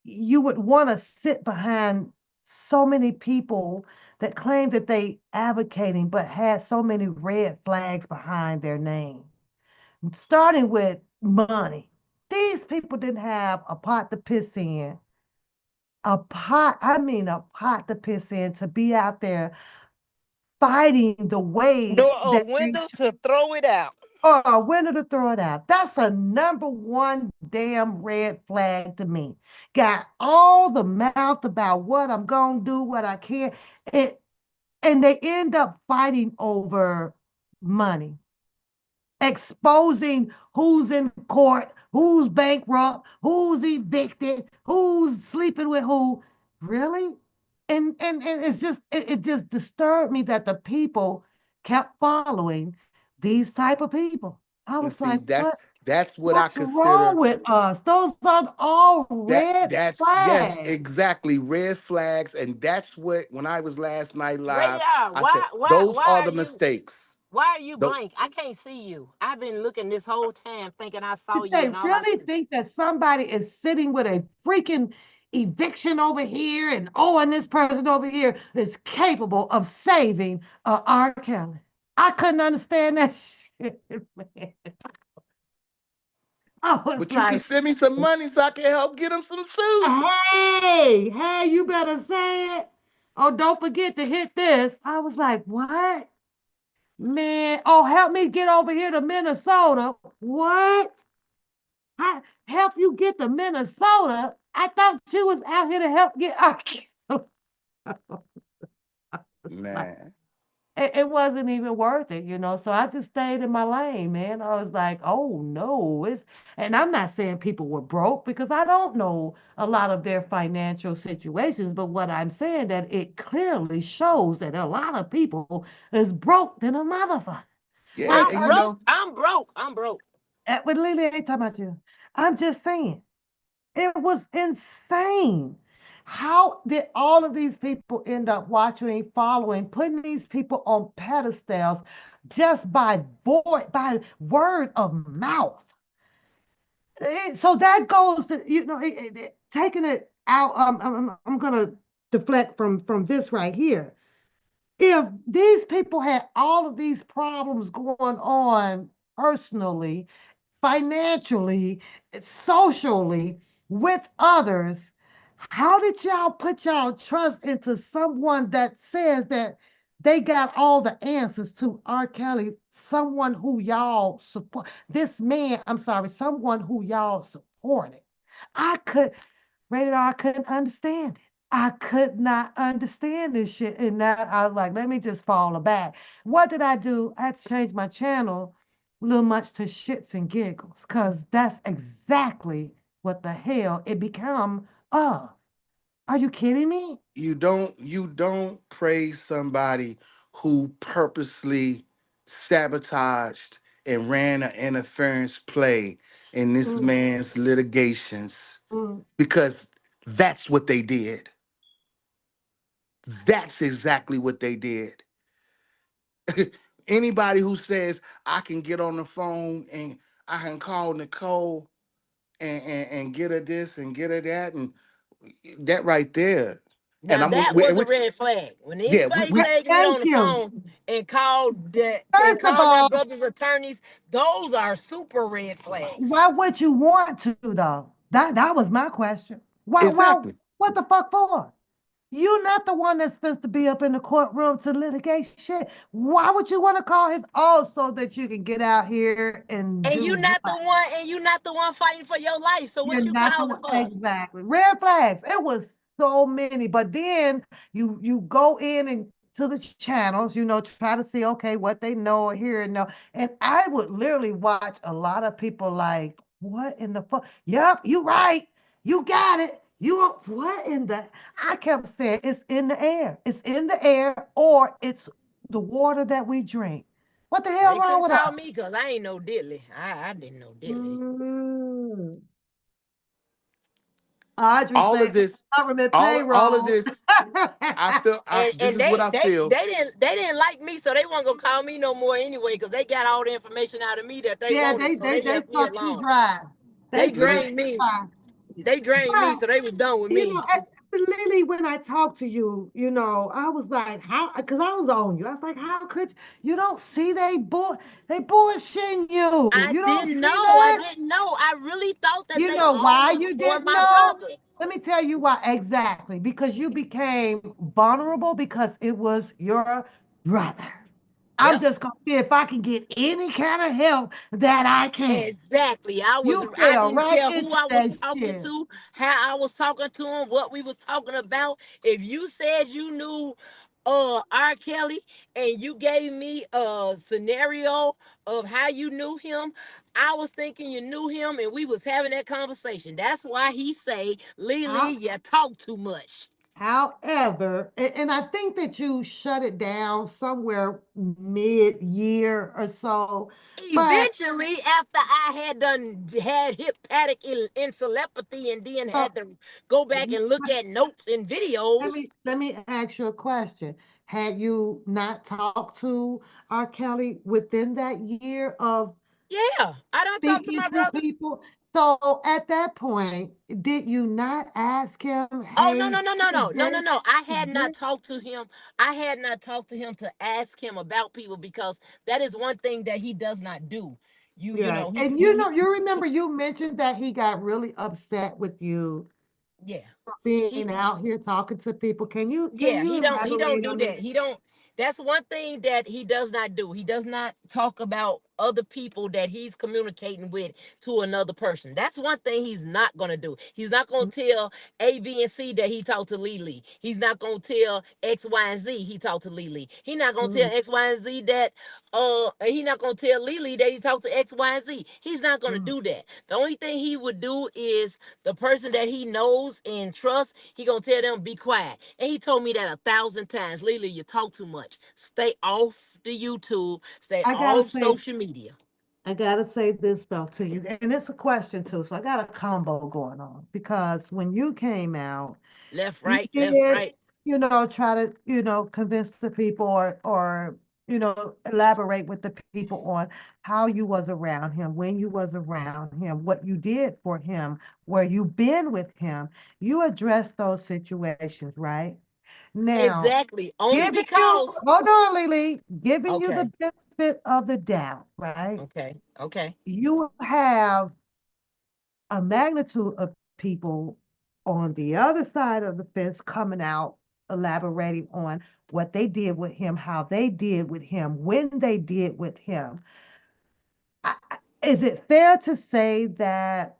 you would want to sit behind so many people that claim that they advocating but had so many red flags behind their name, starting with money? These people didn't have a pot to piss in, a pot to piss in, to be out there fighting the Nor way a that they, window to throw it out. or when to throw it out. That's a number one damn red flag to me. Got all the mouth about what I'm gonna do, what I can, it, and they end up fighting over money, exposing who's in court, who's bankrupt, who's evicted, who's sleeping with who. Really? And it's just, it just disturbed me that the people kept following these type of people. I And was see, like, that's what I what's wrong consider. with us? Those are all red That's yes, flags. exactly, red flags. And that's what, when I was last night live, Radar, I said those are the mistakes. why are you Tho- blank? I can't see you. I've been looking this whole time thinking I saw Did you they and all I really see. think that somebody is sitting with a freaking eviction over here and, oh, and this person over here is capable of saving R. Kelly? I couldn't understand that shit, man. I was But you can like, send me some money so I can help get him some suits. hey, you better say it. Oh, don't forget to hit this. I was like, what? Man, oh, help me get over here to Minnesota. What? I help you get to Minnesota? I thought you was out here to help get our Man, it wasn't even worth it, you know. So I just stayed in my lane, man. I was like, oh no, it's and I'm not saying people were broke because I don't know a lot of their financial situations, but what I'm saying that it clearly shows that a lot of people is broke than a motherfucker. yeah, Like I'm and you broke. know, I'm broke. I'm broke. But Lily ain't talking about you. I'm just saying. It was insane. How did all of these people end up watching, following, putting these people on pedestals just by word of mouth? So that goes to taking it out. I'm gonna deflect from this right here. If these people had all of these problems going on personally, financially, socially, with others, how did y'all put y'all trust into someone that says that they got all the answers to R. Kelly, someone who y'all support? This man, I'm sorry, someone who y'all supported. I could, Rated R, I couldn't understand it. I could not understand this shit. And that I was like, let me just fall back. What did I do? I had to change my channel a little much to shits and giggles, because that's exactly what the hell it become of. Are you kidding me? you don't praise somebody who purposely sabotaged and ran an interference play in this Mm, man's litigations mm. because that's what they did. That's exactly what they did. Anybody who says I can get on the phone and I can call Nicole and get her this and get her that and that right there. And Now I'm that we, was and a we red flag. When yeah anybody we say can get Thank on the you. phone and First of call my all, brother's attorneys, those are super red flags. why would you want to though? That was my question. Why exactly. what the fuck for? You're not the one that's supposed to be up in the courtroom to litigate shit. Why would you want to call his so that you can get out here and And do you not the what? one, and you not the one fighting for your life. So what You're you not the calling one. for? Exactly. Red flags. It was so many. But then you go in and to the channels, try to see, okay, what they know or hear and know. And I would literally watch a lot of people like, what in the fuck? Yep, you right. You got it. What in the I kept saying it's in the air. It's in the air, or it's the water that we drink. What the Well, hell they wrong couldn't with call us? me because I ain't no diddly. I didn't know diddly. Mm. Audrey All say of this, government all of payroll. this, I feel this And is what I feel. they didn't like me, so they weren't gonna call me no more anyway, because they got all the information out of me that they Yeah, wanted, they so they they they left me sucked you alone. dry. They They Let me sucked drained you me. dry. They drained me, But so they was done with me. Lily, when I talked to you, I was like, how? Because I was on you. I was like, how could you don't see they bullshitting you? I You don't didn't see know. I that? didn't know. I really thought that You they know all why was you for didn't my know? brother. Let me tell you why exactly. Because you became vulnerable because it was your brother. I'm Yep. just gonna see if I can get any kind of help that I can. Exactly. You I fell didn't right care who into I was that talking shit. to, how I was talking to him, what we was talking about. If you said you knew R. Kelly and you gave me a scenario of how you knew him, I was thinking you knew him and we was having that conversation. That's why he say, Lily, How, you talk too much. However, and I think that you shut it down somewhere mid-year or so, but Eventually, after I had hepatic encephalopathy and then uh, had to go back and look at notes and let videos. me ask you a question. Had you not talked to R. Kelly within that year of Yeah, I don't talk to speaking my to brother. people? So at that point, did you not ask him, Oh no hey, no no no no no no this, no! I had not this? talked to him. I had not talked to him to ask him about people because that is one thing that he does not do. You Yeah. know And you remember you mentioned that he got really upset with you yeah. for being He out here talking to people. Can yeah, you he don't elaborate do on that. that? He don't That's one thing that he does not do. He does not talk about other people that he's communicating with to another person. That's one thing he's not gonna do. He's not gonna tell A, B, and C that he talked to Lily. He's not gonna tell X, Y, and Z he talked to Lily. He's not gonna tell Mm, X, Y, and Z that he's not gonna tell Lily that he talked to X, Y, and Z. He's not gonna mm. do that. The only thing he would do is the person that he knows and trusts, he gonna tell them be quiet. And he told me that 1,000 times. Lily, you talk too much. Stay off the YouTube. Stay I gotta off say, social media. I gotta say this though to you, and it's a question too. So I got a combo going on because when you came out, Left, you right, left, did, right. try to, convince the people or elaborate with the people on how you was around him, when you was around him, what you did for him, where you been with him. You addressed those situations, right? Now, Exactly. Only giving you, because. hold on, Lily, giving you the Okay. benefit of the doubt, right? Okay. Okay. You have a magnitude of people on the other side of the fence coming out, elaborating on what they did with him, how they did with him, when they did with him. Is it fair to say that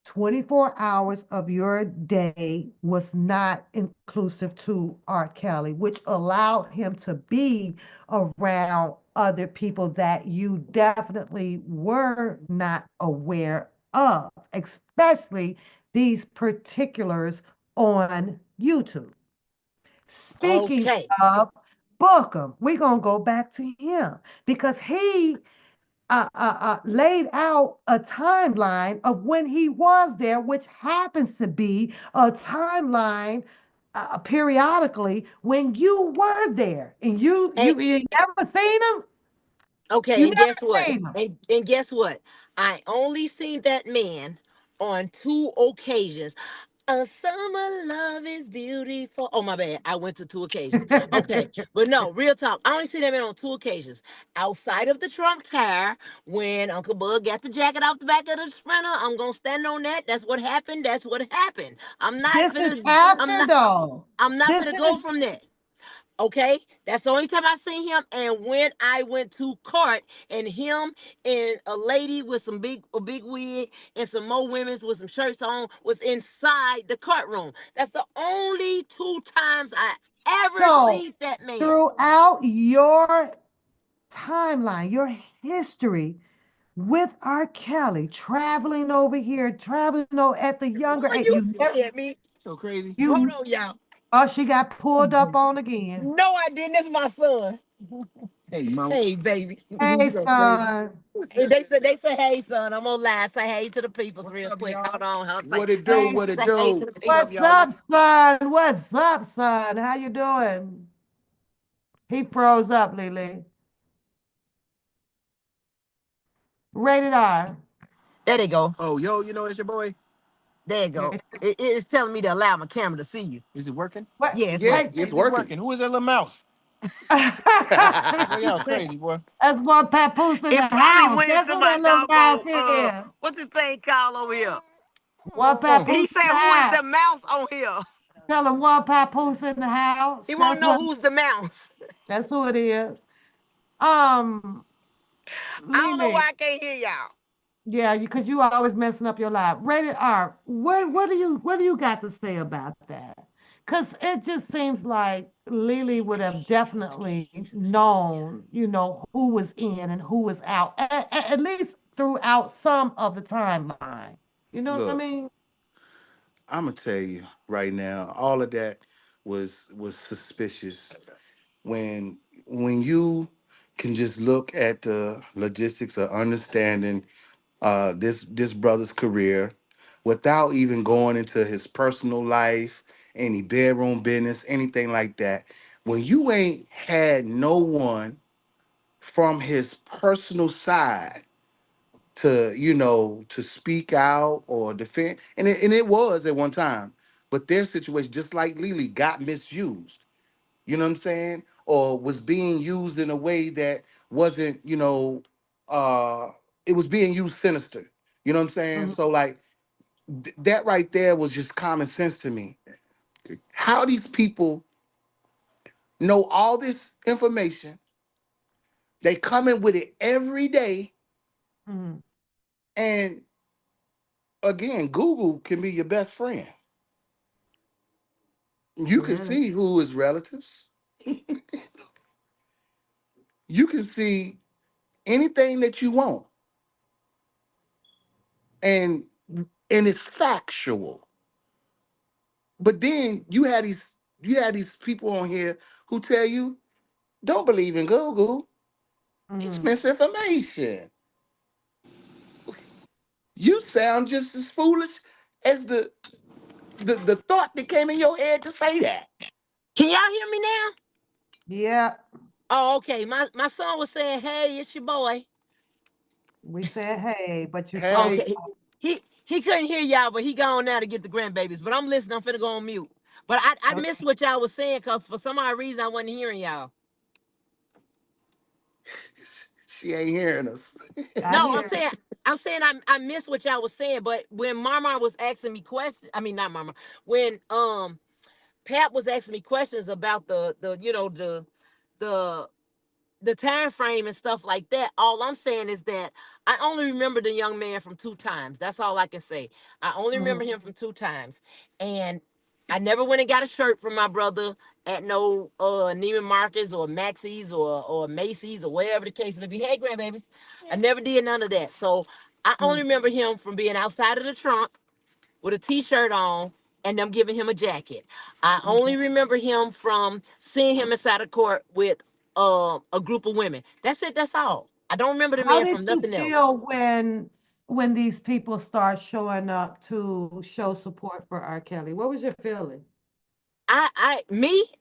24 hours of your day was not inclusive to R. Kelly, which allowed him to be around other people that you definitely were not aware of, especially these particulars on YouTube? Speaking Okay. of Bookham, we're going to go back to him because he laid out a timeline of when he was there, which happens to be a timeline periodically when you were there, and And you never seen him. You okay, and guess never what? seen him. And guess what? I only seen that man on 2 occasions. A summer love is beautiful. Oh my bad. I went to 2 occasions. Okay. But no, real talk. I only seen that man on 2 occasions. Outside of the trunk tire, when Uncle Bug got the jacket off the back of the sprinter, I'm gonna stand on that. That's what happened. That's what happened. This is I'm after not though. I'm not This gonna is go from there. Okay, that's the only time I seen him. And when I went to court, and him and a lady with a big wig and some more women's with some shirts on was inside the courtroom. That's the only 2 times I ever so seen that man. throughout your timeline, your history with R. Kelly, traveling over here, traveling over at the younger Boy, age, you scared me. So crazy. Hold you on, y'all. oh, she got pulled up on again. No, I didn't. That's my son. Hey, mama. Hey, baby. You Hey, so crazy. son. They say, hey, son. I'm gonna lie. Say hey to the peoples real Up, quick. y'all? Hold on. What it do? Hey, What it Say hey to do? the What people. up, what's y'all? up, son? What's up, son? How you doing? He froze up, Lily. Rated R. There they go. Oh, yo, it's your boy. There you go. It's telling me to allow my camera to see you. Is it working? What? Yeah, it's Yeah, Hey. working. it's working. Who is that little mouse? Boy, He y'all said, crazy, boy. that's one papoose in It the probably house. went Guess into who my that little mouse doggone is? what's this thing called over here? One He papoose in said, the "Who is house. the mouse on here?" Tell him one papoose in the house. He want That's to know what. who's the mouse. That's who it is. Um, I don't know Lily. why I can't hear y'all. Yeah, because you always messing up your life. Rated R. What do you got to say about that? Because it just seems like Lily would have definitely known, who was in and who was out, at least throughout some of the timeline. You know what I Look, mean? I'm gonna tell you right now, all of that was suspicious. When you can just look at the logistics of understanding this brother's career without even going into his personal life, any bedroom business, anything like that. When you ain't had no one from his personal side to to speak out or defend, and it was at one time, but their situation, just like Lily, got misused. You know what I'm saying? Or was being used in a way that wasn't, uh, it was being used sinister. You know what I'm saying? Mhm. So like that right there was just common sense to me. How these people know all this information, they come in with it every day, Mhm. and again, Google can be your best friend. You can Really? see who is relatives. You can see anything that you want, and it's factual. But then you had these people on here who tell you don't believe in Google. It's Mhm. misinformation. You sound just as foolish as the thought that came in your head to say that. Can y'all hear me now? Yeah, Oh, okay. My son was saying, "Hey, it's your boy." we said hey, but you Hey, spoke. Okay. He couldn't hear y'all, but he gone now to get the grandbabies. But I'm listening. I'm finna go on mute. But I Okay. missed what y'all was saying because for some odd reason I wasn't hearing y'all. she ain't hearing us. I No, I'm hear. saying I missed what y'all was saying. But when Mama was asking me questions, I mean not Mama. When Pat was asking me questions about the the the time frame and stuff like that. All I'm saying is that I only remember the young man from two times. That's all I can say. I only remember Mhm. him from two times. And I never went and got a shirt from my brother at no Neiman Marcus or Maxie's or Macy's or wherever the case may be. Hey grandbabies. I never did none of that. So I only Mhm. remember him from being outside of the trunk with a t-shirt on and them giving him a jacket. I only Mhm. remember him from seeing him inside of court with a group of women. That's it. That's all. I don't remember the How man did from you nothing else. feel when these people start showing up to show support for R. Kelly? What was your feeling?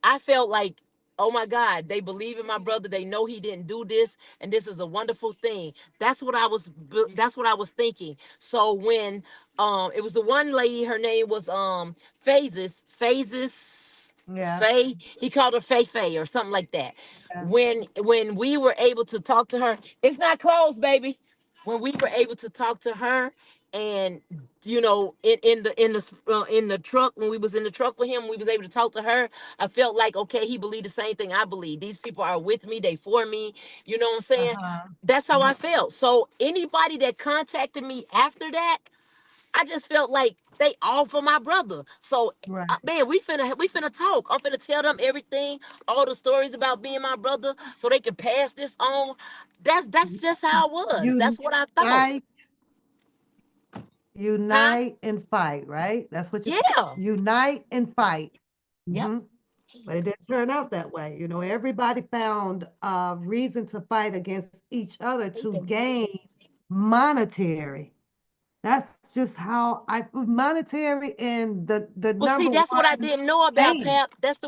I felt like, oh my God, they believe in my brother. They know he didn't do this, and this is a wonderful thing. That's what I was thinking. So when it was the one lady, her name was Yeah. Faye. He called her Faye or something like that. Yeah. When we were able to talk to her, it's not closed, baby. When we were able to talk to her and in the truck, when we was in the truck with him, we was able to talk to her. I felt like, okay, he believed the same thing I believe. These people are with me, they for me. You know what I'm saying? Uh-huh. That's how I Mhm. felt. So anybody that contacted me after that, I just felt like they all for my brother. So Right. man, we finna talk. I'm finna tell them everything, all the stories about being my brother, so they can pass this on. That's just how it was. That's what I thought. Unite, Huh? unite and fight, right? That's what you Yeah. unite and fight. Yep. Hmm. But it didn't turn out that way. Everybody found a reason to fight against each other to gain monetary. That's just how I monetary and the Well, see, number that's what I one didn't know about, fame. Pap. That's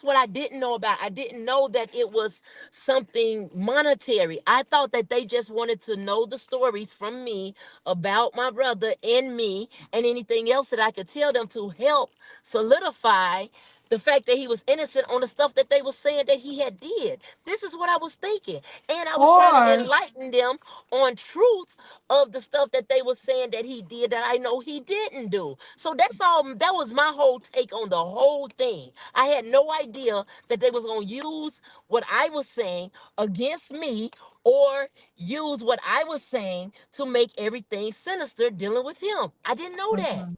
what I didn't know about. I didn't know that it was something monetary. I thought that they just wanted to know the stories from me about my brother and me and anything else that I could tell them to help solidify the fact that he was innocent on the stuff that they were saying that he had did. This is what I was thinking. And I was trying to Or enlighten them on truth of the stuff that they were saying that he did that I know he didn't do. So that's all. That was my whole take on the whole thing. I had no idea that they was going to use what I was saying against me or use what I was saying to make everything sinister dealing with him. I didn't know that. mhm.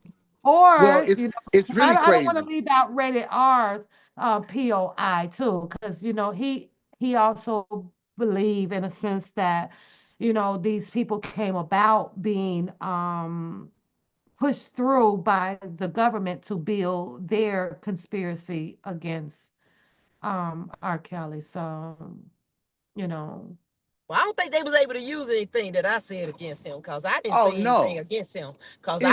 Well, or it's really I don't want to crazy. leave out rated R's POI too, because he also believe in a sense that these people came about being pushed through by the government to build their conspiracy against R. Kelly. So, you know, Well, I don't think they was able to use anything that I said against him because I didn't Oh say anything no. against him because It's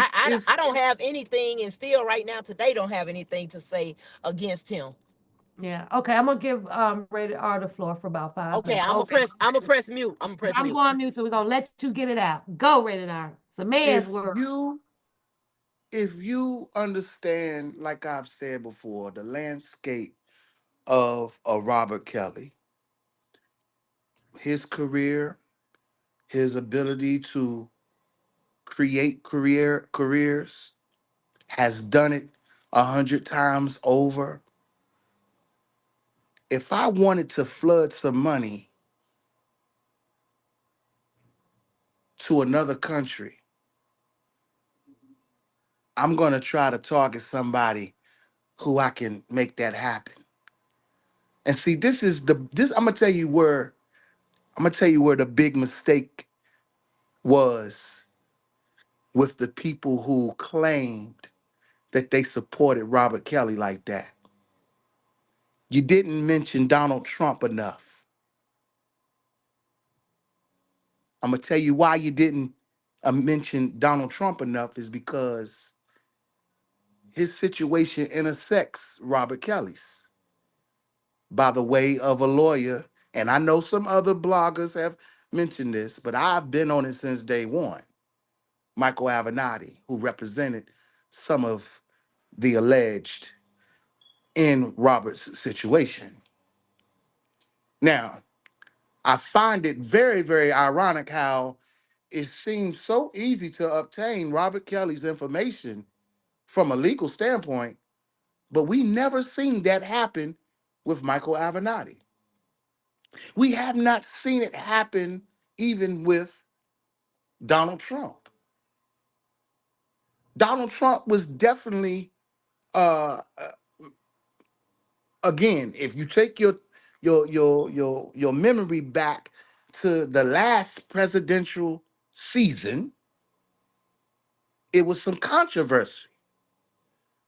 I don't have anything and still right now today don't have anything to say against him. Yeah. Okay. I'm gonna give rated R the floor for about 5 minutes. Okay, Okay. I'm a press mute. I'm a press I'm mute. going mute, so we're gonna let you get it out. Go rated R. It's a man's If world. you if you understand, like I've said before, the landscape of a Robert Kelly, his career, his ability to create careers, has done it 100 times over. If I wanted to flood some money to another country, I'm gonna try to target somebody who I can make that happen. And see, this. I'm gonna tell you where the big mistake was with the people who claimed that they supported Robert Kelly like that. You didn't mention Donald Trump enough. I'm gonna tell you why you didn't mention Donald Trump enough is because his situation intersects Robert Kelly's by the way of a lawyer. And I know some other bloggers have mentioned this, but I've been on it since day one. Michael Avenatti, who represented some of the alleged in Robert's situation. Now, I find it very, very ironic how it seems so easy to obtain Robert Kelly's information from a legal standpoint, but we never seen that happen with Michael Avenatti. We have not seen it happen even with Donald Trump. Donald Trump was definitely, uh, again, if you take your memory back to the last presidential season, it was some controversy.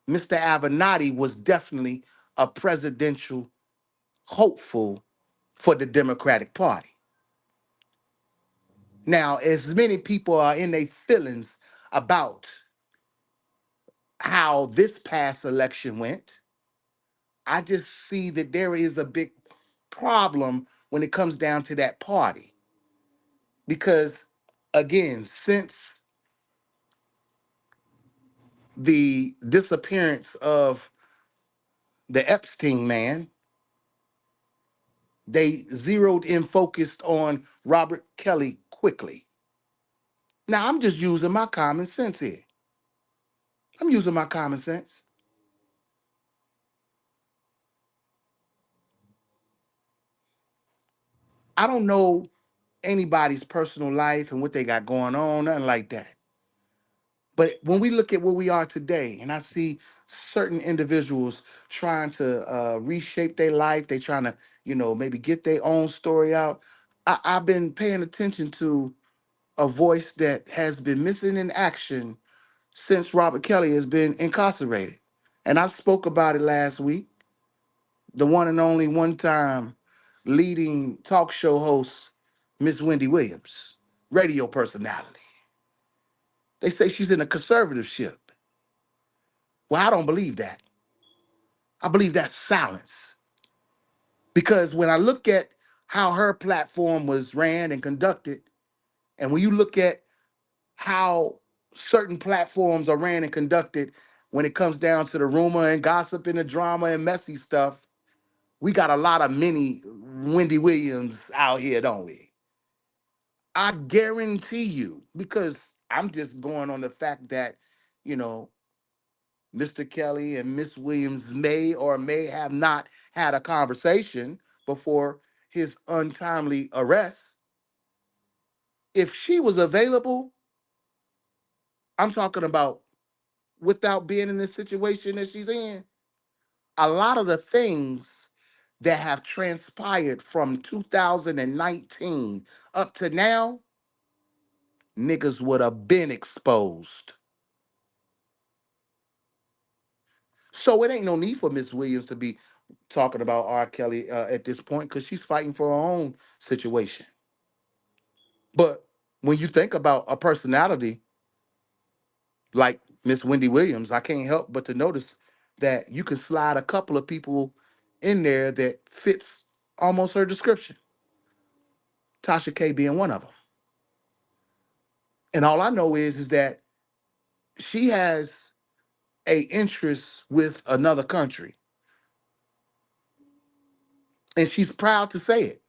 Mr. Avenatti was definitely a presidential hopeful for the Democratic Party. Now, as many people are in their feelings about how this past election went, I just see that there is a big problem when it comes down to that party. Because, again, since the disappearance of the Epstein man, they zeroed in focused on Robert Kelly quickly. Now, I'm just using my common sense here. I'm using my common sense. I don't know anybody's personal life and what they got going on, nothing like that. But when we look at where we are today, and I see certain individuals trying to reshape their life, they trying to, maybe get their own story out. I've been paying attention to a voice that has been missing in action since Robert Kelly has been incarcerated. And I spoke about it last week. The one and only one time leading talk show host, Miss Wendy Williams, radio personality. They say she's in a conservatorship. Well, I don't believe that. I believe that's silence. Because when I look at how her platform was ran and conducted, and when you look at how certain platforms are ran and conducted when it comes down to the rumor and gossip and the drama and messy stuff, we got a lot of mini Wendy Williams out here, don't we? I guarantee you, because I'm just going on the fact that, you know, Mr. Kelly and Miss Williams may or may have not had a conversation before his untimely arrest. If she was available, I'm talking about without being in the situation that she's in, a lot of the things that have transpired from 2019 up to now, niggas would have been exposed. So it ain't no need for Miss Williams to be talking about R. Kelly at this point because she's fighting for her own situation. But when you think about a personality like Miss Wendy Williams, I can't help but to notice that you can slide a couple of people in there that fits almost her description. Tasha K being one of them. And all I know is that she has a interest with another country, and she's proud to say it.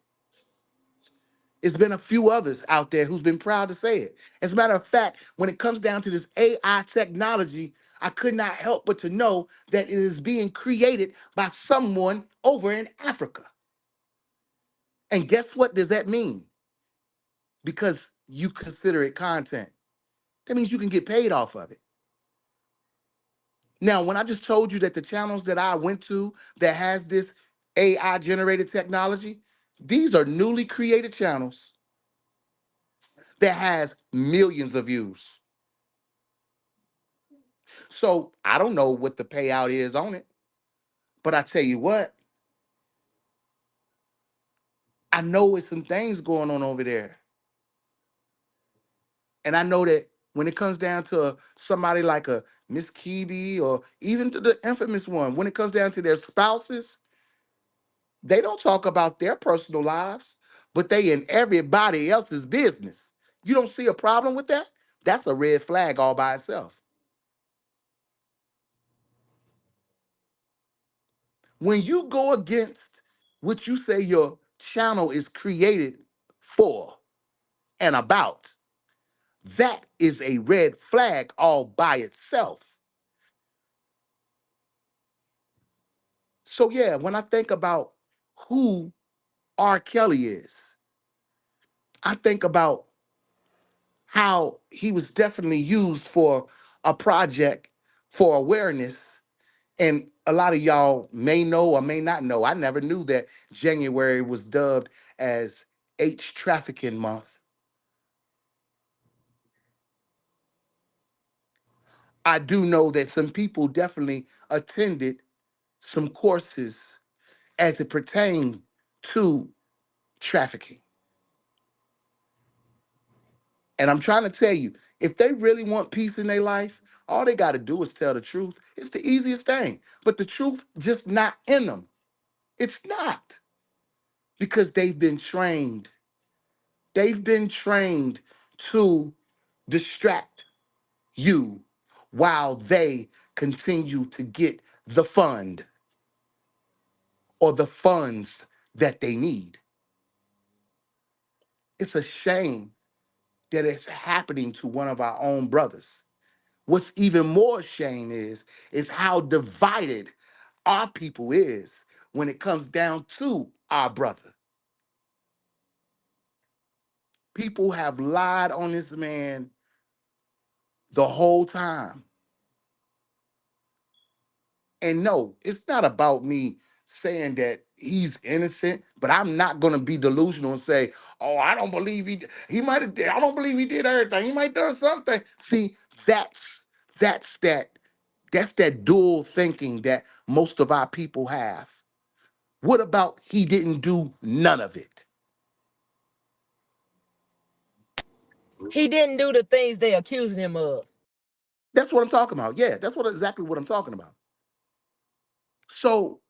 It's been a few others out there who's been proud to say it. As a matter of fact, when it comes down to this AI technology, I could not help but to know that it is being created by someone over in Africa. And guess what does that mean? Because you consider it content. That means you can get paid off of it. Now, when I just told you that the channels that I went to that has this AI generated technology, these are newly created channels that has millions of views. So I don't know what the payout is on it, but I tell you what, I know it's some things going on over there. And I know that when it comes down to somebody like a Miss Kibi or even to the infamous one, when it comes down to their spouses, they don't talk about their personal lives, but they in everybody else's business. You don't see a problem with that? That's a red flag all by itself. When you go against what you say your channel is created for and about, that is a red flag all by itself. So, yeah, when I think about who R. Kelly is, I think about how he was definitely used for a project for awareness. And a lot of y'all may know or may not know. I never knew that January was dubbed as H Trafficking Month. I do know that some people definitely attended some courses as it pertained to trafficking. And I'm trying to tell you, if they really want peace in their life, all they got to do is tell the truth. It's the easiest thing. But the truth just not in them. It's not because they've been trained. They've been trained to distract you while they continue to get the fund or the funds that they need. It's a shame that it's happening to one of our own brothers. What's even more shame is how divided our people is when it comes down to our brother. People have lied on this man the whole time. And no, it's not about me saying that he's innocent, but I'm not gonna be delusional and say, "Oh, I don't believe he might have. I don't believe he did everything. He might have done something." See, that's that that's that dual thinking that most of our people have. What about he didn't do none of it? He didn't do the things they accusing him of. That's what I'm talking about. Yeah, that's what exactly what I'm talking about. So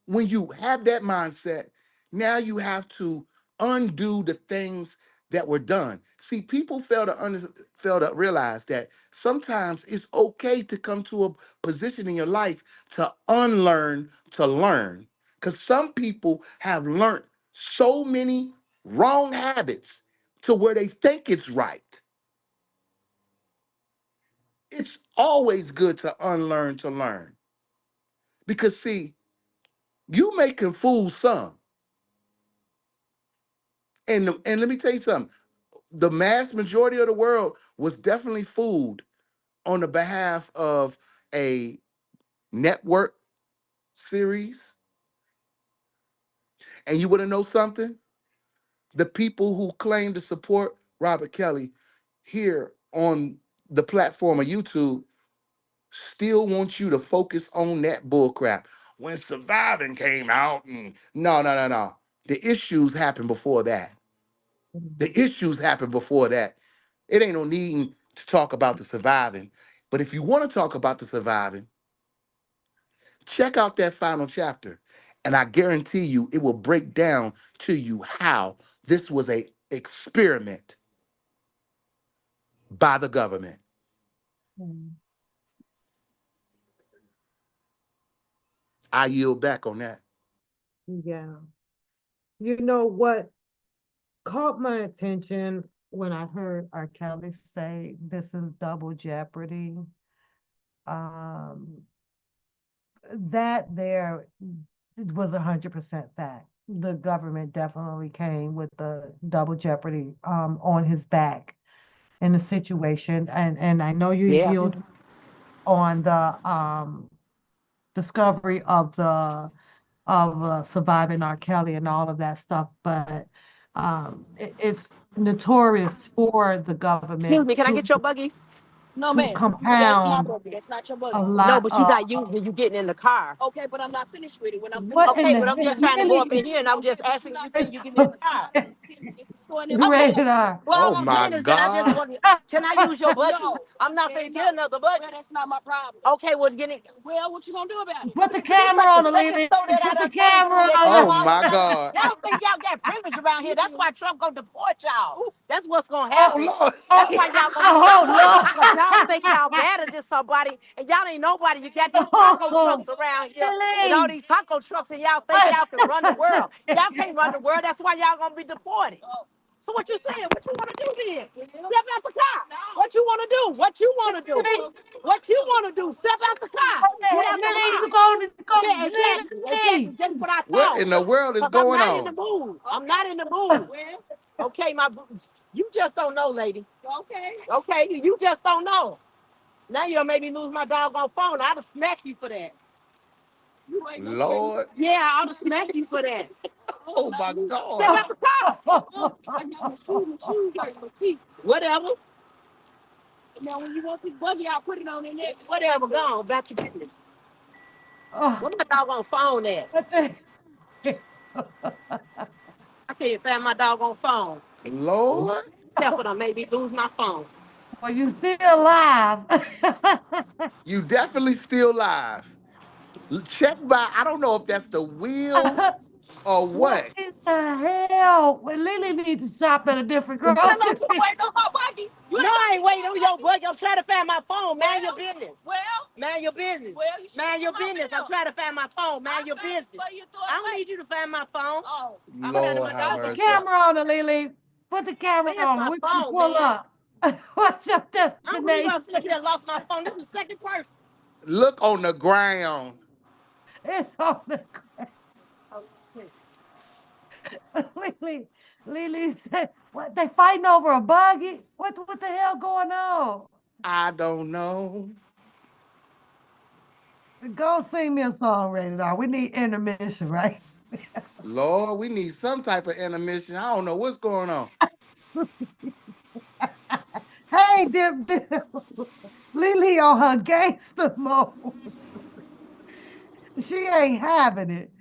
when you have that mindset, now you have to undo the things that were done. See, people fail to realize that sometimes it's okay to come to a position in your life to unlearn to learn. Because some people have learned so many wrong habits to where they think it's right. It's always good to unlearn to learn. Because see, you making fool some. And let me tell you something. The mass majority of the world was definitely fooled on the behalf of a network series. And you want to know something? The people who claim to support Robert Kelly here on the platform of YouTube still want you to focus on that bullcrap. When Surviving came out, and no, no, no, no. The issues happened before that. The issues happened before that. It ain't no need to talk about the surviving. But if you want to talk about the surviving, check out that final chapter And I guarantee you, it will break down to you how this was a experiment by the government. Mm. I yield back on that. Yeah. You know what caught my attention when I heard R. Kelly say this is double jeopardy? Um, that there was 100% fact. The government definitely came with the double jeopardy on his back in the situation. And I know you Yeah. yield on the discovery of the of surviving R. Kelly and all of that stuff, but it's notorious for the Excuse government me, can I get your buggy? No, to ma'am. That's my compound buggy. That's not your buggy. a No, lot but you're of not using it. You getting in the car. Okay, but I'm not finished with it. When I'm finished, what in okay, the but I'm just heck, trying to go up really in here, and I'm just asking you, is can you get in the car? It's going in. Okay. rated R. Well, Oh all I'm my saying is that I just God. want. Can I use your buggy? No, I'm not finna get another buggy. Well, that's not my problem. Okay, well, get it. Well, what you gonna do about it? Put the This camera ain't the on the second lady. store that I Put the done came to camera that on y'all Oh all my done. God. Y'all think y'all got privilege around here. That's why Trump gonna deport y'all. That's what's gonna Oh happen. Lord. That's oh, why y'all gonna be deported. oh Because y'all think Lord. y'all better than somebody and y'all ain't nobody. You got these taco Oh, trucks around here and all Lily. these taco trucks and y'all think y'all can run the world. Y'all can't run the world. That's why y'all gonna be deported. So what you saying? What you want to do then? Step out the car. What you want to do? What you want to do? What you want to do? Step out the car. Get out the Lily, car. you go, Yeah, exactly. Lily. Exactly. That's what I What thought. in the world is Because I'm going not in the on? mood. I'm not in the mood. Okay, you just don't know, lady. Okay. Okay, you just don't know. Now you'll make me lose my doggone phone. I'd have smacked you for that. You ain't gonna win. Lord. Yeah, I'd have smacked you for that. Oh my Step God. out the car. I got my shoes like my feet. Whatever. Now, when you want this buggy, I'll put it on in there. Whatever, go on. Back to business. Oh, Where my doggone phone at? what the- I can't find my doggone phone. Lord. That's what I made me lose my phone. well, you still alive. You definitely still live. Check by, I don't know if that's the wheel or What what. in the hell? Well, Lily needs to shop at a different Hello, grocery. you waiting on my buggy? No, I ain't waiting on your buggy. I'm trying to find my phone. Mind your business. Well, mind your business. Well, you mind your business. I'm trying to find my phone. Mind your business. I don't need you to find my phone. Oh, I'm finding Lord my have Put the doggone mercy. phone. camera on her, Lily. Put the camera Where's on her. my We're going to phone, pull man? up. What's your I don't believe I destination? sit here and lost my phone. This is the second person. Look on the ground. It's on the Oh, shit. Lily. Lily said, "What? They fighting over a buggy? What the hell going on? I don't know. Go sing me a song, rated R. We need intermission, right? Lord, we need some type of intermission. I don't know what's going on. Hey, Dip. Lily on her gangster mode. She ain't having it.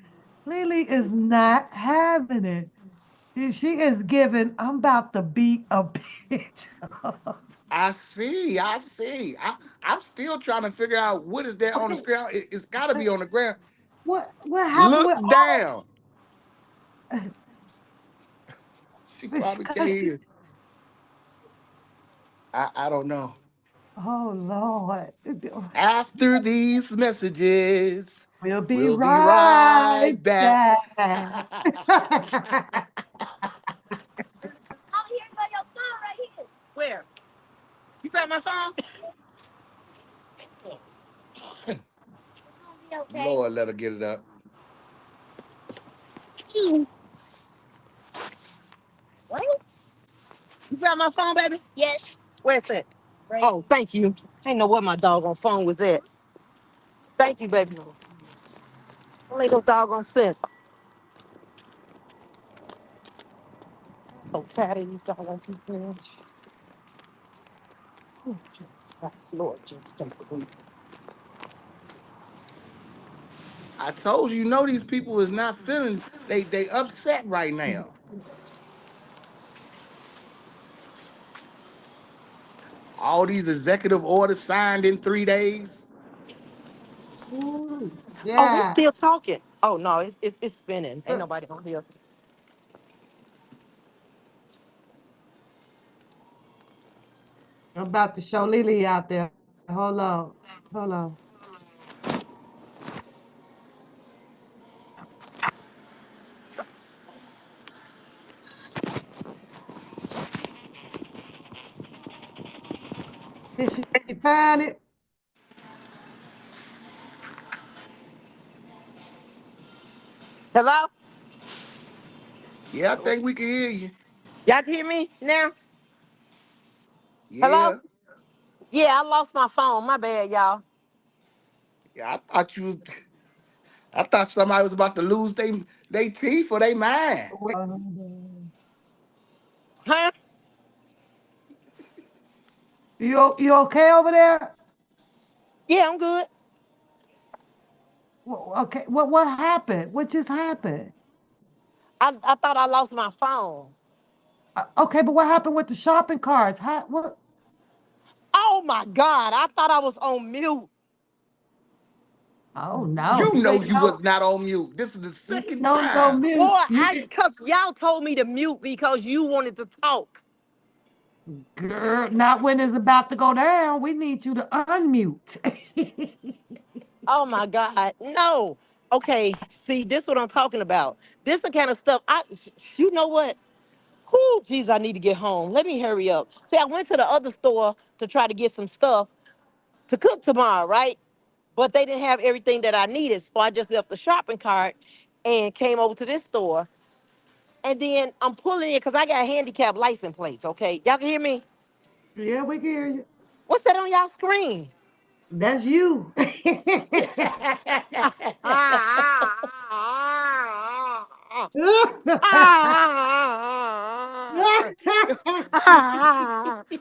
Lily is not having it. She is giving, I'm about to beat a bitch up. I see. I see. I'm still trying to figure out what is that on the Okay, ground. It's got to uh, be on the ground. what happened Look with all down. She this? probably can't hear. I don't know. Oh Lord. After these messages, We'll be we'll be right right back. back. Oh, here's my your phone right here. Where? You found my phone? It's gonna be okay. Lord, let her get it up. What? You found my phone, baby? Yes. Where's it? Right. Oh, thank you. I didn't know where my doggone phone was at. Thank you, baby. Don't make no doggone sense. So tired of these doggone people. Oh, Jesus Christ, Lord, Jesus, take the wheel. I told you, these people is not feeling. They upset right now. All these executive orders signed in 3 days. Ooh, Oh, we yeah. still talking. Oh no, it's spinning. Ain't nobody on here. I'm about to show Lily out there. Hold on. Hold on. Did she find it? Hello? Yeah, I think we can hear you. Y'all can hear me now? Hello? Yeah. Yeah, I lost my phone. My bad, y'all. Yeah, I thought somebody was about to lose they teeth or they mind. Hold on. Huh? You okay over there? Yeah, I'm good. Okay. What happened? What just happened? I thought I lost my phone. Okay, but what happened with the shopping carts? What? Oh my God. I thought I was on mute. Oh no, You you know ain't you was not on mute. This is the second no time. Boy, mute. You cause y'all told me to mute because you wanted to talk. girl, not when it's about to go down. We need you to unmute. Oh my God. No. Okay. See, this what I'm talking about. This the kind of stuff you know what? Whoo, geez, I need to get home. Let me hurry up. See, I went to the other store to try to get some stuff to cook tomorrow, right? But they didn't have everything that I needed. So I just left the shopping cart and came over to this store. And then I'm pulling it because I got a handicap license plate. Okay. Y'all can hear me? Yeah, we can hear you. What's that on y'all screen? That's you.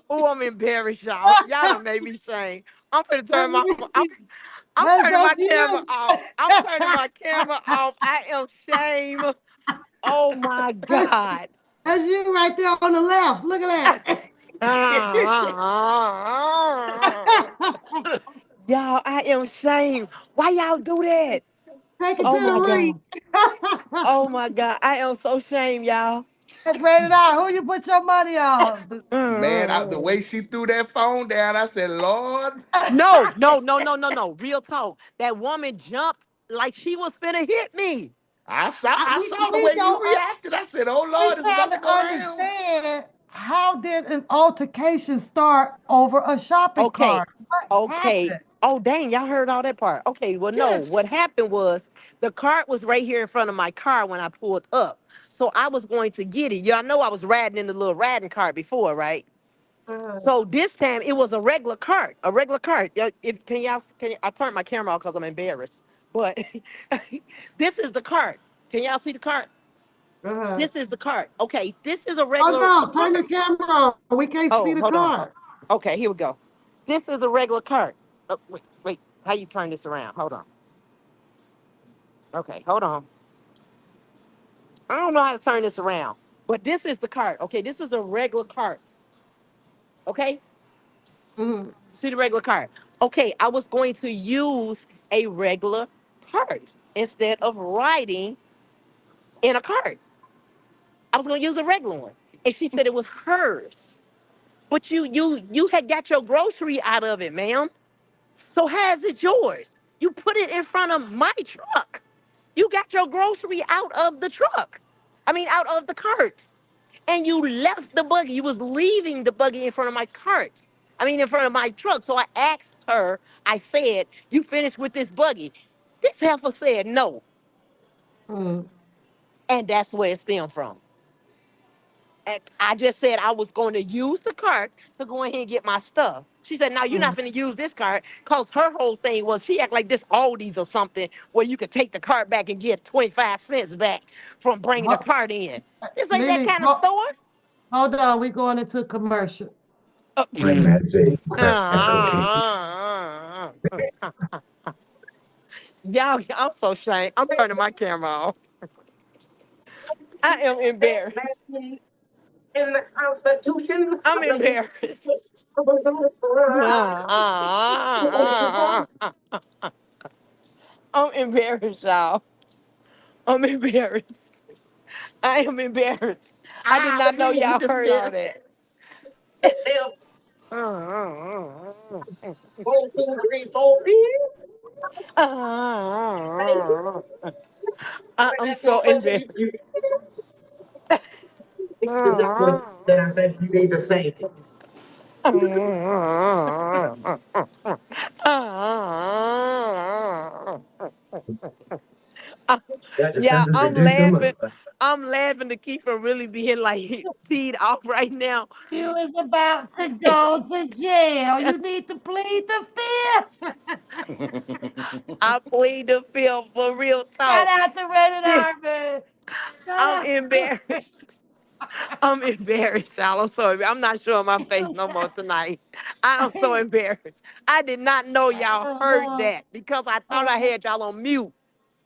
Oh, I'm embarrassed, y'all. Y'all done made me shame. I'm gonna turn my I'm turning my That's camera you. off. I'm turning my camera off. I am shame. Oh my God. That's you right there on the left. Look at that. Y'all, I am shame. Why y'all do that? Take it to Oh my the God. reef. Oh my God. I am so shame, y'all. Rated R. Who you put your money on? Man, the way she threw that phone down, I said, Lord, No, no, no, no, no, no. Real talk. That woman jumped like she was finna hit me. I saw the We way you don't. reacted. I said, oh We Lord, it's trying about to to go down. understand how did an altercation start over a shopping Okay. cart? What Okay. happened? Oh, dang. Y'all heard all that part. Okay. Well, no. What Yes. happened was the cart was right here in front of my car when I pulled up. So I was going to get it. Y'all know I was riding in the little riding cart before, right? Uh, So this time it was a regular cart. A regular cart. If I turned my camera off because I'm embarrassed. But this is the cart. Can y'all see the cart? uh. This is the cart. Okay. This is a Oh regular no! Turn cart. your camera on. We can't see Oh, the hold on. card. Okay, here we go. This is a regular cart. Oh, wait, wait. How you turn this around? Hold on. Okay, hold on. I don't know how to turn this around. But this is the cart. Okay, this is a regular cart. Okay? Mhm. See the regular cart. Okay, I was going to use a regular cart instead of riding in a cart. I was going to use a regular one. And she said it was hers. But you had got your grocery out of it, ma'am. So how's it yours? You put it in front of my truck. You got your grocery out of the truck. I mean, out of the cart. And you left the buggy. You was leaving the buggy in front of my cart. I mean, in front of my truck. So I asked her, I said, you finished with this buggy? This heifer said no. Mm. And that's where it stemmed from. And I just said I was going to use the cart to go ahead and get my stuff. She said, "No, you're Mm. not going to use this cart," because her whole thing was she act like this Aldi's or something where you could take the cart back and get 25 cents back from bringing the Ho- cart in. This ain't that Lily, kind of store. hold on. We going into commercial. Uh, y'all, I'm so ashamed. I'm turning my camera off. I am embarrassed. In the Constitution I'm of the United States. embarrassed. I'm embarrassed, y'all. I'm embarrassed. I am embarrassed. I did I not know plead y'all the heard all fifth. that. Step 1, 2, 3, 4, I'm so embarrassed. This is not one that I think you need to say. Yeah, That's a I'm bit too much. laughing. I'm laughing to keep from really being like teed off right now. You is about to go to jail. You need to plead the fifth. I plead the fifth for real Shout talk. out to Rated R, man. I'm Shout out. embarrassed. I'm embarrassed, y'all. I'm sorry. I'm not showing my face no more tonight. I am so embarrassed. I did not know y'all heard uh, that because I thought I uh, had y'all on mute.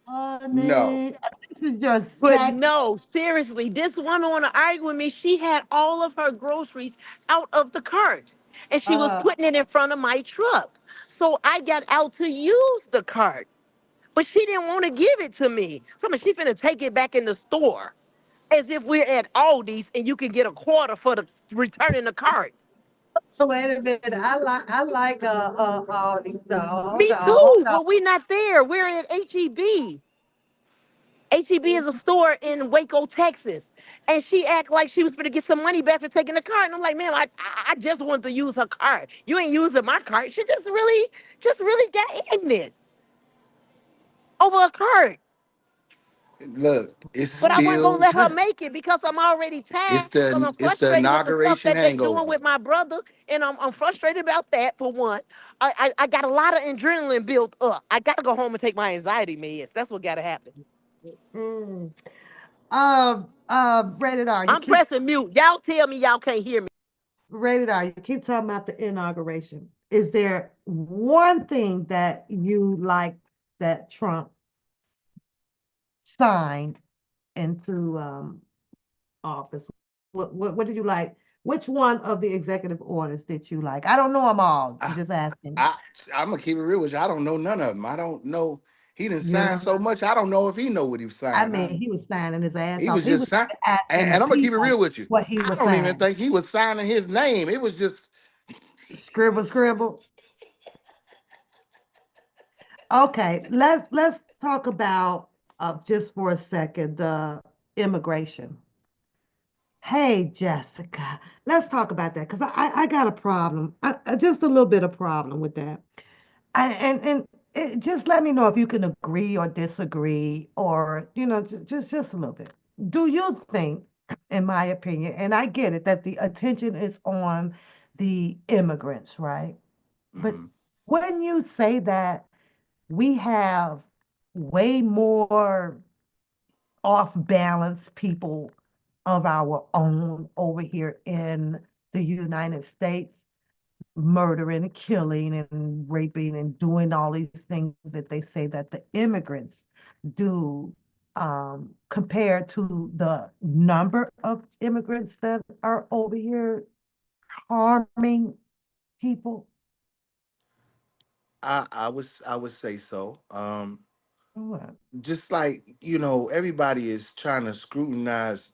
No, honey, this is your But snack. no, seriously, this woman want to argue with me. She had all of her groceries out of the cart and she was Uh, putting it in front of my truck. So I got out to use the cart, but she didn't want to give it to me. So she finna take it back in the store as if we're at Aldi's and you can get a quarter for the returning the cart. wait a minute. I like all these hold Me on, hold too, on. but we're not there. We're at HEB. HEB is a store in Waco, Texas. And she act like she was going to get some money back for taking the cart. And I'm like, man, I just wanted to use her cart. You ain't using my cart. She just really got ignorant over a cart. look, it's But I wasn't gonna still let her make it because I'm already tired. Because I'm it's the frustrated with the stuff inauguration that they doing hangover. with my brother, and I'm frustrated about that for one. I got a lot of adrenaline built up. I gotta go home and take my anxiety meds. That's what gotta happen. Mm. Rated R. You I'm keep pressing mute. Y'all tell me y'all can't hear me. Rated R. You keep talking about the inauguration. Is there one thing that you like that Trump signed into office? What did you like? Which one of the executive orders did you like? I don't know them all. I'm I, just asking. I I'm gonna keep it real with you. I don't know none of them. I don't know. He didn't You sign know, so much. I don't know if he know what he was I signing. mean, he was signing his ass He off. was He just was sign, asking the and I'm gonna keep it people real with you. what he I was don't even signing. think he was signing his name. It was just Scribble, scribble. Okay, let's talk about just for a second the immigration. Hey, Jessica, let's talk about that because I got a problem, just a little bit of problem with that. And just let me know if you can agree or disagree, or just a little bit. Do you think, in my opinion, and I get it that the attention is on the immigrants, right? But mhm. when you say that we have way more off balance people of our own over here in the United States, murdering, killing, and raping, and doing all these things that they say that the immigrants do, compared to the number of immigrants that are over here harming people. I would say so. What? Just like everybody is trying to scrutinize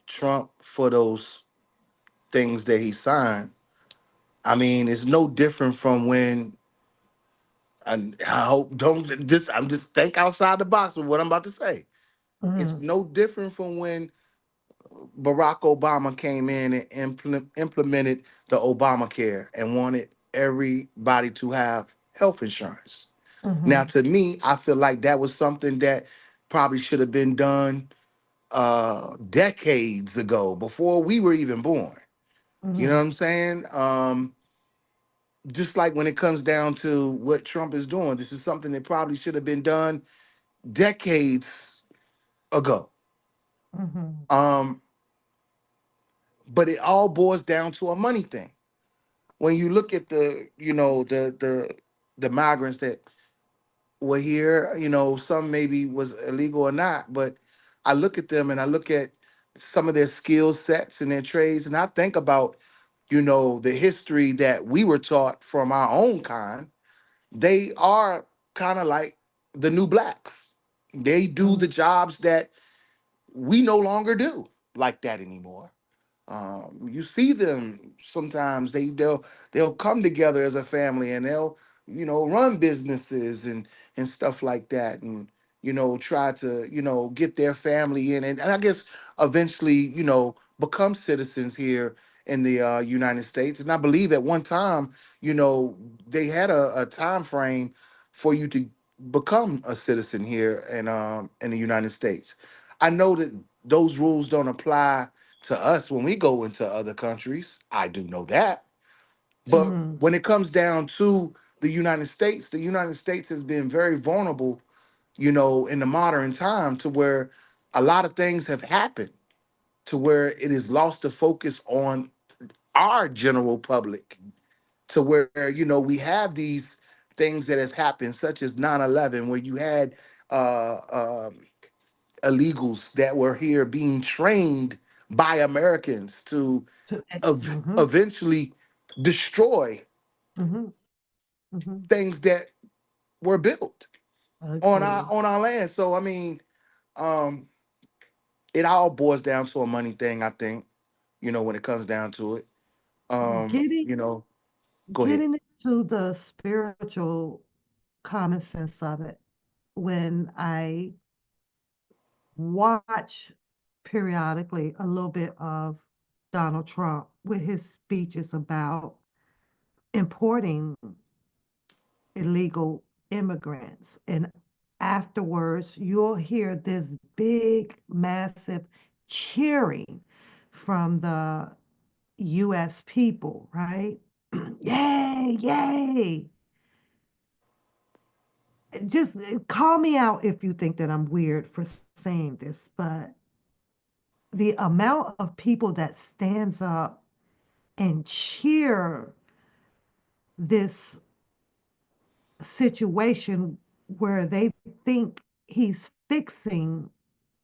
Trump for those things that he signed. I mean, it's no different from when, and I hope don't just I'm just think outside the box with what I'm about to say. It's Mm, no different from when Barack Obama came in and implemented the Obamacare and wanted everybody to have health insurance. Now, mhm, to me, I feel like that was something that probably should have been done decades ago, before we were even born. You know what mhm, I'm saying? Just like when it comes down to what Trump is doing, this is something that probably should have been done decades ago. mhm, Um, but it all boils down to a money thing. When you look at the migrants that were here, some maybe was illegal or not, but I look at them and I look at some of their skill sets and their trades, and I think about the history that we were taught from our own kind. They are kind of like the new blacks. They do mm, the jobs that we no longer do like that anymore. You see them sometimes. They'll come together as a family and they'll run businesses and stuff like that, and try to get their family in, and I guess eventually become citizens here in the United States. And I believe at one time they had a time frame for you to become a citizen here in the United States. I know that those rules don't apply to us when we go into other countries. I do know that. But mm. when it comes down to the United States has been very vulnerable, in the modern time, to where a lot of things have happened to where it has lost the focus on our general public, to where we have these things that has happened, such as 9/11, where you had uh, um, illegals that were here being trained by Americans to Mm-hmm, eventually destroy mm-hmm, mm-hmm. things that were built on our Agree. on our land. So I mean, um, it all boils down to a money thing, I think. When it comes down to it. Getting Go ahead. getting into the spiritual common sense of it, when I watch periodically a little bit of Donald Trump with his speeches about importing illegal immigrants. And afterwards, you'll hear this big, massive cheering from the US people, right? Yay, yay. Just call me out if you think that I'm weird for saying this, but the amount of people that stands up and cheer this situation where they think he's fixing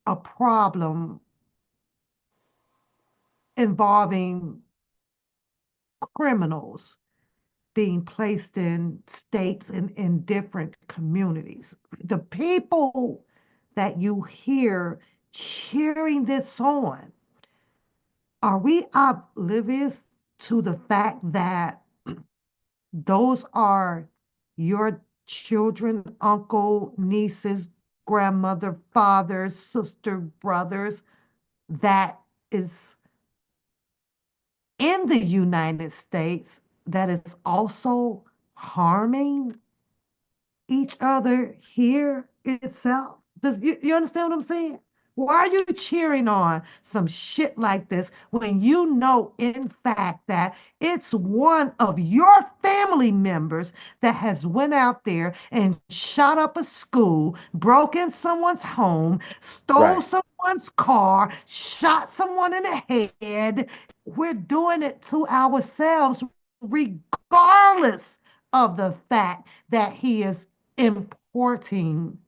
a problem involving criminals being placed in states and in different communities. The people that you hear cheering this on, are we oblivious to the fact that those are your children, uncle, nieces, grandmother, father, sister, brothers that is in the United States that is also harming each other here itself? Does you understand what I'm saying? Why are you cheering on some shit like this when you know, in fact, that it's one of your family members that has went out there and shot up a school, broke in someone's home, stole Right. someone's car, shot someone in the head? We're doing it to ourselves, regardless of the fact that he is importing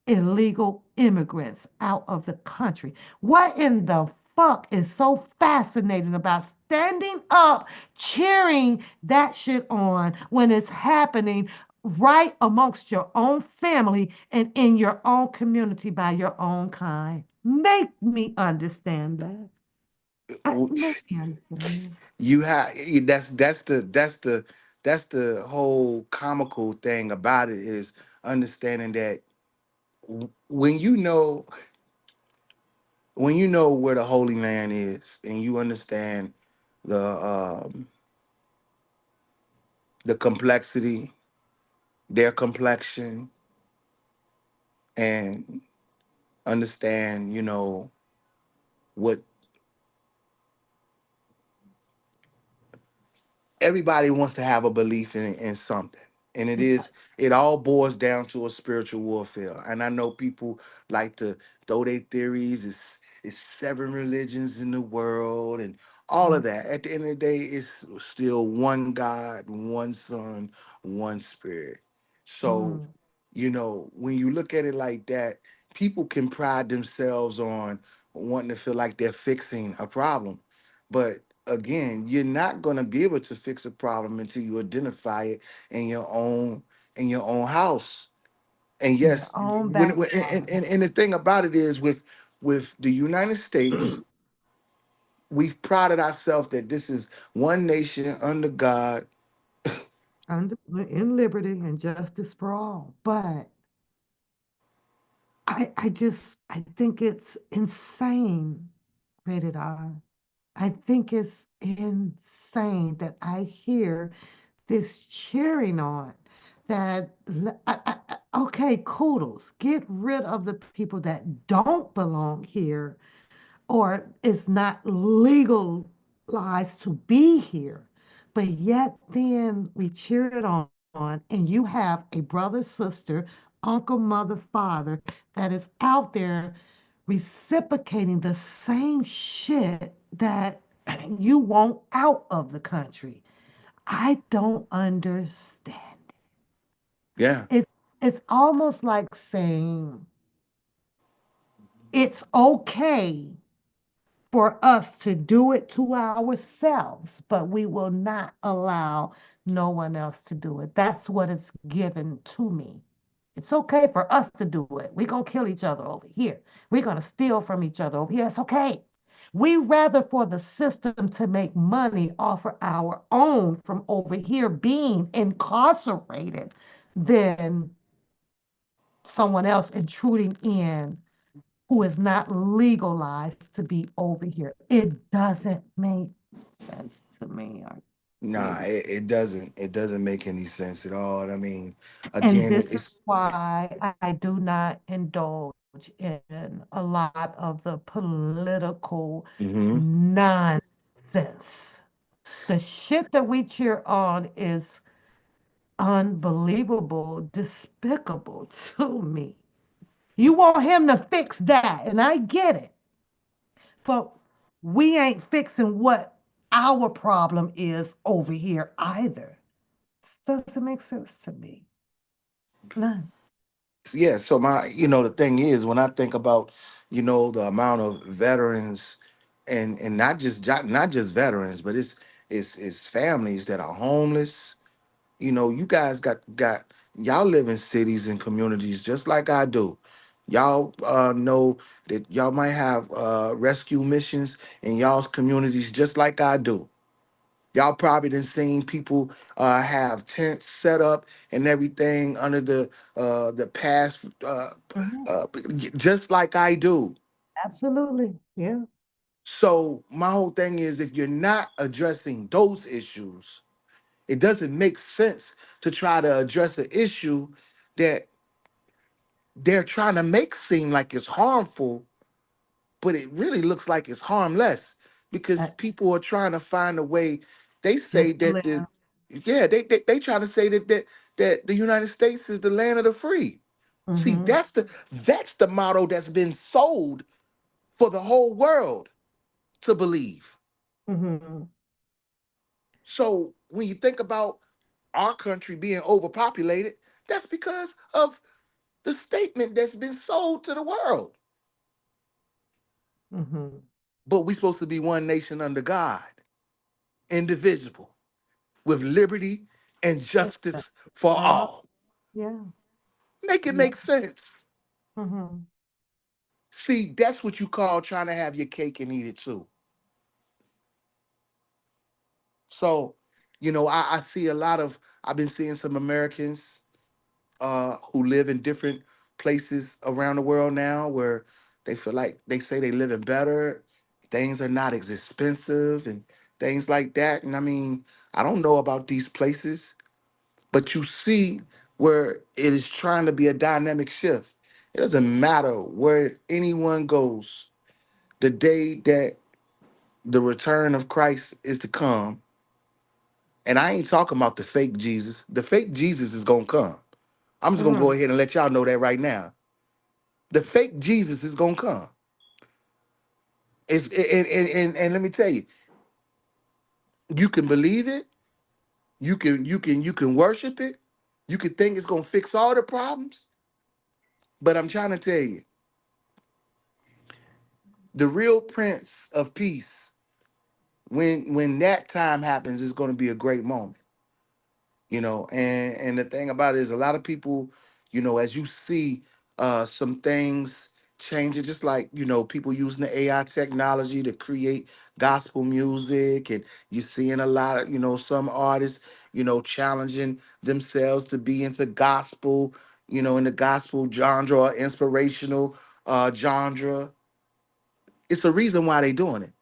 illegal immigrants out of the country. What in the fuck is so fascinating about standing up, cheering that shit on when it's happening right amongst your own family and in your own community by your own kind? Make me understand that. Make me understand You have that's the whole comical thing about it, is understanding that when where the Holy Land is, and you understand the the complexity, their complexion, and understand what everybody wants to have a belief in something, and that. it all boils down to a spiritual warfare. And I know people like to throw their theories. It's seven religions in the world and all of Mm, that. At the end of the day, it's still one God, one Son, one Spirit. So mm, when you look at it like that, people can pride themselves on wanting to feel like they're fixing a problem, but again, you're not going to be able to fix a problem until you identify it in your own house. And in their yes, own backyard. and the thing about it is with the United States, we've prided ourselves that this is one nation under God. Under, in liberty and justice for all. But I think it's insane, rated R. I think it's insane that I hear this cheering on that okay, kudos. Get rid of the people that don't belong here or it's not legalized to be here. But yet then we cheer it on, and you have a brother, sister, uncle, mother, father that is out there reciprocating the same shit that you want out of the country. I don't understand Yeah. it. It's almost like saying it's okay for us to do it to ourselves, but we will not allow no one else to do it. That's what it's given to me. It's okay for us to do it. We're going to kill each other over here. We're going to steal from each other over here. It's okay. We rather for the system to make money off of our own from over here being incarcerated than someone else intruding in who is not legalized to be over here. It doesn't make sense to me. I Nah, really. it doesn't. It doesn't make any sense at all. I mean, And again, this is it's why I do not indulge in a lot of the political mhm. nonsense. The shit that we cheer on is unbelievable, despicable to me. You want him to fix that, and I get it. But we ain't fixing what our problem is over here either. This doesn't make sense to me. None. Yeah. So the thing is, when I think about, the amount of veterans, and not just veterans, but it's families that are homeless. You guys got y'all live in cities and communities just like I do. Y'all know that y'all might have rescue missions in y'all's communities just like I do. Y'all probably done seen people have tents set up and everything under the past, Mhm. uh, just like I do. Absolutely. Yeah. So my whole thing is, if you're not addressing those issues, it doesn't make sense to try to address an issue that they're trying to make seem like it's harmful, but it really looks like it's harmless because Uh, people are trying to find a way. They say just to that live. yeah, they try to say that the United States is the land of the free. See, Mm-hmm. that's the motto that's been sold for the whole world to believe. Mm-hmm. So when you think about our country being overpopulated, that's because of the statement that's been sold to the world. Mm-hmm. But we're supposed to be one nation under God, indivisible, with liberty and justice for Uh, all. yeah. Make it Yeah. make sense. Mm-hmm. See, that's what you call trying to have your cake and eat it too. So, I see a lot of, I've been seeing some Americans who live in different places around the world now where they feel like they say they living better, things are not as expensive and things like that. And I mean, I don't know about these places, but you see where it is trying to be a dynamic shift. It doesn't matter where anyone goes, the day that the return of Christ is to come, and I ain't talking about the fake Jesus. The fake Jesus is gonna come. I'm just gonna go Mm-hmm. ahead and let y'all know that right now. The fake Jesus is gonna come. And let me tell you, you can believe it, you can worship it, you can think it's gonna fix all the problems, but I'm trying to tell you, the real Prince of Peace, when that time happens, is gonna be a great moment. And the thing about it is, a lot of people, As you see some things changing, just like people using the AI technology to create gospel music, and you're seeing a lot of some artists challenging themselves to be into gospel, in the gospel genre or inspirational genre. It's a reason why they doing it,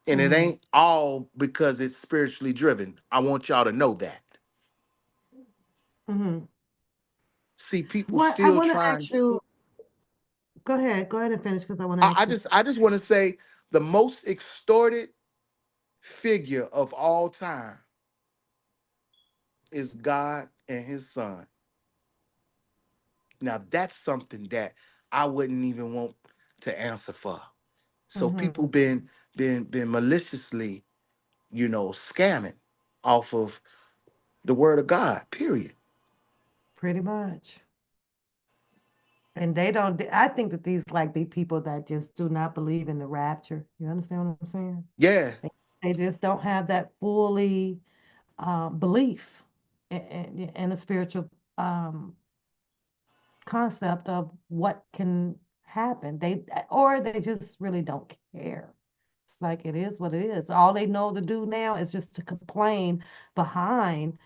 and it Mm-hmm. ain't all because it's spiritually driven. I want y'all to know that. Mm-hmm. See, people What I still want to trying. ask you, go ahead and finish because I want to I ask you. just I just want to say the most extorted figure of all time is God and his son. Now that's something that I wouldn't even want to answer for. So Mm-hmm. people been maliciously, scamming off of the word of God, period. Pretty much. And they don't. I think that these like be people that just do not believe in the rapture. You understand what I'm saying? Yeah, They, they just don't have that fully belief in a spiritual um, concept of what can happen. They just really don't care. It's like it is what it is. All they know to do now is just to complain behind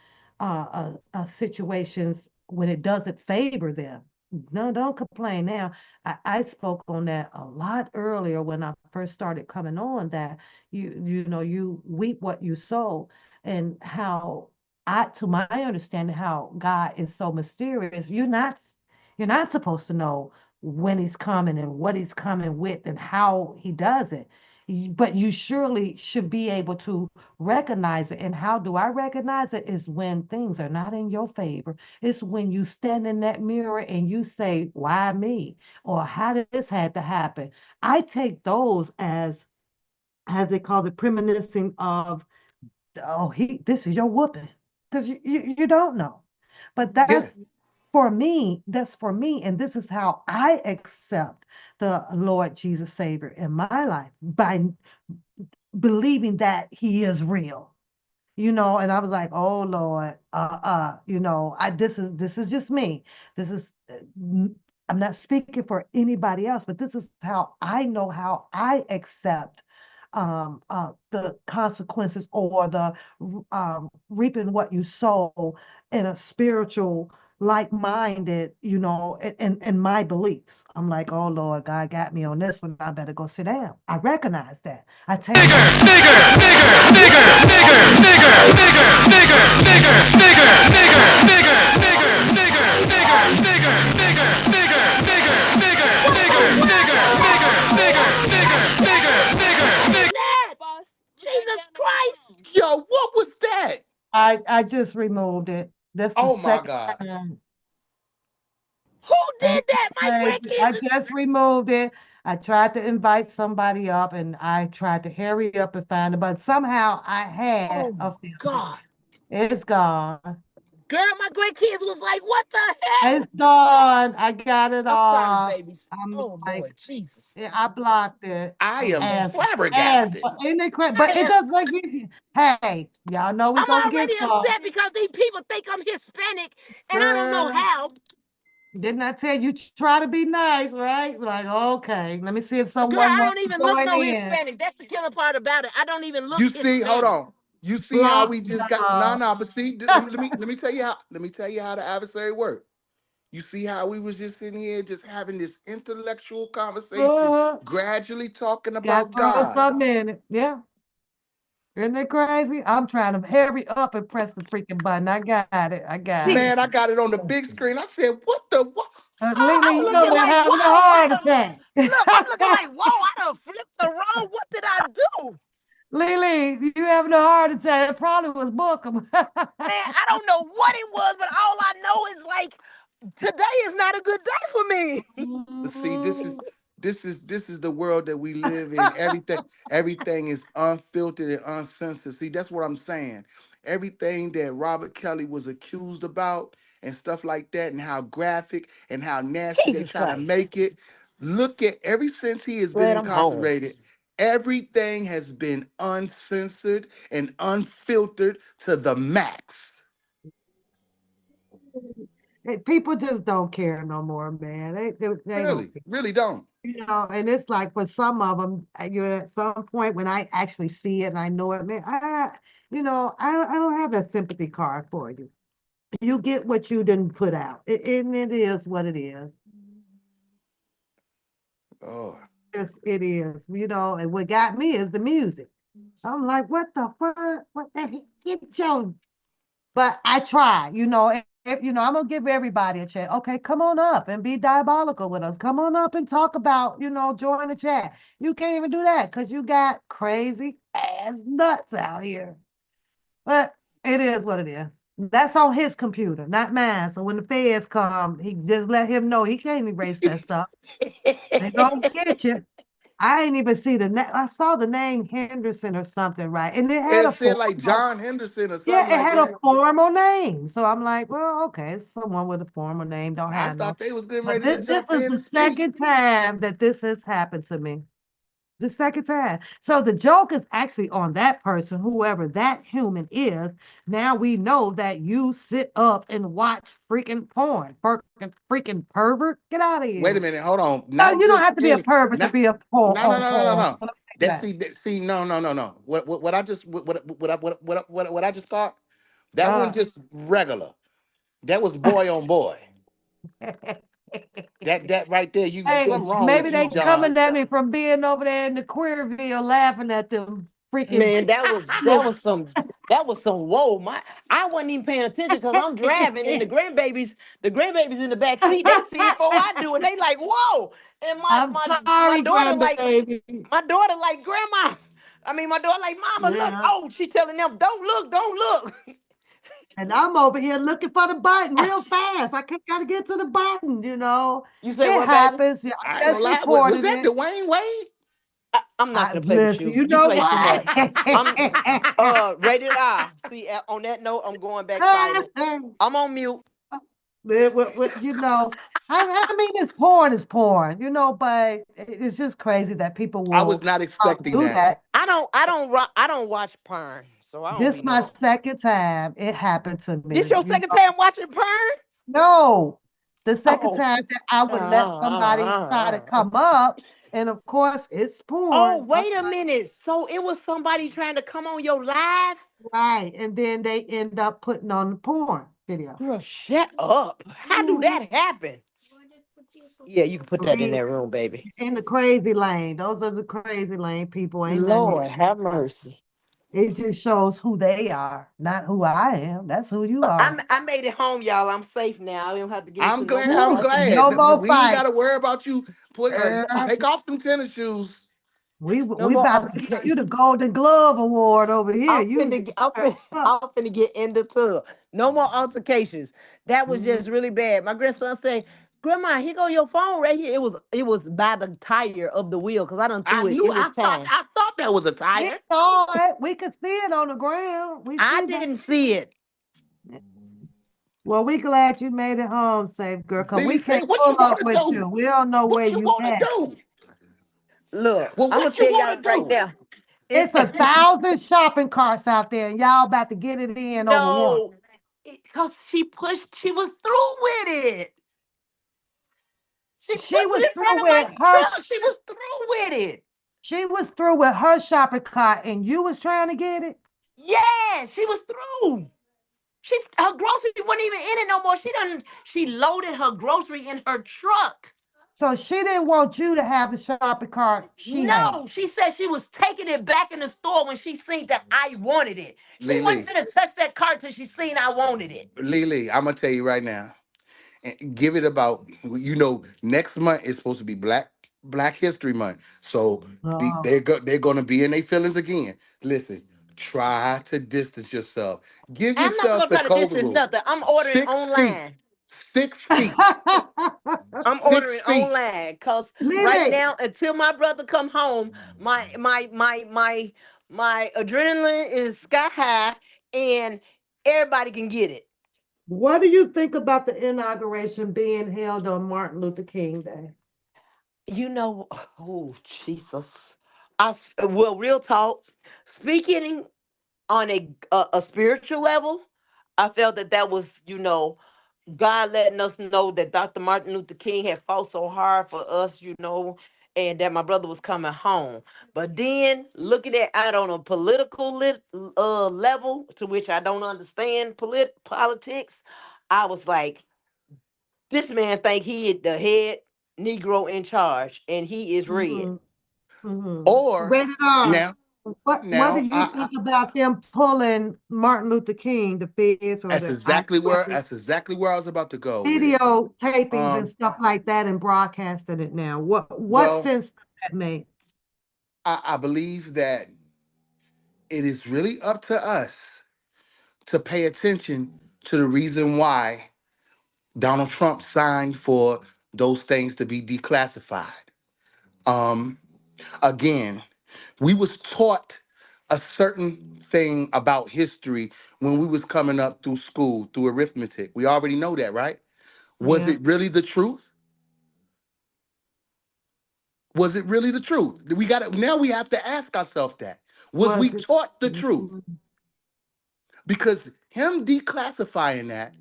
situations when it doesn't favor them. No, don't complain now. I spoke on that a lot earlier when I first started coming on that you reap what you sow, and how to my understanding, how God is so mysterious. You're not supposed to know when he's coming and what he's coming with and how he does it. But you surely should be able to recognize it. And how do I recognize it? Is when things are not in your favor. It's when you stand in that mirror and you say, why me? Or how did this had to happen? I take those as they call it, premonition of, oh, this is your whooping. Because you don't know. But yeah, that's for me, and this is how I accept the Lord Jesus Savior in my life, by believing that he is real. And I was like, oh Lord, this is just me. This is I'm not speaking for anybody else, but this is how I know how I accept the consequences, or the reaping what you sow in a spiritual, like-minded, and my beliefs. I'm like, oh Lord, God got me on this one. I better go sit down. I recognize that. I take those. Whoa, who did that? Jesus Christ! yo, what was that? I just removed it. That's the Oh my second God. time. Who Ain't did that that? My crazy? I grandkids is just removed it. I tried to invite somebody up, and I tried to hurry up and find it, but somehow I had oh a feeling. God. It's gone. Girl, my grandkids was like, what the heck? It's gone. I got it I'm sorry, off. babies. I'm Oh like, Lord, Jesus. yeah, I blocked it. I Oh am man. flabbergasted. But ain't it crazy? But I it am does like me. Hey, y'all know we I'm gonna get already some. upset because these people think I'm Hispanic and I don't know Girl, how. didn't I tell you try to be nice, right? Like, okay, let me see if Girl, someone I wants don't to even look join no in. Hispanic. That's the killer part about it. I don't even look You see, hold Hispanic. on. You see how Block we just got no, y'all. no. But see, let me tell you how the adversary worked. You see how we was just sitting here just having this intellectual conversation, uh, gradually talking got about for God. some minute. Yeah. Isn't it crazy? I'm trying to hurry up and press the freaking button. I got it. I got it. Man, I Jesus. got it on the big screen. I said, what the what? Lily, I'm you looking over there like, having a whoa, I heart done attack. look, I'm looking like, whoa, I done flipped the wrong. What did I do? Lily, you having a heart attack. It probably was Bookham. Man, I don't know what it was, but all I know is like today is not a good day for me. But see, this Mm. is the world that we live in. Everything is unfiltered and uncensored. See, that's what I'm saying. Everything that Robert Kelly was accused about and stuff like that, and how graphic and how nasty they Jesus trying to Christ. make it. Look at ever since he has been Glad I'm home. incarcerated, everything has been uncensored and unfiltered to the max. People just don't care no more, man. They don't Really, care. really don't. And it's like for some of them, you're at some point when I actually see it and I know it, man, I don't have that sympathy card for you. You get what you didn't put out. And it is what it is. Oh, It is, and what got me is the music. I'm like, what the fuck? What the heck? Get your. But I try, I'm gonna give everybody a chance. Okay, come on up and be diabolical with us. Come on up and talk about, join the chat. You can't even do that because you got crazy ass nuts out here. But it is what it is. That's on his computer, not mine. So when the feds come, he just let him know he can't erase that stuff. They gonna get you. I ain't even see the name. I saw the name Henderson or something, right? And it had it a said like formal, John Henderson or yeah, something it like had a that. formal name. So I'm like, well, okay, it's someone with a formal name, don't I have no. thought they was getting But ready to this jump is in the and speak. second time that this has happened to me. The second time. So the joke is actually on that person, whoever that human is. Now we know that you sit up and watch freaking porn. Freaking pervert. Get out of Wait a here. minute, hold on. No, Not you don't just have to be a any, pervert to not be a porn. no no On no no no porn. no. No no no. What I just what I just thought that wasn't Uh, just regular. That was boy on boy. That right there. You hey, something wrong with maybe you, they John. coming at me from being over there in the Queerville laughing at them freaking Man, that was that little. was some that was some whoa. I wasn't even paying attention because I'm driving and the grandbabies in the back seat, they see it before I do, and they like, whoa. And my I'm my my sorry, daughter like grandbaby. grandma. I mean my daughter like, mama, look. Yeah. Oh, she's telling them, don't look, don't look. And I'm over here looking for the button real fast. I can't gotta get to the button. You say It what, baby? happens. Yeah, I I ain't gonna just lie. Was reported that it. Dwayne Wade? I'm not I gonna play with listen, you. you You know play too what? much. I'm rated R. See, on that note, I'm going back silent. I'm on mute. I mean, it's porn is porn, but it's just crazy that people I was will not expecting do that. that. I don't watch porn, so I don't This be my knowing. second time it happened to This me. your second time watching porn? No, the second Oh. time that I would let somebody try to come up, and of course it's Oh, porn. I'm wait a minute. So it was somebody trying to come on your live? right, and then they end up putting on the porn video. Girl, shut up. How do Mhm. that happen? Yeah, you can put that in We that room, baby. in the crazy lane. Those are the crazy lane people. Ain't nothing wrong. Lord, have mercy. It just shows who they are, not who I am. That's who you are. I made it home, y'all. I'm safe now. I don't have to get I'm into no glad. more I'm Woo, glad. no altercation. more We ain't got fight. to worry about you. Put Girl, take off them tennis shoes. No we more about to give you altercation. the Golden Glove Award over here. I'm You finna, I'm turned finna, up. I'm finna get in the tub. No more altercations. That was Mhm. just really bad. My grandson said, "Grandma, here go your phone right here." It was by the tire of the wheel because I done I threw it. knew. It was time. I thought that was a We tire. saw it. We could see it on the ground. We I see that. didn't see it. Well, we glad you made it home safe, girl, because Lily we say, can't "What you pull up want to with do? you. We don't know where What you you want to at. do? Look, Well, I'm gonna what you tell want y'all to right do?" now. It It's 1,000 shopping carts out there, and y'all about to get it in over one. no, because she pushed. She was through with it. She She pushed was it in front through of my with her. truck. She was through with it. She was through with her shopping cart, and you was trying to get it. Yeah, she was through. Her grocery wasn't even in it no more. She loaded her grocery in her truck. So she didn't want you to have the shopping cart she had. No, she said she was taking it back in the store when she seen that I wanted it. She wasn't Lily, gonna touch that cart till she seen I wanted it. Lily, I'm gonna tell you right now. And give it about next month is supposed to be Black History Month, so Oh. they're gonna be in their feelings again. Listen, try to distance yourself. Give I'm not yourself gonna the try to COVID distance rule. nothing. I'm ordering 6 feet, online. 6 feet, I'm six ordering feet. online because right Lily, now, until my brother come home, my adrenaline is sky high, and everybody can get it. what do you think about the inauguration being held on Martin Luther King Day? You know, oh Jesus, well, real talk. Speaking on a spiritual level, I felt that was God letting us know that Dr. Martin Luther King had fought so hard for us, and that my brother was coming home. But then looking at it on a level, to which I don't understand politics, I was like, this man think he is the head Negro in charge, and he is red. Mm-hmm. Mm-hmm. Or Rated R. now, What do now you think about them pulling Martin Luther King, the feds or the that's exactly where I was about to go with it. video tapings and Um, stuff like that and broadcasting it now? What well, sense does that make? I believe that it is really up to us to pay attention to the reason why Donald Trump signed for those things to be declassified. Um, Again, we was taught a certain thing about history when we was coming up through school, through arithmetic. We already know that, right? Was Yeah. it really the truth? Was it really the truth? We got to now we have to ask ourselves that. Was we Was it? taught the truth? Mhm. Because him declassifying that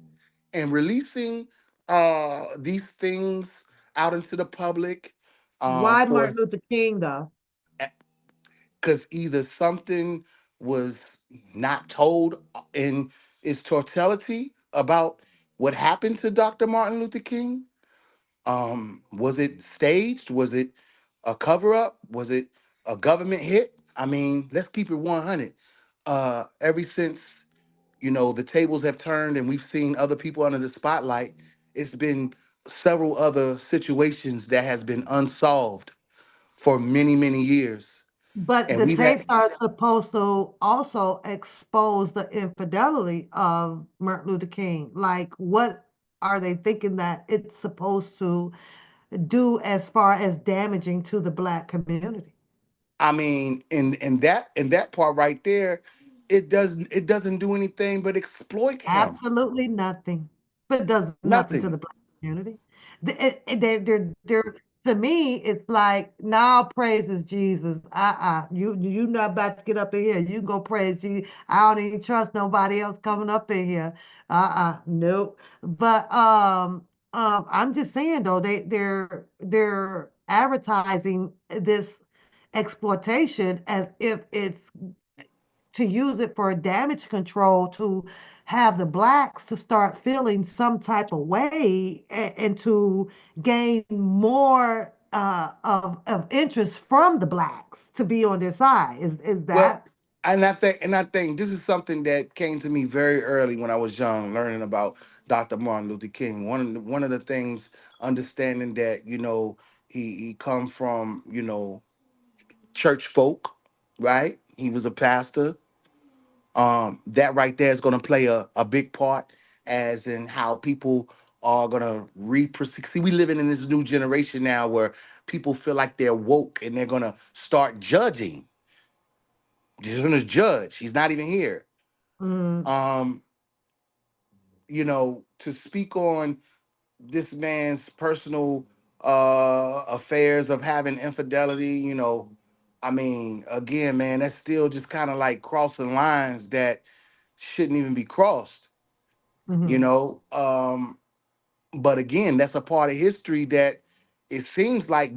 and releasing these things out into the public Why for Martin Luther King though? because either something was not told in its totality about what happened to Dr. Martin Luther King. Was it staged? Was it a cover up? Was it a government hit? I mean, let's keep it 100. Ever since the tables have turned and we've seen other people under the spotlight, it's been several other situations that has been unsolved for many, many years. But And the we've had tapes are supposed to also expose the infidelity of Martin Luther King. Like, what are they thinking that it's supposed to do as far as damaging to the black community? I mean, in that part right there, it doesn't do anything but exploit him. Absolutely nothing. But it does nothing to the Nothing. black community. To me, it's like now praises Jesus. You not about to get up in here. You can go praise Jesus. I don't even trust nobody else coming up in here. Nope. But I'm just saying though, they're advertising this exploitation as if it's to use it for damage control to have the blacks to start feeling some type of way and to gain more of interest from the blacks to be on their side. Is Well, that? and I think this is something that came to me very early when I was young, learning about Dr. Martin Luther King. One of the things, understanding that he come from church folk, right? He was a pastor. That right there is going to play a big part, as in how people are going to see, we living in this new generation now where people feel like they're woke and they're going to start judging. They're going to judge. He's not even here. Mm, um to speak on this man's personal affairs of having infidelity, I mean, again, man, that's still just kind of like crossing lines that shouldn't even be crossed. you mhm. know um but again, that's a part of history that it seems like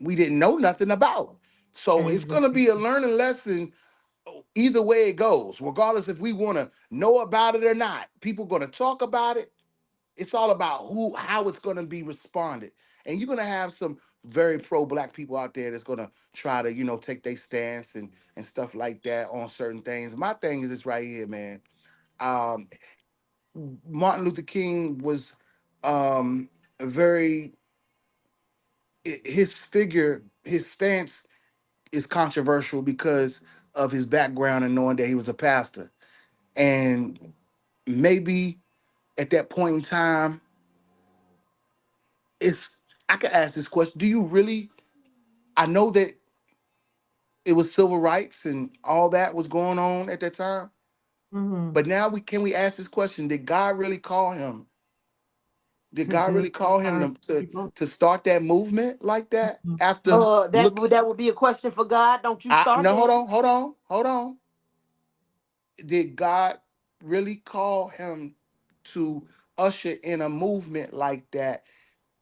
we didn't know nothing about. So it's going to Exactly. be a learning lesson either way it goes, regardless if we want to know about it or not. People going to talk about it. It's all about how it's going to be responded. And you're going to have some very pro-black people out there that's going to try to take their stance and stuff like that on certain things. My thing is this right here, man. um Martin Luther King was very his figure, his stance is controversial because of his background and knowing that he was a pastor. And maybe at that point in time, it's I could ask this question: do you really? I know that it was civil rights and all that was going on at that time, Mhm. but now we ask this question: did God really call him? Did To God do really call him certain to people. start that movement like that? Mhm. After look, That would be a question for God. Don't you I start no, hold that? on, hold on, hold on. Did God really call him to usher in a movement like that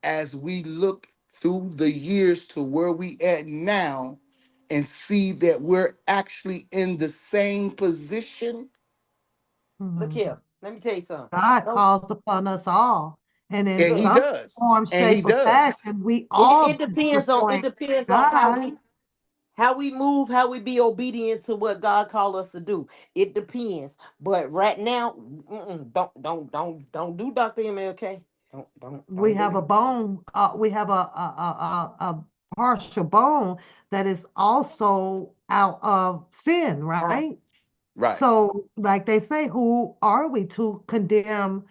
as we look through the years to where we at now and see that we're actually in the same position. Look Mhm. here. Let me tell you something. God No, calls upon us all. And in And he look. some does. form, And he shape, or does. fashion, we It, all it depends on it disappoint depends on God. how we move, how we be obedient to what God called us to do. It depends. But right now, don't do Dr. MLK. We Don't do have a it. bone, we have a partial bone that is also out of sin, right? Right. So, like they say, who are we to condemn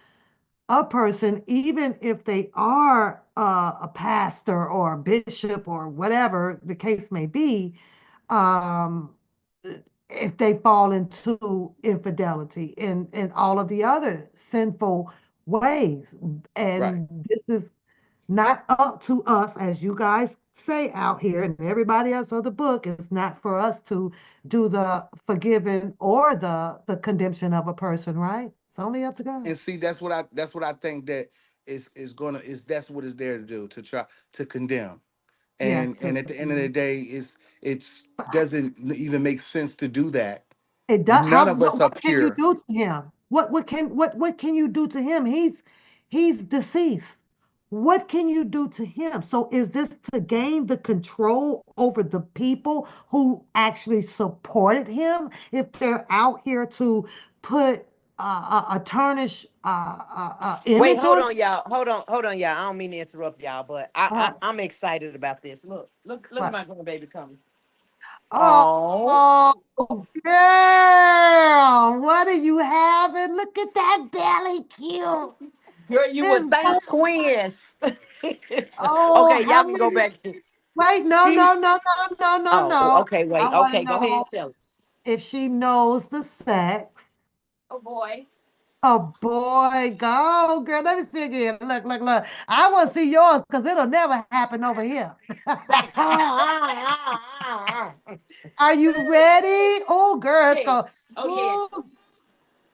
a person, even if they are a pastor or a bishop or whatever the case may be, um, if they fall into infidelity and all of the other sinful ways. Right. And this is not up to us, as you guys say out here, and everybody else on the book. It's not for us to do the forgiving or the condemnation of a person, right? It's only up to God. And see, that's what I think that is gonna is that's what it's there to do, to try to condemn. Yeah, And at the end of the day, it's doesn't even make sense to do that. it does. None How? of us are What can you pure. do to him? What can you do to him? He's deceased. What can you do to him? So is this to gain the control over the people who actually supported him? If they're out here to put a tarnish Wait, image hold on on, y'all. Hold on, y'all. I don't mean to interrupt y'all, but uh, I'm excited about this. Look at what? my grandbaby coming. Oh, Oh, girl, what are you having? Look at that belly, cute. Girl, you This would think twins. Oh, Okay, how y'all can go many? back. Wait, no, He, no, no, no, no, no, oh, no. okay, I wait. want to Okay, go ahead know and tell us. if she knows the sex. Oh boy. Oh boy, go, girl. Let me see again. Look, look, look. I want to see yours because it'll never happen over here. Are you ready? Oh, girl, it's going. Yes. Oh yes. Oh,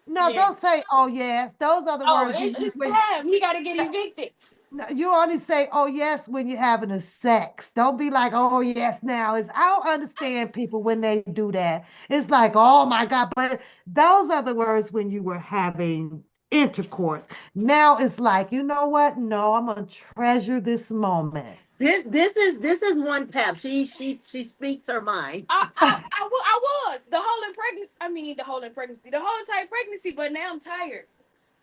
no, don't Yes. say, oh, yes. Those are the Oh, words you use it's when time. He got to get evicted. no, you only say, oh, yes, when you're having a sex. Don't be like, oh, yes, now. I don't understand people when they do that. It's like, oh, my God. But those are the words when you were having intercourse. Now it's like, you know what? No, I'm going to treasure this moment. This is one pap. She speaks her mind. I was the whole in pregnancy. I mean, the whole in pregnancy, the whole entire pregnancy. But now I'm tired.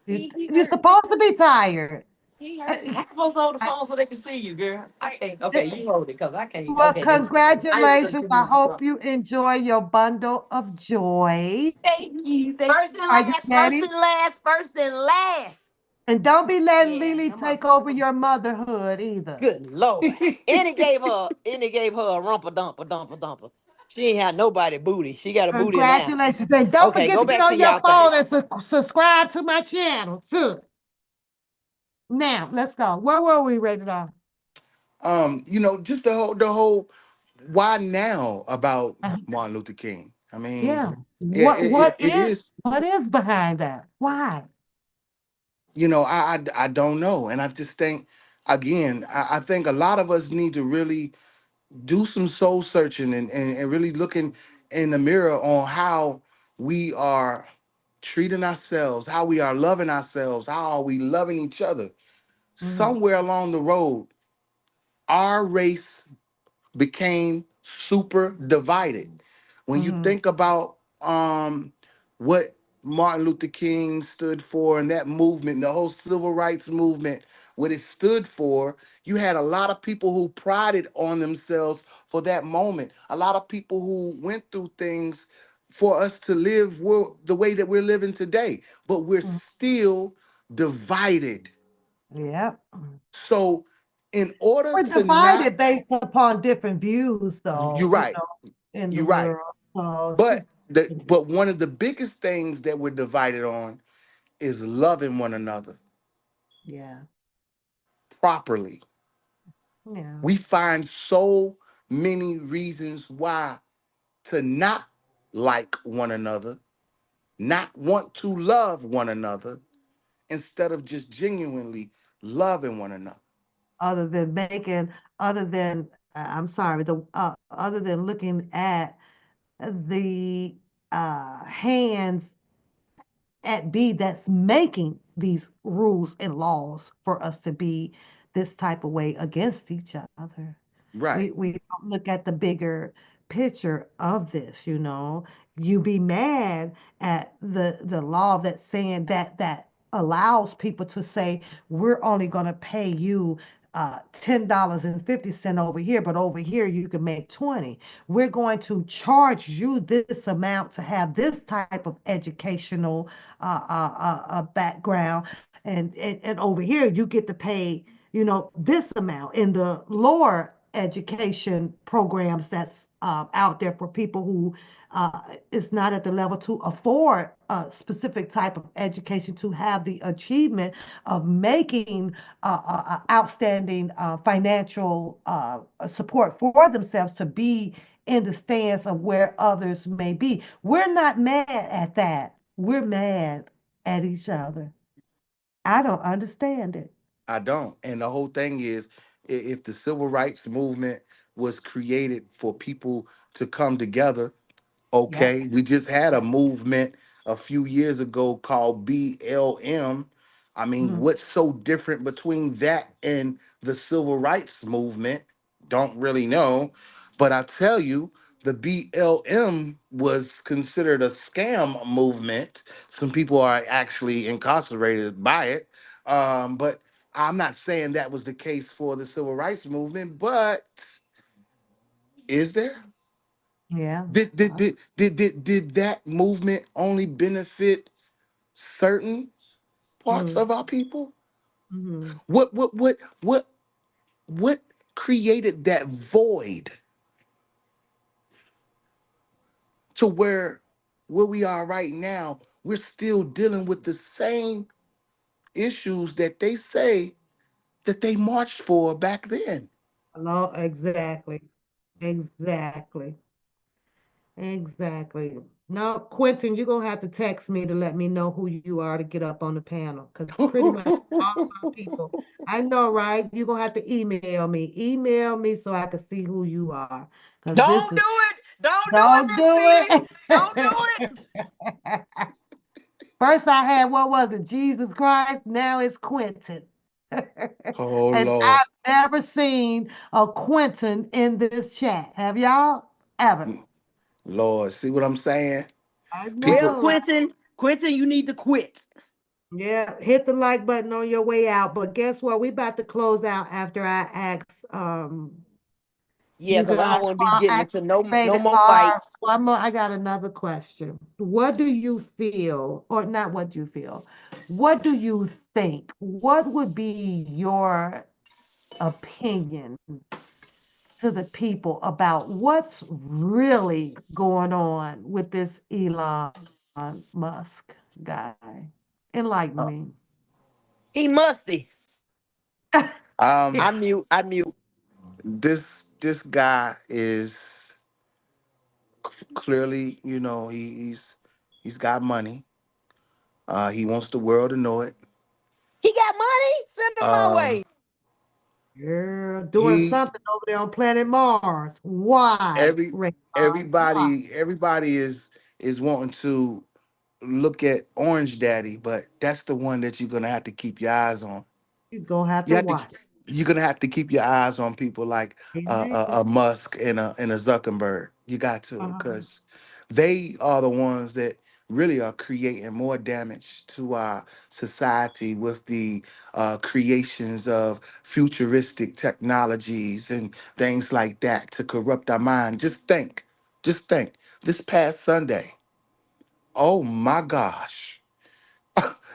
He You're hurt. supposed to be tired. He Uh, hurt. I supposed to hold the I- phone so they can see you, girl. I can't. Okay, you hold it because I can't. Well, Okay, this. I ain't gonna congratulations. I continue to hope talk. you enjoy your bundle of joy. Thank you. First and Are you last. First ready? and last. First and last. And don't be letting Yeah, Lily I'm up. take over your motherhood either. Good Lord. And it gave her a rumper dumper dumper dumper. She ain't had nobody booty. She got a booty now. Congratulations. And don't Okay, forget go to get back to on your y'all thing. phone and subscribe to my channel too. Now, let's go. Where were we rated on? just the whole why now about Uh, Martin Luther King. I mean, yeah. yeah, What it, it, what it is is. what is behind that? Why? I don't know, and I just think again, I think a lot of us need to really do some soul searching and really looking in the mirror on how we are treating ourselves, how we are loving ourselves, how are we loving each other. Mm, Somewhere along the road, our race became super divided. When you mm, think about what Martin Luther King stood for and that movement, the whole civil rights movement, what it stood for, you had a lot of people who prided on themselves for that moment. A lot of people who went through things for us to live the way that we're living today, but we're mm. still divided. Yeah. So in order We're to not, divided based upon different views, you're though, right, in the you're right. world. So it's just But one of the biggest things that we're divided on is loving one another yeah. properly. Yeah. We find so many reasons why to not like one another, not want to love one another, instead of just genuinely loving one another. Other than making, other than, I'm sorry, other than looking at the hands at B that's making these rules and laws for us to be this type of way against each other. We Right. we don't look at the bigger picture of this, you know. You be mad at the law that's saying that allows people to say we're only going to pay you $10.50 over here, but over here you can make 20. We're going to charge you this amount to have this type of educational background, and over here you get to pay, you know, this amount in the lower education programs that's out there for people who is not at the level to afford a specific type of education to have the achievement of making outstanding financial support for themselves to be in the stance of where others may be. We're not mad at that. We're mad at each other. I don't understand it. I don't. And the whole thing is, if the civil rights movement was created for people to come together, Yep. okay, we just had a movement a few years ago called BLM. I mean, Mhm. what's so different between that and the civil rights movement? Don't really know. But I tell you, the BLM was considered a scam movement. Some people are actually incarcerated by it. But I'm not saying that was the case for the civil rights movement, but is there? Yeah. Did that movement only benefit certain parts Mm. of our people? Mhm. What what created that void to where we are right now? We're still dealing with the same issues that they say that they marched for back then. Hello, exactly. Exactly. Exactly. Now, Quentin, you're gonna have to text me to let me know who you are to get up on the panel. Because pretty much all my people, I know, right? You're gonna have to email me. Email me so I can see who you are. Because this Don't is, do it. Don't do it, don't Miss do Celie. Don't do it. it. First I had, what was it? Jesus Christ. Now it's Quentin. Oh And Lord. I've never seen a Quentin in this chat. Have y'all? Ever. Lord, see what I'm saying? I Well, People, know, right? Quentin, you need to quit. Yeah, hit the like button on your way out. But guess what? We about to close out after I ask Yeah, you because I guys. don't want to be Well, getting ask into no rated more R. fights. One more. I got another question. What do you feel, or not what you feel? What do you think? What would be your opinion to the people about what's really going on with this Elon Musk guy? Enlighten uh, me. He musty. um, I mute. this guy is clearly, you know, he's got money. He wants the world to know it. He got money. Send him my Um, way. Girl, doing he something over there on planet Mars. Why, every Raymond? Why? everybody is wanting to look at Orange Daddy, but that's the one that you're gonna have to keep your eyes on. You're gonna have You to have to watch. you're gonna have to keep your eyes on people like Amen. a Musk and a Zuckerberg. You got to, Uh-huh. because they are the ones that really are creating more damage to our society with the creations of futuristic technologies and things like that to corrupt our mind. Just think. This past Sunday, oh my gosh,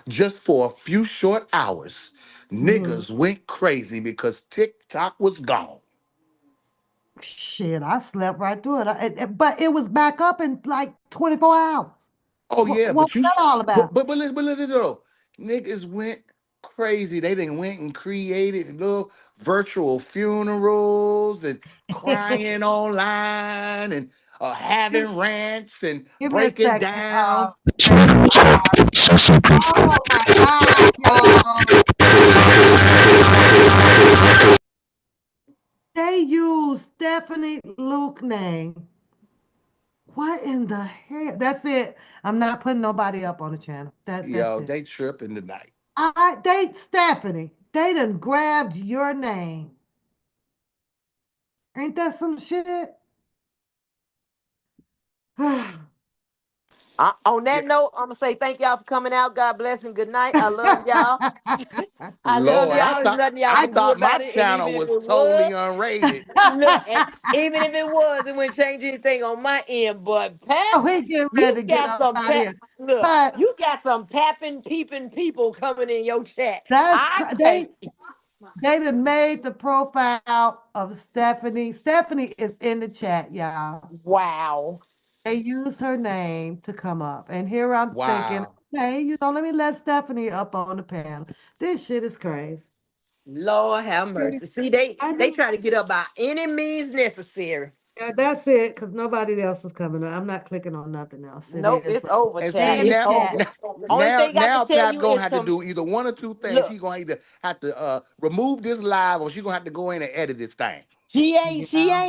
just for a few short hours, Mhm. niggas went crazy because TikTok was gone. Shit, I slept right through it. But it was back up in like 24 hours. Oh yeah, What but was that all about? listen though, niggas went crazy. They didn't went and created little virtual funerals and crying online and having rants and Give me a breaking second. down. They are, oh my God, y'all. They use Stephanie Luke name. What in the hell? That's it. I'm not putting nobody up on the channel. That's Yo, it. they tripping tonight. They Stephanie. They done grabbed your name. Ain't that some shit? On Yeah, that note, I'm gonna say thank y'all for coming out. God bless and good night. I love y'all. I love Lord, y'all. There's nothing y'all I can do thought my about it. And even channel if was it totally was, unrated. look, and even if it was, it wouldn't change anything on my end. But Pep, We get ready you to get got up some out of pep. here. Look, But you got some papping, peeping people coming in your chat. that's I they can't. they done made the profile of Stephanie. Stephanie is in the chat, y'all. Wow. They use her name to come up. And here I'm thinking, Wow. hey, let me let Stephanie up on the panel. This shit is crazy. Lord have mercy. See, I they know. try to get up by any means necessary. Yeah, that's it, because nobody else is coming up. I'm not clicking on nothing else. It Nope, is it's what over, And they chat. see in the It's now, chat. over. now, Only now, thing I can now tell Pap you gonna is have to to do either one or two things. look. She gonna either have to remove this live, or she gonna have to go in and edit this thing. Yeah.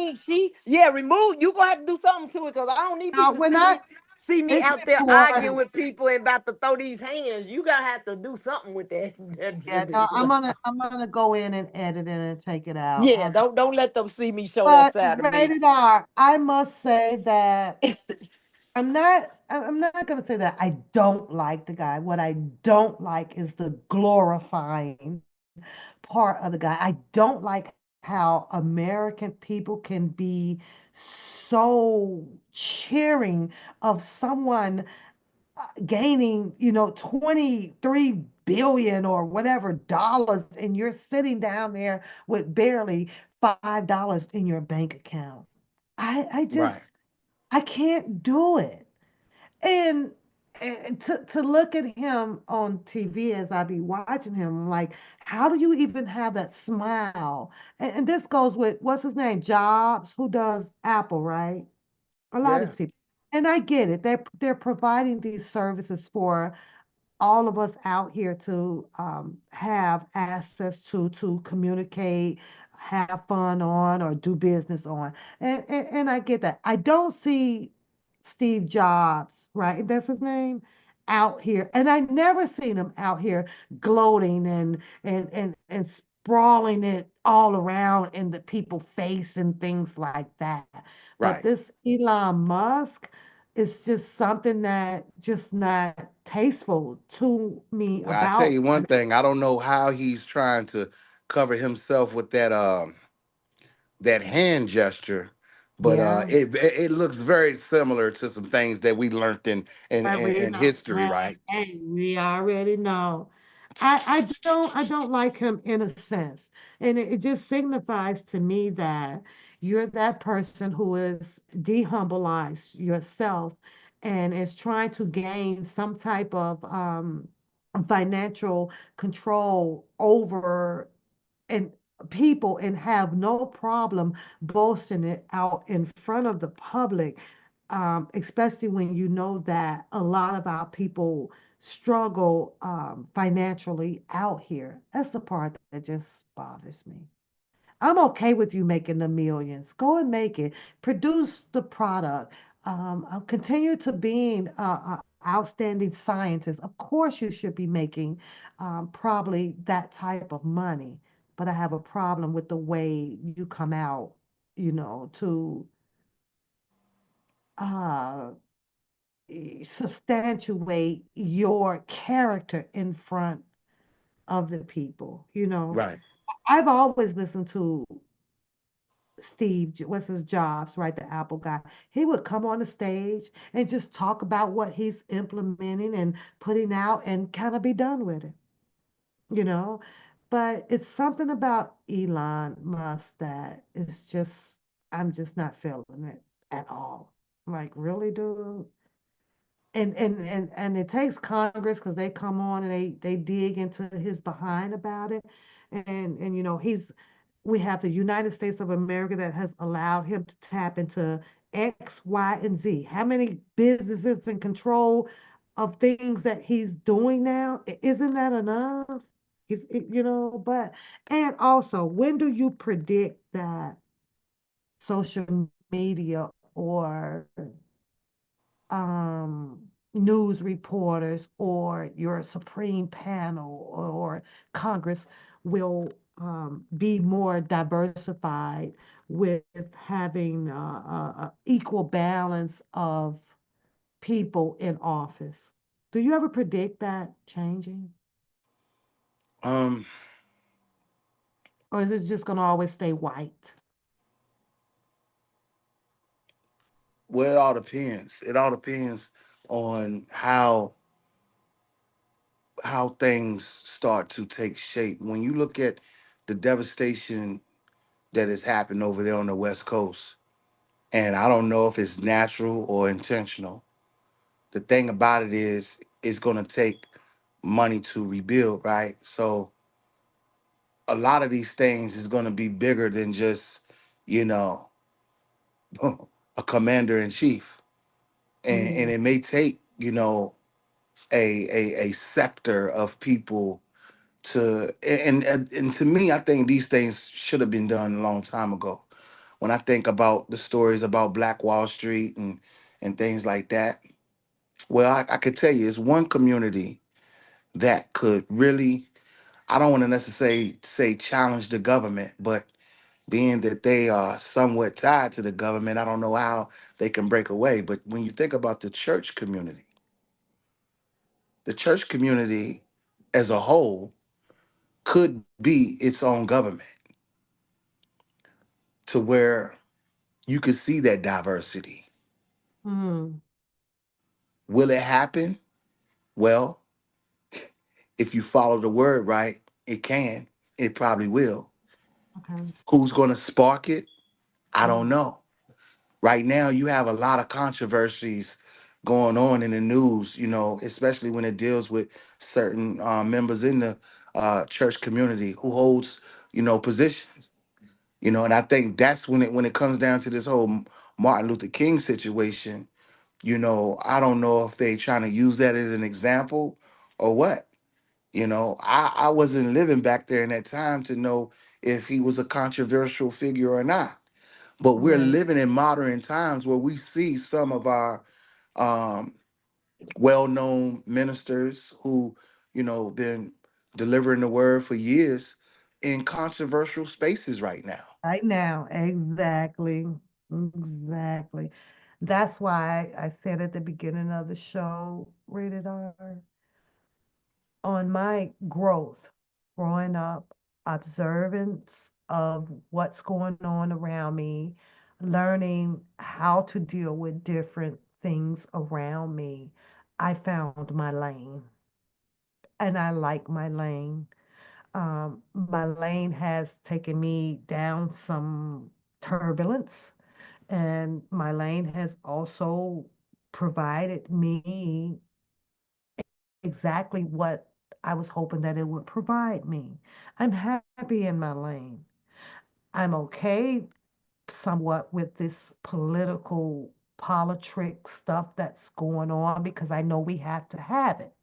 Yeah, remove. You gonna have to do something to it because I don't need Now, people to when I see me it out gets there arguing toward with people and about to throw these hands. You gotta have to do something with that. yeah, no, I'm gonna go in and edit it and take it out. Yeah, don't let them see me show that But side of me. rated R, I must say that I'm not gonna say that I don't like the guy. What I don't like is the glorifying part of the guy. I don't like how American people can be so cheering of someone gaining, 23 billion or whatever dollars, and you're sitting down there with barely $5 in your bank account. I Right. just I can't do it. And to look at him on TV as I be watching him, I'm like, how do you even have that smile? And this goes with what's his name, Jobs, who does Apple, right? A lot of Yeah. these people. And I get it. They're providing these services for all of us out here to have access to communicate, have fun on, or do business on. And I get that. I don't see Steve Jobs, right? That's his name, out here. And I never seen him out here gloating and sprawling it all around in the people face and things like that. But Right. this Elon Musk, it's just something that just not tasteful to me Well, I tell about you one thing. I don't know how he's trying to cover himself with that hand gesture, but yeah. it looks very similar to some things that we learned We in know. history, right? Hey, we already know. I don't like him in a sense. And it just signifies to me that you're that person who is dehumbleized yourself and is trying to gain some type of financial control over and people and have no problem boasting it out in front of the public, especially when you know that a lot of our people struggle financially out here. That's the part that just bothers me. I'm okay with you making the millions. Go and make it. Produce the product. Continue to being a outstanding scientist. Of course, you should be making probably that type of money. But I have a problem with the way you come out, to uh, substantiate your character in front of the people. Right. I've always listened to what's his Jobs, right? The Apple guy. He would come on the stage and just talk about what he's implementing and putting out and kind of be done with it, you know? But it's something about Elon Musk that is just, I'm just not feeling it at all. Like, really, dude? And it takes Congress because they come on and they dig into his behind about it, and we have the United States of America that has allowed him to tap into X, Y, and Z? How many businesses in control of things that he's doing now? Isn't that enough? But and also, when do you predict that social media or news reporters or your Supreme Panel or Congress will be more diversified with having equal balance of people in office? Do you ever predict that changing? Um, Or is it just going to always stay white? well, it all depends. It all depends on how things start to take shape. When you look at the devastation that has happened over there on the West Coast, and I don't know if it's natural or intentional. The thing about it is, it's going to take money to rebuild, right? So a lot of these things is going to be bigger than just, you know, a commander in chief, and Mm, it may take, a sector of people to, and to me, I think these things should have been done a long time ago. When I think about the stories about Black Wall Street and things like that, well, I could tell you, it's one community that could really, I don't want to necessarily say challenge the government, but being that they are somewhat tied to the government, I don't know how they can break away. But when you think about the church community as a whole could be its own government to where you could see that diversity. mm, Will it happen? Well, if you follow the word right, it can. It probably will. okay. Who's going to spark it? I don't Mm, know. Right now, you have a lot of controversies going on in the news, especially when it deals with certain members in the church community who holds, positions. And I think that's when it comes down to this whole Martin Luther King situation. I don't know if they trying to use that as an example or what. I wasn't living back there in that time to know if he was a controversial figure or not. But we're right. living in modern times where we see some of our um, well-known ministers who, been delivering the word for years in controversial spaces right now. Right now, exactly. Exactly. That's why I said at the beginning of the show, rated R, on my growth, growing up, observance of what's going on around me, learning how to deal with different things around me. I found my lane and I like my lane. My lane has taken me down some turbulence, and my lane has also provided me exactly what I was hoping that it would provide me. I'm happy in my lane. I'm okay somewhat with this political politrick stuff that's going on because I know we have to have it.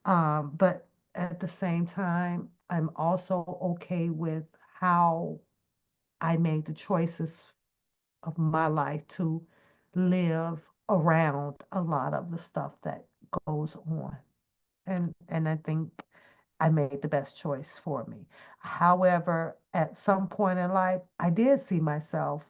But at the same time, I'm also okay with how I made the choices of my life to live around a lot of the stuff that goes on. And I think I made the best choice for me. However, at some point in life, I did see myself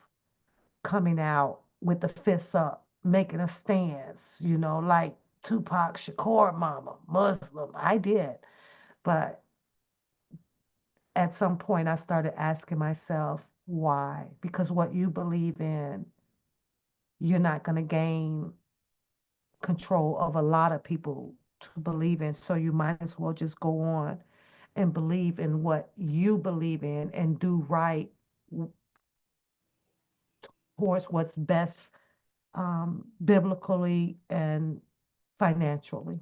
coming out with the fists up, making a stance, like Tupac Shakur mama, Muslim. I did. But at some point, I started asking myself, why? Because what you believe in, you're not going to gain control of a lot of people to believe in. So you might as well just go on and believe in what you believe in and do right towards what's best biblically and financially,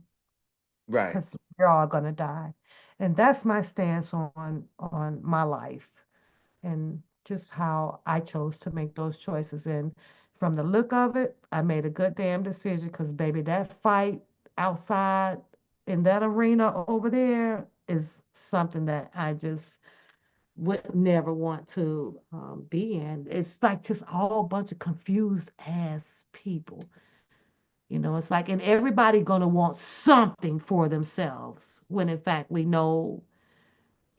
Right. because we're all going to die. And that's my stance on my life and just how I chose to make those choices. And from the look of it, I made a good damn decision because, baby, that fight outside in that arena over there is something that I just would never want to be in. It's like just all bunch of confused ass people. It's like, and everybody gonna want something for themselves when in fact we know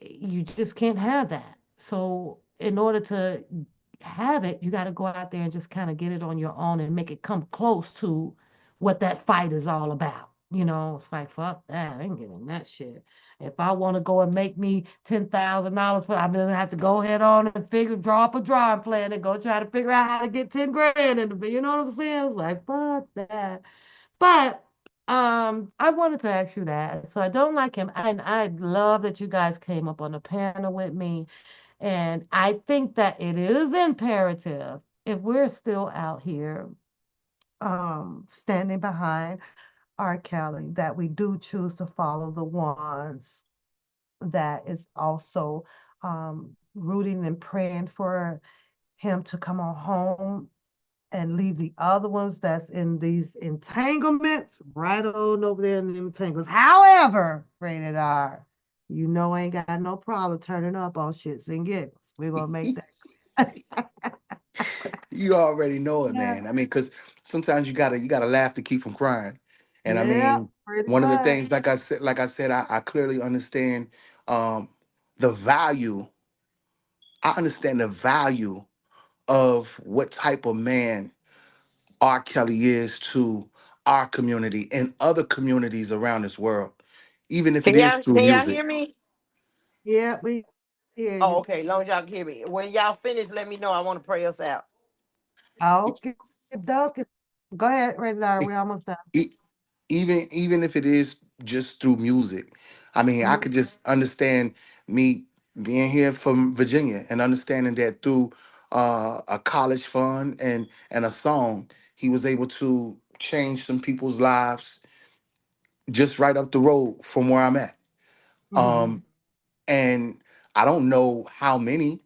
you just can't have that. So in order to have it, you got to go out there and just kind of get it on your own and make it come close to what that fight is all about. It's like, fuck that. I ain't getting that shit. If I want to go and make me $10,000 I'm gonna have to go head on and draw up a drawing plan and go try to figure out how to get 10 grand in the, you know what I'm saying? It's like, fuck that. But I wanted to ask you that. So I don't like him. And I love that you guys came up on the panel with me. And I think that it is imperative if we're still out here standing behind R. Kelly that we do choose to follow the ones that is also rooting and praying for him to come on home and leave the other ones that's in these entanglements right on over there in the entanglements. However, rated R, ain't got no problem turning up on shits and giggles. We're gonna make that. You already know it, Yeah, man. I mean, because sometimes you gotta laugh to keep from crying. And I yeah, mean, pretty one of the much. things, like I said, I clearly understand um, the value. I understand the value of what type of man R. Kelly is to our community and other communities around this world, even if it is through Can y'all music. hear me? Yeah, we hear Oh, you. okay. Long as y'all can hear me. When y'all finish, let me know. I want to pray us out. Okay, doke. Go ahead, rated R. We almost done. E- even if it is just through music. I mean, I Mhm, could just understand me being here from Virginia and understanding that through a college fund and a song, he was able to change some people's lives just right up the road from where I'm at. mhm, Um, and I don't know how many,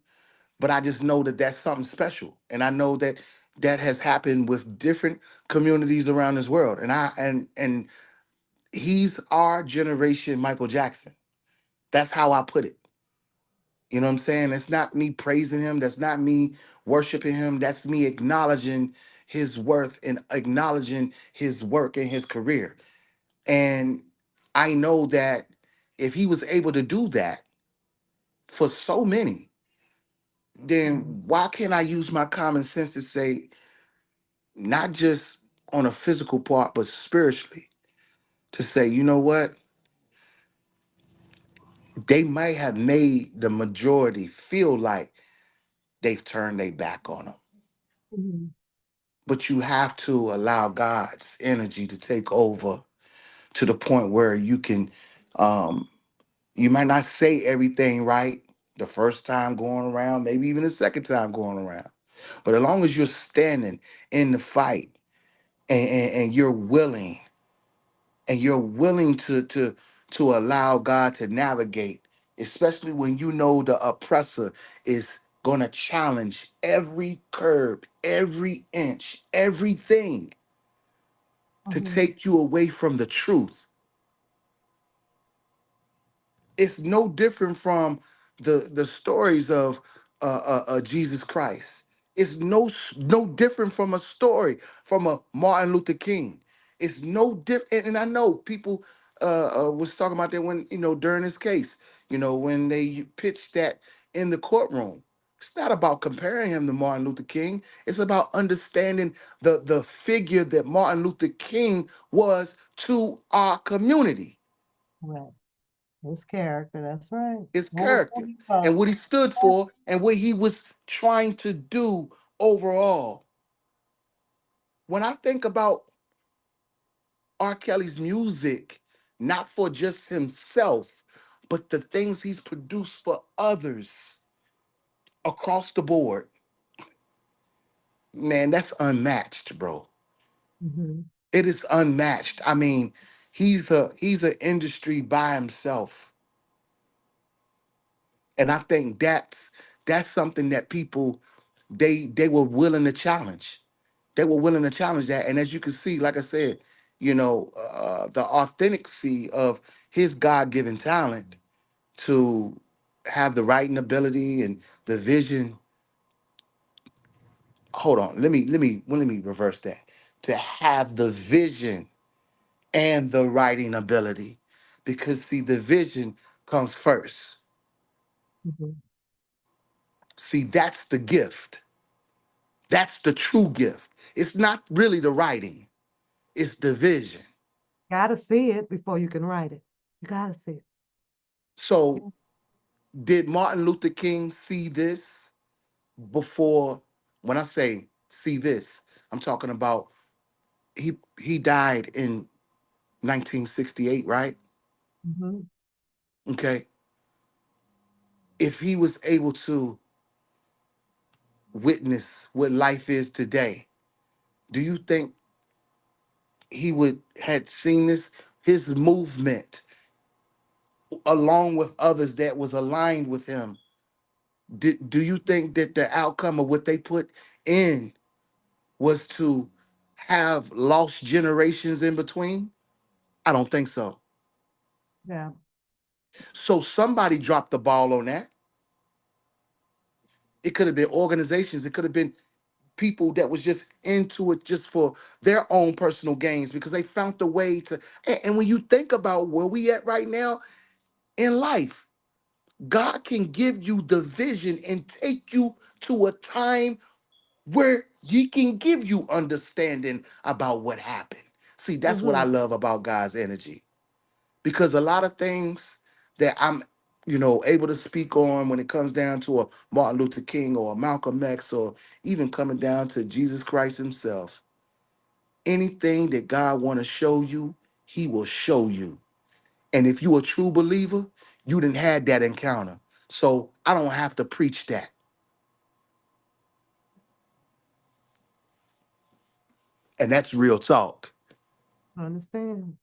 but I just know that that's something special, and I know that that has happened with different communities around this world. And he's our generation Michael Jackson. That's how I put it. You know what I'm saying? It's not me praising him. That's not me worshiping him. That's me acknowledging his worth and acknowledging his work and his career. And I know that if he was able to do that for so many, mhm, then why can't I use my common sense to say, not just on a physical part, but spiritually, to say, you know what? They might have made the majority feel like they've turned their back on them. mhm, But you have to allow God's energy to take over to the point where um, you might not say everything right the first time going around, maybe even the second time going around. But as long as you're standing in the fight and you're willing to allow God to navigate, especially when you know the oppressor is going to challenge every curb, every inch, everything to mhm, take you away from the truth. It's no different from the stories of Jesus Christ. It's no different from a story from a Martin Luther King. It's no different, and I know people was talking about that when during this case, when they pitched that in the courtroom. It's not about comparing him to Martin Luther King. It's about understanding the figure that Martin Luther King was to our community, right. His character, that's right. his Who character, he and was. what he stood for, and what he was trying to do overall. When I think about R. Kelly's music, not for just himself, but the things he's produced for others across the board, man, that's unmatched, bro. Mhm, It is unmatched. I mean, he's an industry by himself. And I think that's something that people they were willing to challenge. They were willing to challenge that. And as you can see, like I said, the authenticity of his God-given talent to have the writing ability and the vision. Hold on, let me reverse that. To have the vision and the writing ability, because see, the vision comes first. Mhm. See, that's the gift. That's the true gift. It's not really the writing, it's the vision. Gotta see it before you can write it. You gotta see it. So, Yeah. did Martin Luther King see this before? When I say see this, I'm talking about he died in 1968, right? Mhm. Okay. If he was able to witness what life is today, do you think he would had seen this, his movement along with others that was aligned with him? Do you think that the outcome of what they put in was to have lost generations in between? I don't think so. Yeah. So somebody dropped the ball on that. It could have been organizations, it could have been people that was just into it just for their own personal gains because they found the way to. And when you think about where we at right now in life, God can give you the vision and take you to a time where he can give you understanding about what happened. See, that's what I Mhm. love about God's energy, because a lot of things that I'm able to speak on when it comes down to a Martin Luther King or a Malcolm X, or even coming down to Jesus Christ himself, anything that God want to show you, he will show you. And if you a true believer, you didn't had that encounter. So I don't have to preach that. And that's real talk. I understand.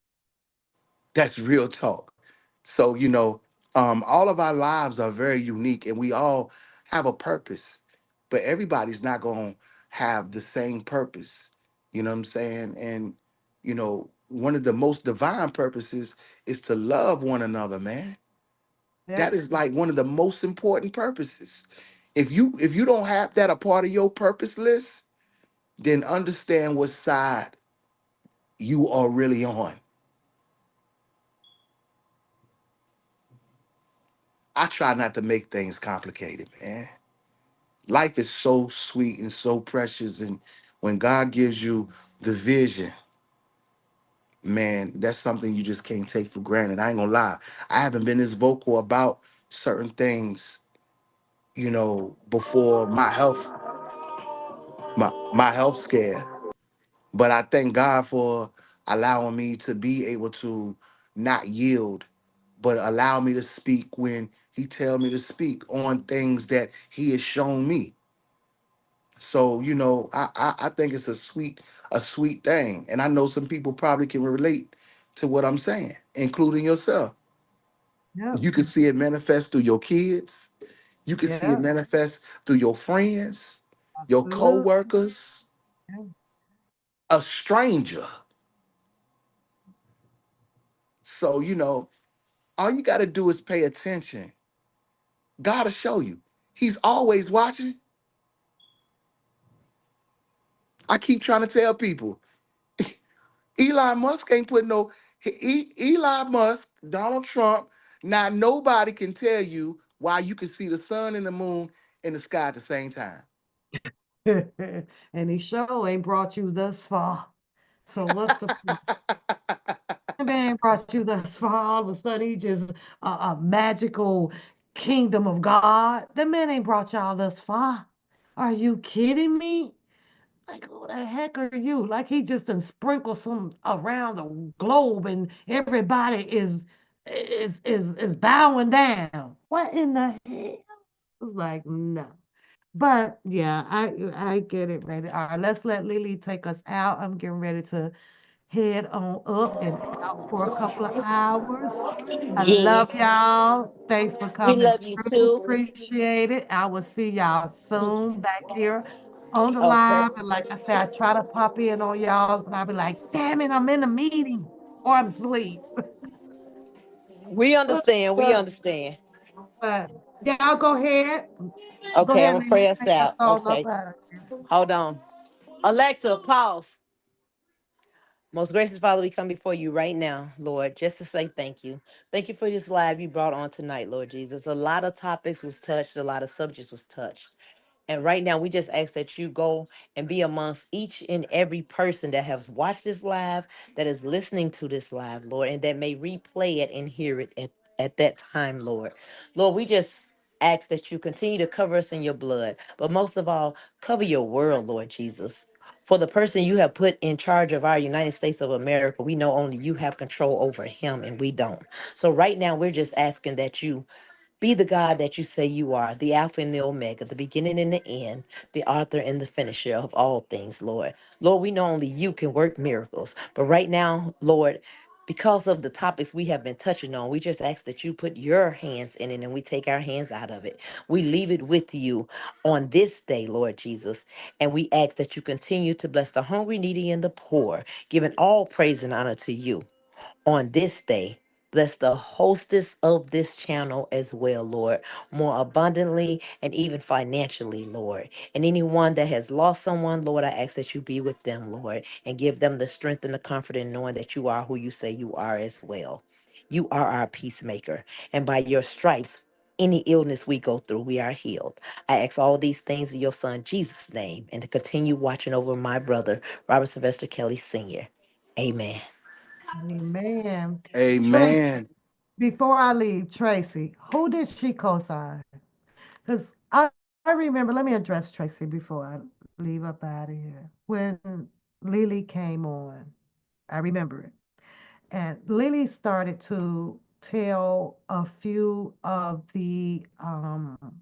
That's real talk. So, all of our lives are very unique and we all have a purpose, but everybody's not going to have the same purpose. You know what I'm saying? And, one of the most divine purposes is to love one another, man. That Yep. is like one of the most important purposes. If you don't have that a part of your purpose list, then understand what side you are really on. I try not to make things complicated, man. Life is so sweet and so precious, and when God gives you the vision, man, that's something you just can't take for granted. I ain't gonna lie. I haven't been this vocal about certain things, before my health scare. But I thank God for allowing me to be able to not yield, but allow me to speak when he tell me to speak on things that he has shown me. So, I think it's a sweet thing. And I know some people probably can relate to what I'm saying, including yourself. Yep. You can see it manifest through your kids. You can see it Yep. manifest through your friends, your Absolutely. co-workers, Yeah. a stranger. So, all you got to do is pay attention. God will show you. He's always watching. I keep trying to tell people, Elon Musk ain't put no, Elon Musk, Donald Trump, now nobody can tell you why you can see the sun and the moon in the sky at the same time. And he sure ain't brought you thus far. So what's the point? The man brought you thus far. All of a sudden, he just a magical kingdom of God. The man ain't brought y'all thus far. Are you kidding me? Like, who the heck are you? Like he just done sprinkle some around the globe, and everybody is bowing down. What in the hell? It's like no. But yeah, I get it ready. All right, let's let Lily take us out. I'm getting ready to head on up and out for a couple of hours. I love Yes. y'all. Thanks for We coming love you through. too. Appreciate it. I will see y'all soon back here on the Okay. live. And like I said, I try to pop in on y'all, but I'll be like, damn it, I'm in a meeting or I'm asleep. We understand. We But, understand. but y'all go ahead. Go Okay, I'm ahead, gonna Lily, pray us take us out. on up Okay. out of here. Hold on. Alexa, pause. Most gracious Father, we come before you right now, Lord, just to say thank you. Thank you for this live you brought on tonight, Lord Jesus. A lot of topics was touched, a lot of subjects was touched. And right now, we just ask that you go and be amongst each and every person that has watched this live, that is listening to this live, Lord, and that may replay it and hear it at that time, Lord. Lord, we just ask that you continue to cover us in your blood, but most of all, cover your world, Lord Jesus. For the person you have put in charge of our United States of America, we know only you have control over him and we don't. So right now, we're just asking that you be the God that you say you are, the Alpha and the Omega, the beginning and the end, the author and the finisher of all things, Lord. Lord, we know only you can work miracles. But right now, Lord, because of the topics we have been touching on, we just ask that you put your hands in it and we take our hands out of it. We leave it with you on this day, Lord Jesus. And we ask that you continue to bless the hungry, needy, and the poor, giving all praise and honor to you on this day. Bless the hostess of this channel as well, Lord, more abundantly and even financially, Lord. And anyone that has lost someone, Lord, I ask that you be with them, Lord, and give them the strength and the comfort in knowing that you are who you say you are as well. You are our peacemaker. And by your stripes, any illness we go through, we are healed. I ask all these things in your son Jesus' name and to continue watching over my brother, Robert Sylvester Kelly Sr. Amen. Amen. Tracy, Amen. before I leave, Tracy, who did she co-sign? Because I remember, let me address Tracy before I leave up out of here. When Lily came on, I remember it. And Lily started to tell a few of the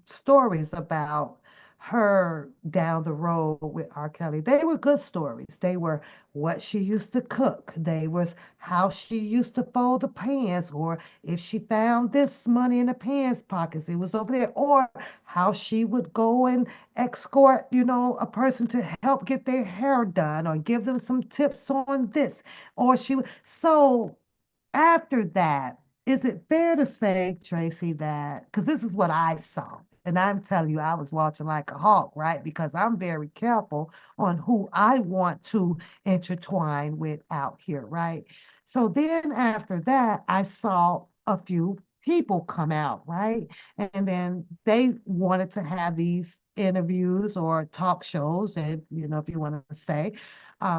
stories about her down the road with R. Kelly. They were good stories. They were what she used to cook. They was how she used to fold the pants, or if she found this money in the pants pockets, it was over there, or how she would go and escort, a person to help get their hair done, or give them some tips on this, or she would. So after that, is it fair to say, Tracy, that because this is what I saw, and I'm telling you, I was watching like a hawk, right? Because I'm very careful on who I want to intertwine with out here, right? So then after that, I saw a few people come out, right? And then they wanted to have these interviews or talk shows, and if you want to say,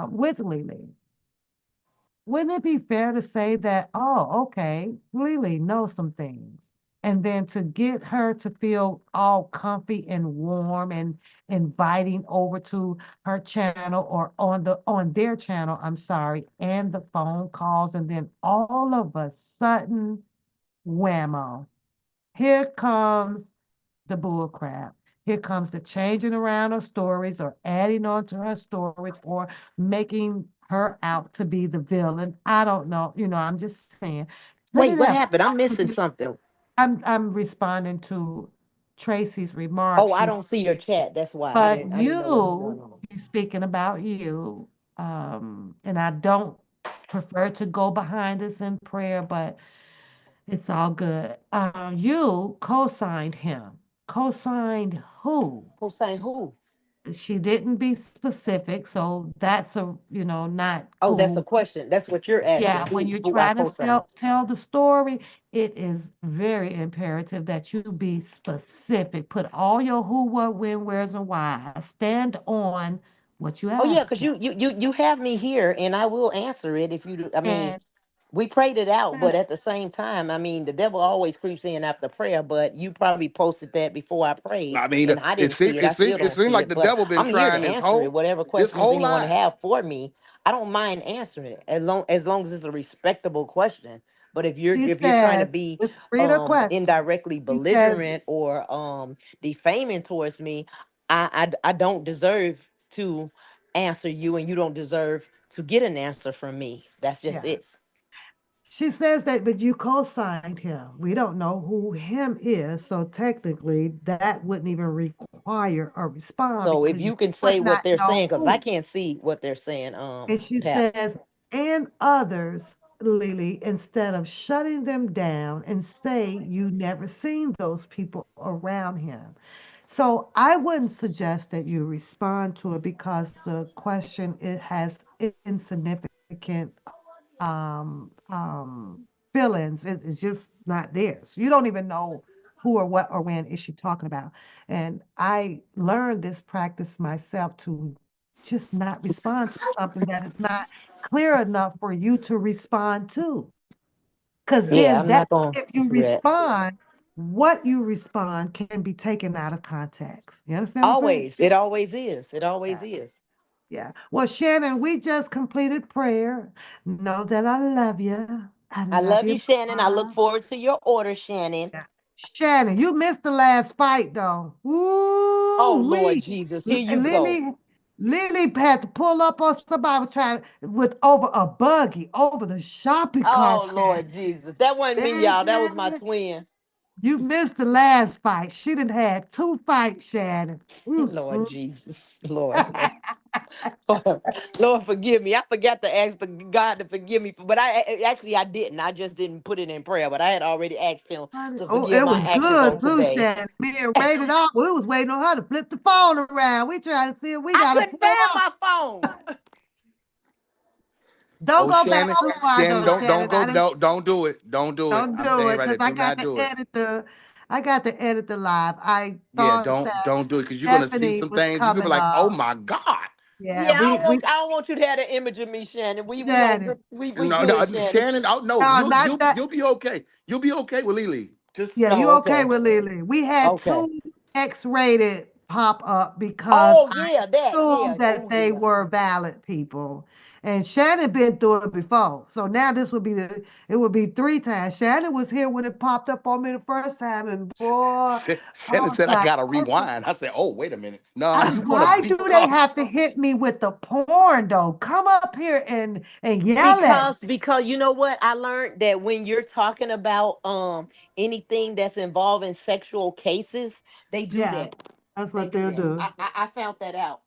with Lily. Wouldn't it be fair to say that, oh, okay, Lily knows some things? And then to get her to feel all comfy and warm and inviting over to her channel or on their channel, I'm sorry, and the phone calls, and then all of a sudden, whammo, here comes the bull crap. Here comes the changing around her stories or adding on to her stories or making her out to be the villain. I don't know. I'm just saying. Could Wait, it what have happened? I'm missing possibly? something. I'm responding to Tracy's remarks. Oh, I She don't see your chat. That's why I but didn't know what was going on. you speaking about you, and I don't prefer to go behind this in prayer, but it's all good. You co-signed him. Co-signed who? Who's saying who? She didn't be specific, so that's not Oh, that's a cool. question. That's what you're Yeah, asking. when Who you're who I trying to co-signed? tell the story, it is very imperative that you be specific. Put all your who, what, when, where's, and why. Stand on what you Oh yeah, because asking. you have me here, and I will answer it if you. I mean, And we prayed it out, but since at the same time, I mean, the devil always creeps in after prayer. But you probably posted that before I prayed, I mean, and I it didn't seemed see it. it I seemed still it don't seemed see like it. the But devil been I'm here to trying answer it. Whatever this questions whole anyone life. have for me, I don't mind answering it as long as it's a respectable question. But if you're she if you're trying to says, be let's read her question. indirectly She says, belligerent or defaming towards me, I don't deserve to answer you, and you don't deserve to get an answer from me. That's just yeah. it. She says that, but you co-signed him. We don't know who him is, so technically that wouldn't even inquire or respond So if because you you can say would what not they're know saying, because I who. can't see what they're saying, And she Pat. says, and others, Lily, instead of shutting them down and say you never seen those people around him. So I wouldn't suggest that you respond to it because the question it has insignificant feelings. It's just not theirs. You don't even know who or what or when is she talking about. And I learned this practice myself to just not respond to something that is not clear enough for you to respond to. Because Yeah, then I'm that not gonna if you do that. respond, what you respond can be taken out of context. You understand what I'm saying? Always. It always is. It always Yeah. is. Yeah. Well, Shannon, we just completed prayer. Know that I love you. I I love love you. you, Shannon. I look Mama. forward to your order, Shannon. Yeah. Shannon, you missed the last fight though. Oh Ooh, Lord Jesus, here you go. Lily had to pull up on somebody trying with over a buggy over the shopping cart, Oh Shannon. Lord Jesus. That wasn't me, y'all. That was my Baby, twin. you missed the last fight. She done had two fights, Shannon. Lord Jesus. Lord. Lord, forgive me. I forgot to ask the God to forgive me, but actually I didn't. I just didn't put it in prayer. But I had already asked Him Honey, to oh, forgive it my was actions good on too, today. Shannon. Me and Rated off. We was waiting on her to flip the phone around. We trying to see if we I got a couldn't pair. find my phone. Don't Oh, go back Shannon, too far Shannon, though, don't Shannon. go, don't do it, don't do it. Don't I'm do saying it right there, because do not do it. I got to edit the live. I Yeah, thought that don't do it because you're gonna see Stephanie some was things. You're gonna be coming like, oh up. my God. Yeah, Yeah, we I don't want you to have an image of me, Shannon. We on Shannon. good. We No, no, good, Shannon. Shannon. Oh no, No, not that. you'll be okay. You'll be okay with Lily. Just Yeah, you Oh, okay okay. with Lily? We had Okay. two X-rated pop up because Oh I yeah, that. assumed Yeah. that Oh they yeah. were valid people. And Shannon been through it before. So now this would be it would be three times. Shannon was here when it popped up on me the first time, and boy, I Shannon was said I like, gotta okay. rewind. I said, oh wait a minute. No, you wanna Why be do they calm. have to hit me with the porn though? Come up here and yell at me. Because you know what I learned, that when you're talking about anything that's involving sexual cases, they do Yeah, that. that's They what do they'll that. do. I found that out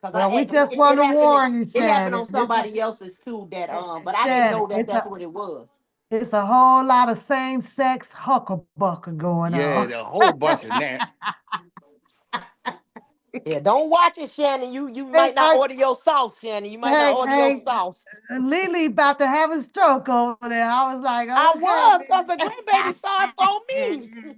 because I Well, we had just it, want it to happened. warn you, It happened Shannon. on somebody else's too. That but I didn't Shannon, know that that's what it was. it's a whole lot of same-sex hucklebucker going Yeah, on. the whole bunch of that. Yeah, don't watch it, Shannon. You Hey, might not order your sauce, Shannon. You might not order your hey, sauce. Lily about to have a stroke over there. I was like, I okay, was because the grandbaby saw it for me. Lily.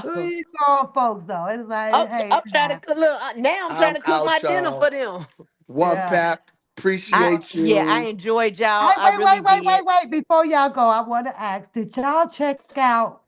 Who Oh, you calling folks though? It's like, hey, I'm it trying to happened. cook. Look, now I'm trying I'm to cook my out, dinner for y'all. them. One Yeah. pack. I Appreciate Yeah, I you. enjoyed y'all. Hey, I really did. wait. Before y'all go, I want to ask, did y'all check out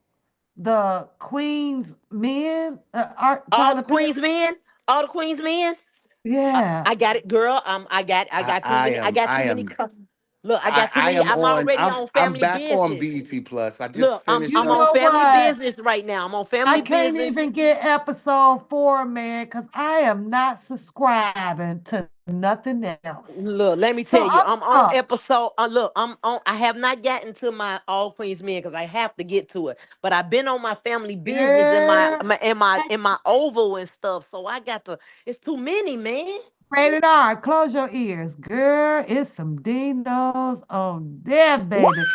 the Queen's Men art All trying the to pay? Queens men, all the Queens men. Yeah. I got it, girl. I I, got too I many. I am, got I too many. am, Look, I got too I many. am I'm on. already on I'm family back on business. BET Plus. I just Look, finished You I'm up. on know family what? business right now. I'm on I family can't business. even get episode 4, man, because I am not subscribing to nothing else. Look, let me So tell you, I'm I'm on stuck. episode. Look, I'm on. I have not gotten to my All Queens Men because I have to get to it. But I've been on my family business in Yeah. in my oval and stuff. So I got to. It's too many, man. Rated R, close your ears. Girl, it's some Dinos on there, What? baby.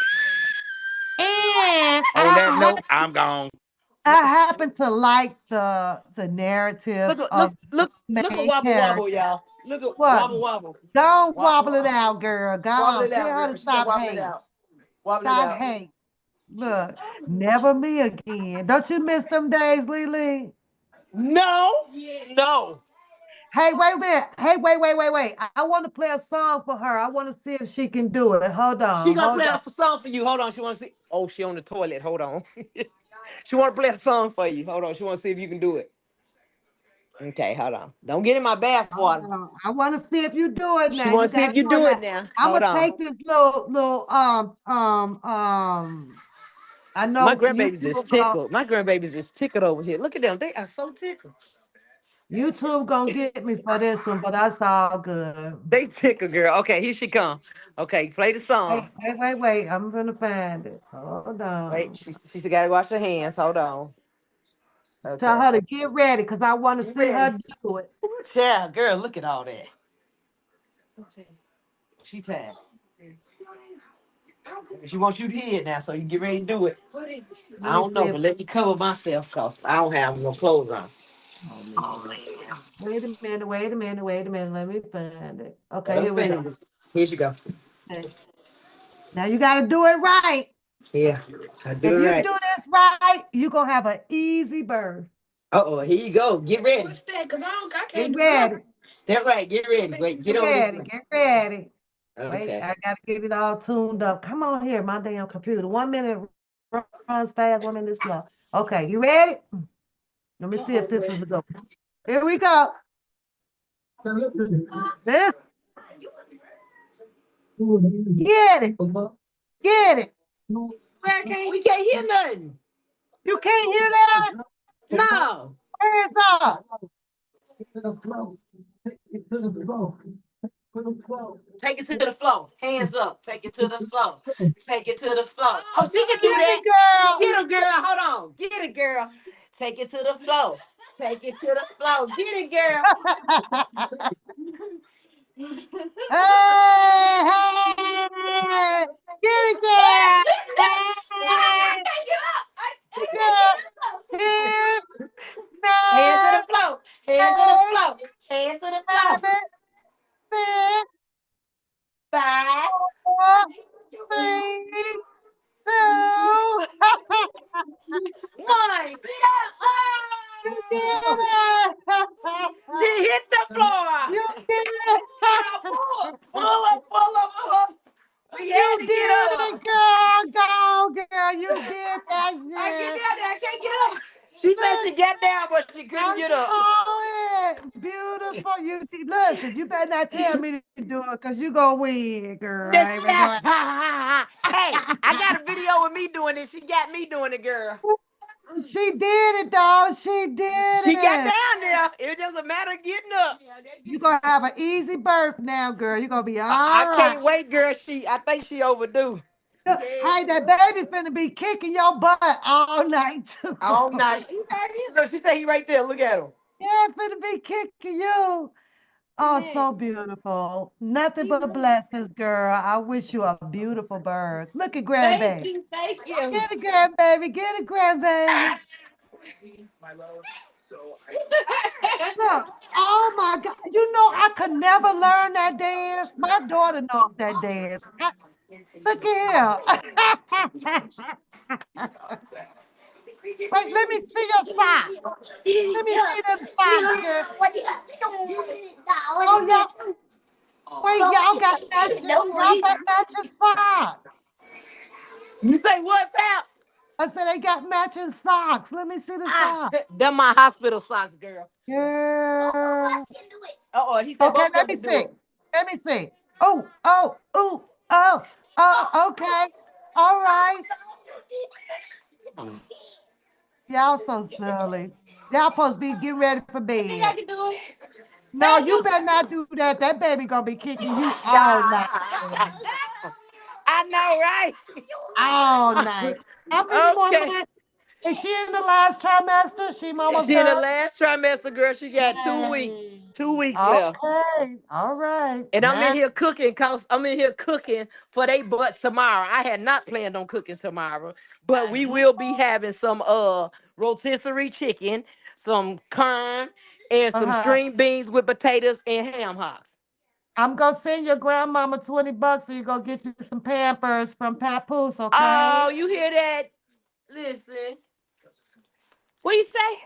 And On that note, I'm gone. I happen to like the narrative of the Look at main wobble wobble, character. y'all. Look at What? wobble wobble, Don't wobble wobble it wobble, out, girl. Go wobble on. it out, Tell her girl. to She said stop wobble it hating. out, wobble it Stop out. hating. Look, never me again. Don't you miss them days, Lily? No, no. Hey, wait a minute. Hey, wait. I want to play a song for her. I want to see if she can do it. She gonna Hold play on. a song for you. Hold on. She wanna see. Oh, she on the toilet. Hold on. She wanna play a song for you. Hold on. She wanna see if you can do it. Okay, hold on. Don't get in my bath Hold water. on. I want to see if you do it She now. You wanna see got to if you do it do it now. now. I'm Hold gonna on. take this little I My know grandbabies is YouTube gonna tickled. My grandbabies is tickled over here. Look at them. They are so tickled. YouTube gonna get me for this one, but that's all good. They tickled, girl. Okay, here she come. Okay, play the song. Wait. I'm gonna find it. Hold Wait, on. she's got to wash her hands. Hold on. Tell Okay. her to get ready because I want to You see ready? her do it. Yeah, girl, look at all that. She tired. She wants you to hear it now, so you get ready to do it. I Let me don't know, see if. but let me cover myself because I don't have no clothes on. Wait a minute, wait a minute, wait a minute. Let me find it. Let Okay, them here we go. finish it. Here you go. Okay. Now you got to do it right. Yeah, I do If it you right. do this right, you're going to have an easy birth. Uh-oh, here you go. Get ready. I Get can't do it. ready. Step right, get ready. Wait, get Get over this ready. way. Get ready. Wait, Okay. I got to get it all tuned up. Come on here, my damn computer. 1 minute runs fast, 1 minute slow. Okay, you ready? Let me see if this is a good one. Here we go. This, get it. Get it. We can't hear nothing. You can't hear that? No. Hands up. Take it to the floor. Hands up. Take it to the floor. Take it to the floor. Oh, she can do Get that. it, girl. Get her, girl. Hold on. Get it, girl. Take it to the floor. Take it to the floor. Get it, girl. Hey, hey, get it, girl. Hey, girl. Here, Hands to nine, the floor. Hands to the eight, floor. Hands to the floor. 7, 6, Five. 4, 3, 2. One. Get up. You did Oh! it. She hit the You floor. did it. Pull up, pull up, pull up. We had You to get did it, up. girl. Go, girl. You did that I get shit. down there. I can't get up. She said Look, she got down, but she couldn't I get up. saw it. Beautiful. You listen. You better not tell me to do it, cause you gonna win, girl. I ain't been doing. Hey, I got a video of me doing it. She got me doing it, girl. She did it, dog. She did She got it. down there. It was just a matter of getting up. You gonna have an easy birth now, girl. You gonna be I all right. can't wait, girl. I think she overdue. Hey, that baby finna be kicking your butt all night too. All night. Look, she said he right there. Look at him. Yeah, finna be kicking you. Oh, so beautiful. Nothing but blessings, girl. I wish you a beautiful birth. Look at Thank grandbaby. you, thank you. Get a grandbaby. Get a grandbaby. Look. Oh my God. You know I could never learn that dance. My daughter knows that dance. Look at here. Wait, let me see your socks. Let me see them socks, girl. Oh, yeah. Wait, y'all got matching socks. You say what, pal? I said they got matching socks. Let me see the socks. Them my hospital socks, girl. Girl. Oh, he said Okay, both of let them me can do see. it. Let me see. Oh, oh, oh, oh, oh, okay. All right. Y'all so silly. Y'all supposed to be getting ready for I think I bed. can do it. No, Thank you you. better not do that. That baby gonna be kicking you all night. I know, right? All night. How many more Okay. months? Is she in the last trimester? She almost She in the done? last trimester, girl. She got 2 weeks. Hey. 2 weeks left. Okay. All right. And I'm in Now, here cooking cause I'm in here cooking for they butts tomorrow. I had not planned on cooking tomorrow, but we will be having some rotisserie chicken, some corn, and some uh-huh. string beans with potatoes and ham hocks. I'm gonna send your grandmama $20 so you go get you some Pampers from Papoose, okay? Oh, you hear that? Listen. What you say?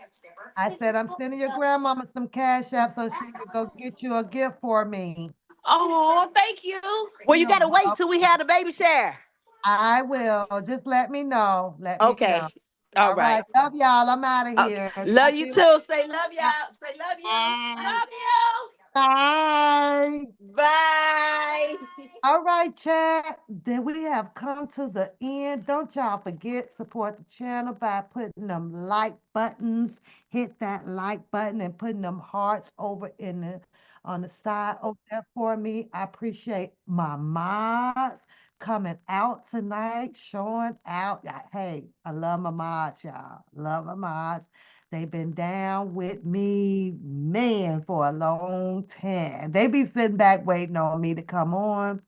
I said I'm sending your grandmama some cash app so she can go get you a gift for me. Oh, thank you. Well, you You're gotta wait till we welcome. have the baby shower. I will. Just let me know. Let me know. Okay. All All right. right. Love y'all. I'm out of Okay. here. Love Talk to you you too. Say love later. y'all. Say love you. Bye. Love you. Bye. Bye. All right, chat. Then we have come to the end. Don't y'all forget, support the channel by putting them like buttons. Hit that like button and putting them hearts over in the on the side over there for me. I appreciate my mods coming out tonight, showing out. Hey, I love my mods, y'all. Love my mods. They've been down with me, man, for a long time. They be sitting back waiting on me to come on.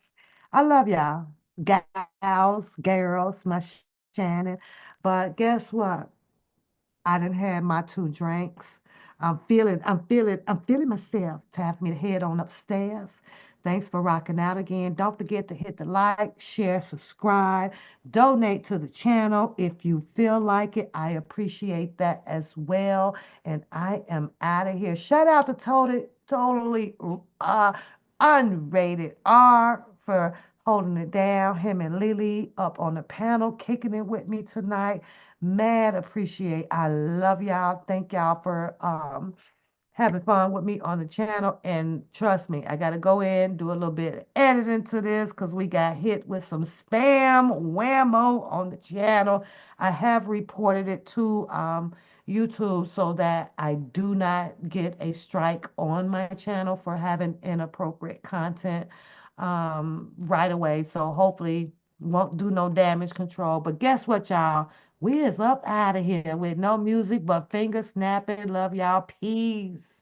I love y'all, gals, girls, my Shannon. But guess what? I done had my two drinks. I'm feeling myself. Time for me to head on upstairs. Thanks for rocking out again. Don't forget to hit the like, share, subscribe, donate to the channel if you feel like it. I appreciate that as well. And I am out of here. Shout out to totally unrated R for holding it down. Him and Lily up on the panel, kicking it with me tonight. Mad appreciate. I love y'all. Thank y'all for having fun with me on the channel. And trust me, I got to go in, do a little bit of editing to this because we got hit with some spam whammo on the channel. I have reported it to YouTube so that I do not get a strike on my channel for having inappropriate content right away. So hopefully won't do no damage control. But guess what, y'all? We is up out of here with no music but finger snapping. Love y'all. Peace.